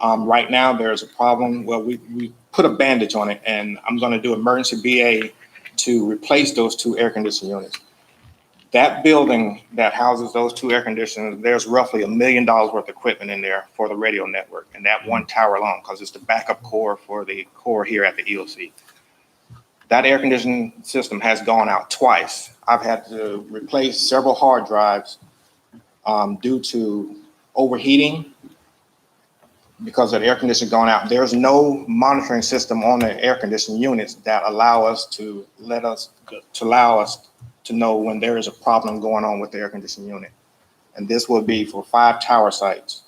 Right now there's a problem. Well, we put a bandage on it, and I'm going to do emergency BA to replace those 2 air conditioning units. That building that houses those 2 air conditioners, there's roughly $1 million worth of equipment in there for the radio network, and that one tower alone, because it's the backup core for the core here at the EOC. That air conditioning system has gone out twice. I've had to replace several hard drives due to overheating because of the air conditioner going out. There's no monitoring system on the air conditioning units that allow us to know when there is a problem going on with the air conditioning unit. And this will be for 5 tower sites.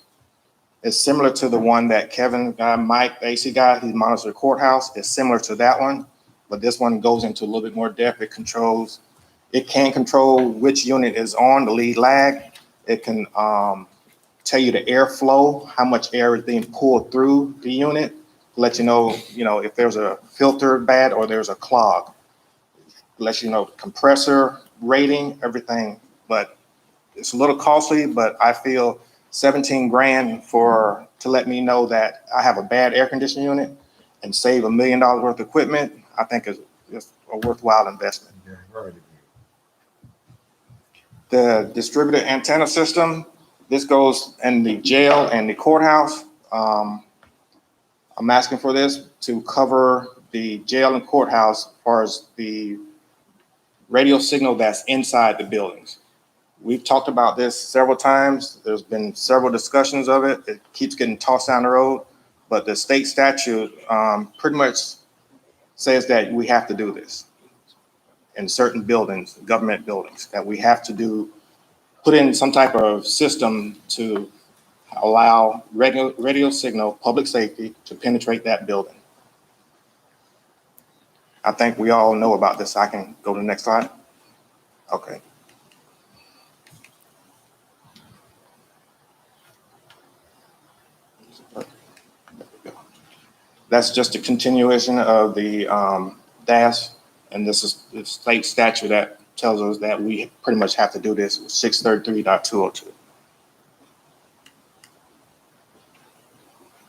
It's similar to the one that Kevin, Mike, the AC guy, he monitors the courthouse. It's similar to that one, but this one goes into a little bit more depth. It can control which unit is on, the lead lag. It can tell you the airflow, how much air is being pulled through the unit, let you know, if there's a filter bad or there's a clog. Let you know compressor rating, everything. But it's a little costly, but I feel 17 grand to let me know that I have a bad air conditioning unit and save $1 million worth of equipment, I think is a worthwhile investment. The distributed antenna system, this goes in the jail and the courthouse. I'm asking for this to cover the jail and courthouse as far as the radio signal that's inside the buildings. We've talked about this several times. There's been several discussions of it. It keeps getting tossed down the road, but the state statute pretty much says that we have to do this in certain buildings, government buildings, that we have to put in some type of system to allow radio signal, public safety, to penetrate that building. I think we all know about this. I can go to the next slide. Okay. That's just a continuation of the DAS, and this is the state statute that tells us that we pretty much have to do this with 633.202.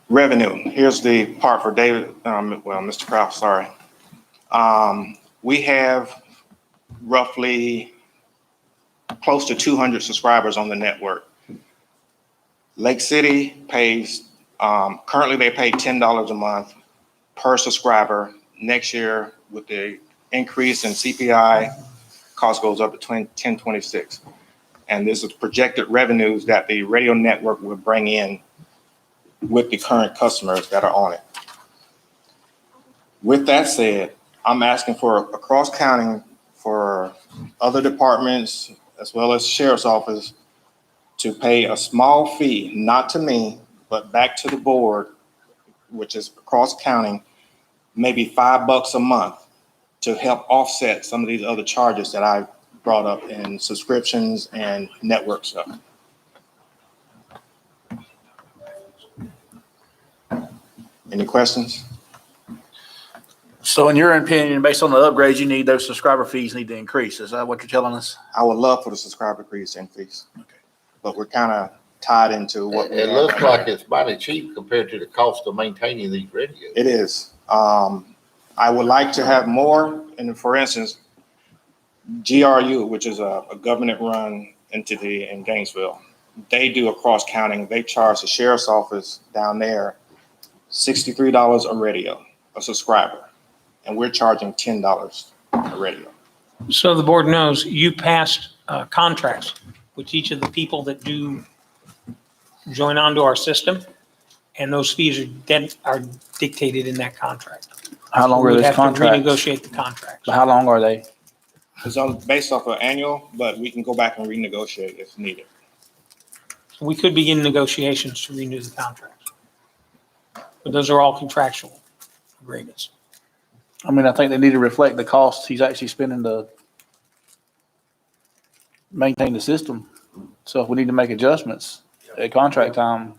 Revenue, here's the part for David, Mr. Kraft, sorry. We have roughly close to 200 subscribers on the network. Lake City pays, currently they pay $10 a month per subscriber. Next year, with the increase in CPI, cost goes up to $10.26. And this is projected revenues that the radio network will bring in with the current customers that are on it. With that said, I'm asking for across county for other departments as well as sheriff's office to pay a small fee, not to me, but back to the board, which is across county, maybe $5 a month to help offset some of these other charges that I brought up in subscriptions and network stuff. Any questions? So in your opinion, based on the upgrades, you need those subscriber fees need to increase. Is that what you're telling us? I would love for the subscriber fees to increase. Okay. But we're kind of tied into what. It looks like it's mighty cheap compared to the cost of maintaining these radios. It is. I would like to have more, and for instance, GRU, which is a government-run entity in Gainesville, they do a cross-counting. They charge the sheriff's office down there $63 a radio, a subscriber, and we're charging $10 a radio. So the board knows you passed contracts with each of the people that do join onto our system, and those fees are dictated in that contract. How long are We'd those have to contracts? renegotiate the contracts. How long are they? It's based off of annual, but we can go back and renegotiate if needed. We could begin negotiations to renew the contracts. But those are all contractual agreements. I mean, I think they need to reflect the cost he's actually spending to maintain the system. So if we need to make adjustments at contract time,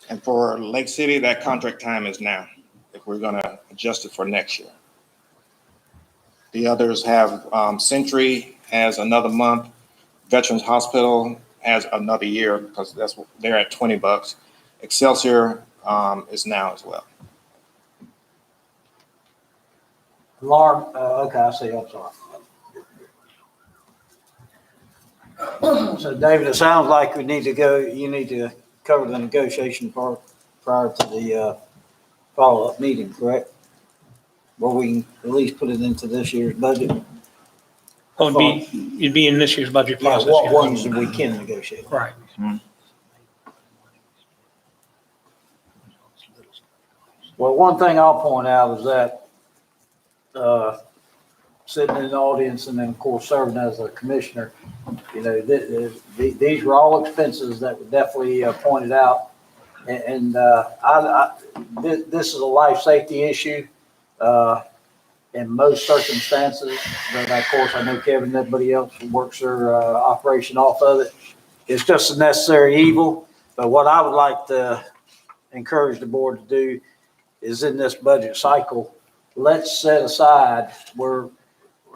And for Lake City, that contract time is now, if we're gonna adjust it for next year. The others have, Century has another month, Veterans Hospital has another year, because they're at $20. Excelsior, is now as well. Lauren, okay, I see, I'm sorry. So David, it sounds like you need to cover the negotiation part prior to the follow-up meeting, correct? Where we can at least put it into this year's budget. It'd be in this year's budget Yeah, process. what yeah. ones we can negotiate. Right. Well, one thing I'll point out is that, sitting in the audience and then of course serving as a commissioner, you know, these were all expenses that were definitely pointed out. And this is a life safety issue, in most circumstances, but of course I know Kevin and everybody else who works their operation off of it. It's just a necessary evil, but what I would like to encourage the board to do is in this budget cycle, let's set aside where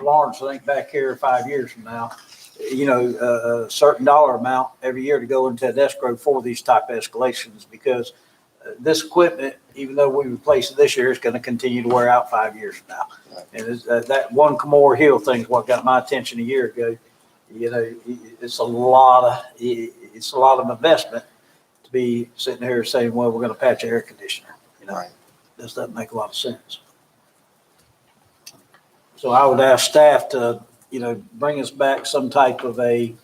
Lawrence, I think back here 5 years from now, you know, a certain dollar amount every year to go into an escrow for these type of escalations, because this equipment, even though we replace it this year, is going to continue to wear out 5 years from now. And that one Comore Hill thing is what got my attention a year ago. You know, it's a lot of investment to be sitting here saying, well, we're going to patch air conditioner. You know, Right. This doesn't make a lot of sense. So I would ask staff to, you know, bring us back some type of a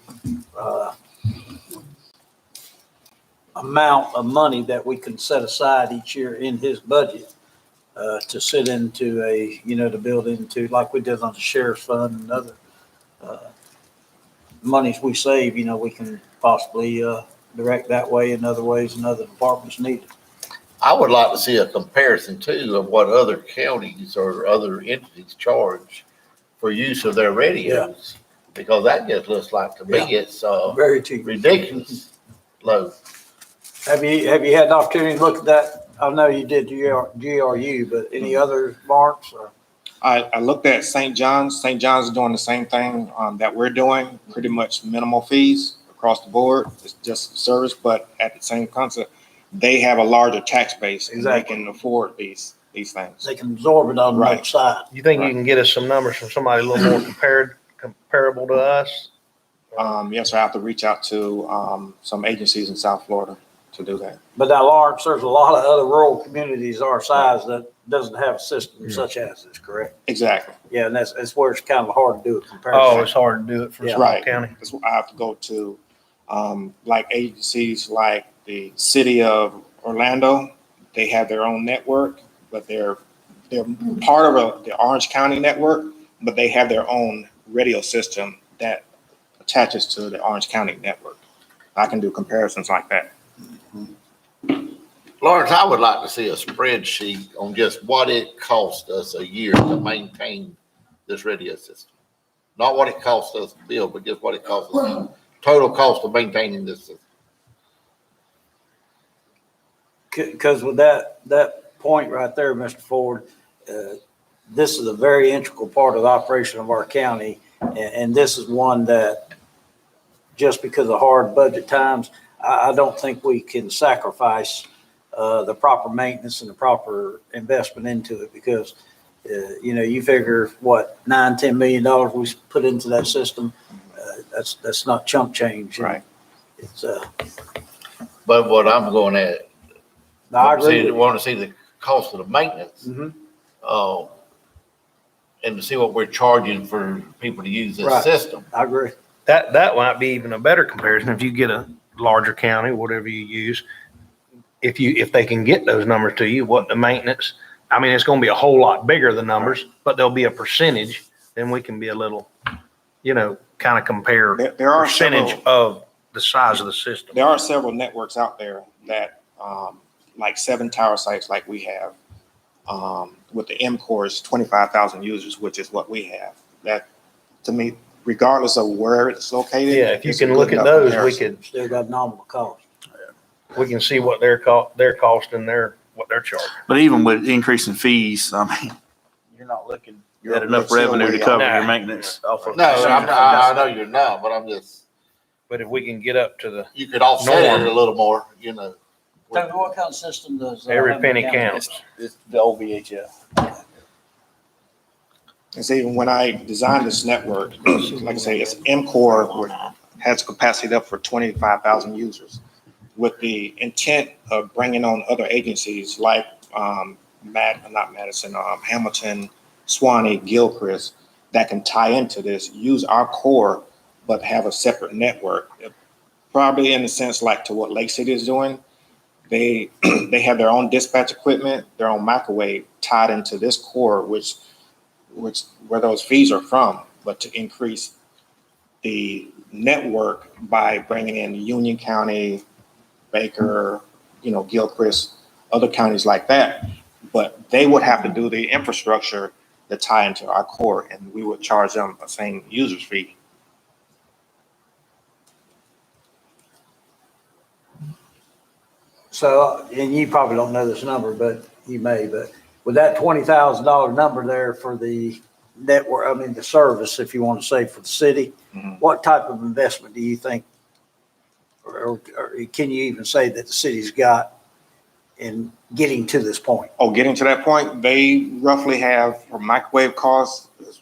amount of money that we can set aside each year in his budget to sit into a, you know, to build into, like we did on the sheriff's fund and other monies we save, you know, we can possibly direct that way in other ways and other departments need it. I would like to see a comparison too of what other counties or other entities charge for use of their radios. Because that just looks like, to me, it's Very cheap. ridiculous low. Have you had the opportunity to look at that? I know you did GRU, but any other marks or? I looked at St. John's. St. John's is doing the same thing that we're doing, pretty much minimal fees across the board. It's just service, but at the same concept, they have a larger tax base and they Exactly. can afford these things. They can absorb it on Right. both sides. You think you can get us some numbers from somebody a little more comparable to us? Yes, I have to reach out to some agencies in South Florida to do that. But now Lawrence, there's a lot of other rural communities our size that doesn't have a system such as this, correct? Exactly. Yeah, and that's where it's kind of hard to do a Oh, comparison. it's hard to do it for Yeah. small Right. county. Because I have to go to like agencies like the city of Orlando. They have their own network, but they're part of the Orange County network, but they have their own radio system that attaches to the Orange County network. I can do comparisons like that. Lawrence, I would like to see a spreadsheet on just what it costs us a year to maintain this radio system. Not what it costs us to build, but just what it costs us, total cost of maintaining this system. Because with that point right there, Mr. Ford, this is a very integral part of the operation of our county. And this is one that, just because of hard budget times, I don't think we can sacrifice the proper maintenance and the proper investment into it, because, you figure what, $9-10 million we put into that system. That's not chump change. Right. It's, But what I'm going at, I agree. want to see the cost of the maintenance. Mhm. And to see what we're charging for people to use this Right. system. I agree. That might be even a better comparison if you get a larger county, whatever you use. If they can get those numbers to you, what the maintenance, I mean, it's gonna be a whole lot bigger, the numbers, but there'll be a percentage, then we can be a little, kind of compare There are percentage several, of the size of the system. there are several networks out there that, like 7 tower sites like we have, with the M-Core's 25,000 users, which is what we have. That, to me, regardless of where it's located. Yeah, if you it's a can good look at enough those, comparison. Still got nominal cost. we can see what their cost and what they're charging. But even with increasing fees, I mean, you're not looking at enough still revenue to way cover off. your maintenance off of. No, I know you're not, but I'm just, But if we can get up to the, you could offset Norm. it a little more, What kind of system does? every penny counts. It's the old VHF. And see, when I designed this network, like I say, it's M-Core, which has capacity up for 25,000 users, with the intent of bringing on other agencies like Hamilton, Swanee, Gilchrist, that can tie into this, use our core, but have a separate network. Probably in a sense like to what Lake City is doing. They have their own dispatch equipment, their own microwave tied into this core, which where those fees are from, but to increase the network by bringing in Union County, Baker, Gilchrist, other counties like that. But they would have to do the infrastructure to tie into our core, and we would charge them the same user's fee. So, and you probably don't know this number, but you may, but with that $20,000 number there for the network, I mean, the service, if you want to say, for the city, Mhm. what type of investment do you think, or can you even say that the city's got in getting to this point? Oh, getting to that point, they roughly have, for microwave costs, is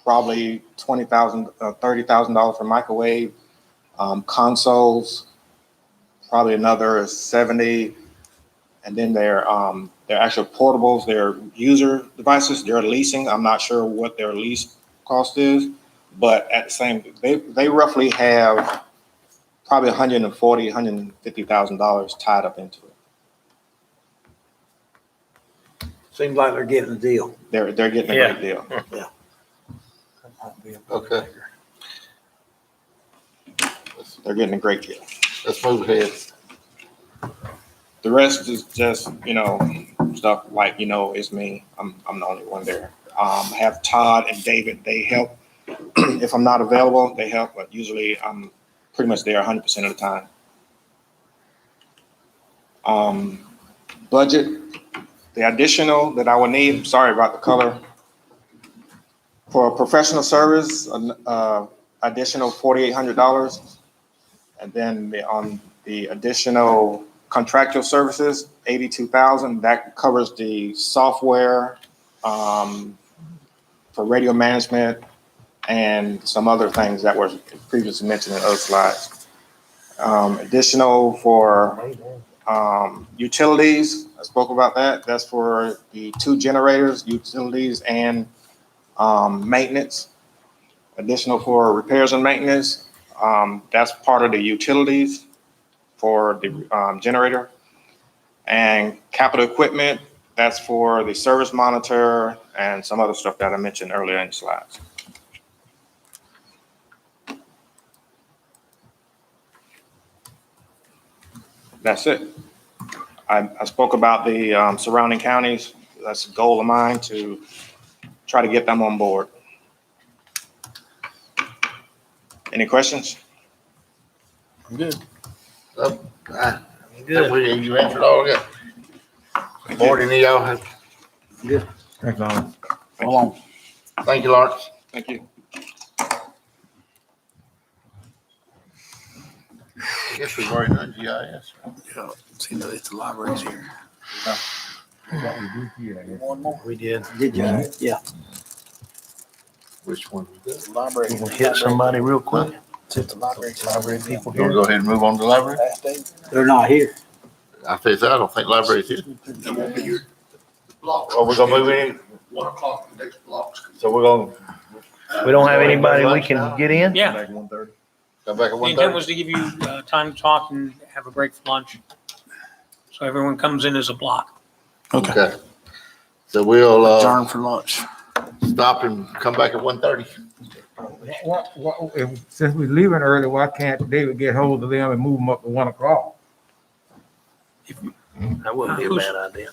probably $20,000, $30,000 for microwave. Consoles, probably another 70. And then their actual portables, their user devices, they're leasing. I'm not sure what their lease cost is, but at the same, they roughly have probably $140,000, $150,000 tied up into it. Seems like they're getting a deal. They're getting a Yeah. great deal. Okay. They're getting a great deal. Let's move ahead. The rest is just, stuff like, it's me. I'm the only one there. Have Todd and David, they help. If I'm not available, they help, but usually I'm pretty much there 100% of the time. Budget, the additional that I would need, sorry about the color. For professional service, additional $4,800. And then on the additional contractual services, $82,000. That covers the software for radio management and some other things that were previously mentioned in other slides. Additional for utilities, I spoke about that. That's for the 2 generators, utilities and maintenance. Additional for repairs and maintenance. That's part of the utilities for the generator. And capital equipment, That's for the service monitor and some other stuff that I mentioned earlier in the slides. That's it. I spoke about the surrounding counties. That's a goal of mine to try to get them on board. Any questions? I'm good. You answered all of it. More than y'all have. Thanks, Lawrence. Hold on. Thank you, Lawrence. Thank you. I guess we've already done GIS. Yeah, see, no, it's the libraries here. One more. We did. Did you? Yeah. Which one? Library. We'll hit somebody real quick. It's at the library. Library people You wanna here. go ahead and move on to the library? They're not here. I think so. I don't think library's here. That won't be your block. Oh, we're gonna move in? 1 o'clock, the next block's. So we're gonna. We don't have anybody we can get in? Yeah, Come back at the 1:30. intent was to give you time to talk and have a break for lunch. So everyone comes in as a block. Okay. So we'll, Adjourn for lunch. stop and come back at 1:30. Since we're leaving early, why can't David get hold of them and move them up to 1 o'clock? That wouldn't be a bad idea.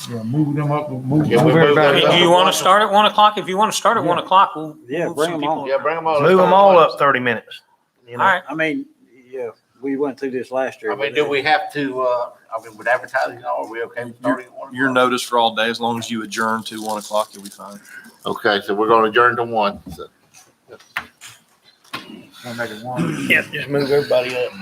Yeah, move them up, move Yeah, we move everybody them Do up. you want to start at 1 o'clock? If you want to start at 1 Yeah. o'clock, we'll Yeah, move bring some 'em on. people. Yeah, bring them all. Move them all up 30 minutes. You All know, right. I mean, yeah, we went through this last year. I mean, do we have to, with advertising, are we okay with starting at 1? Your notice for all day, as long as you adjourn to 1 o'clock, you'll be fine. Okay, so we're gonna adjourn to 1. So Wanna make it 1? yeah, just move everybody up.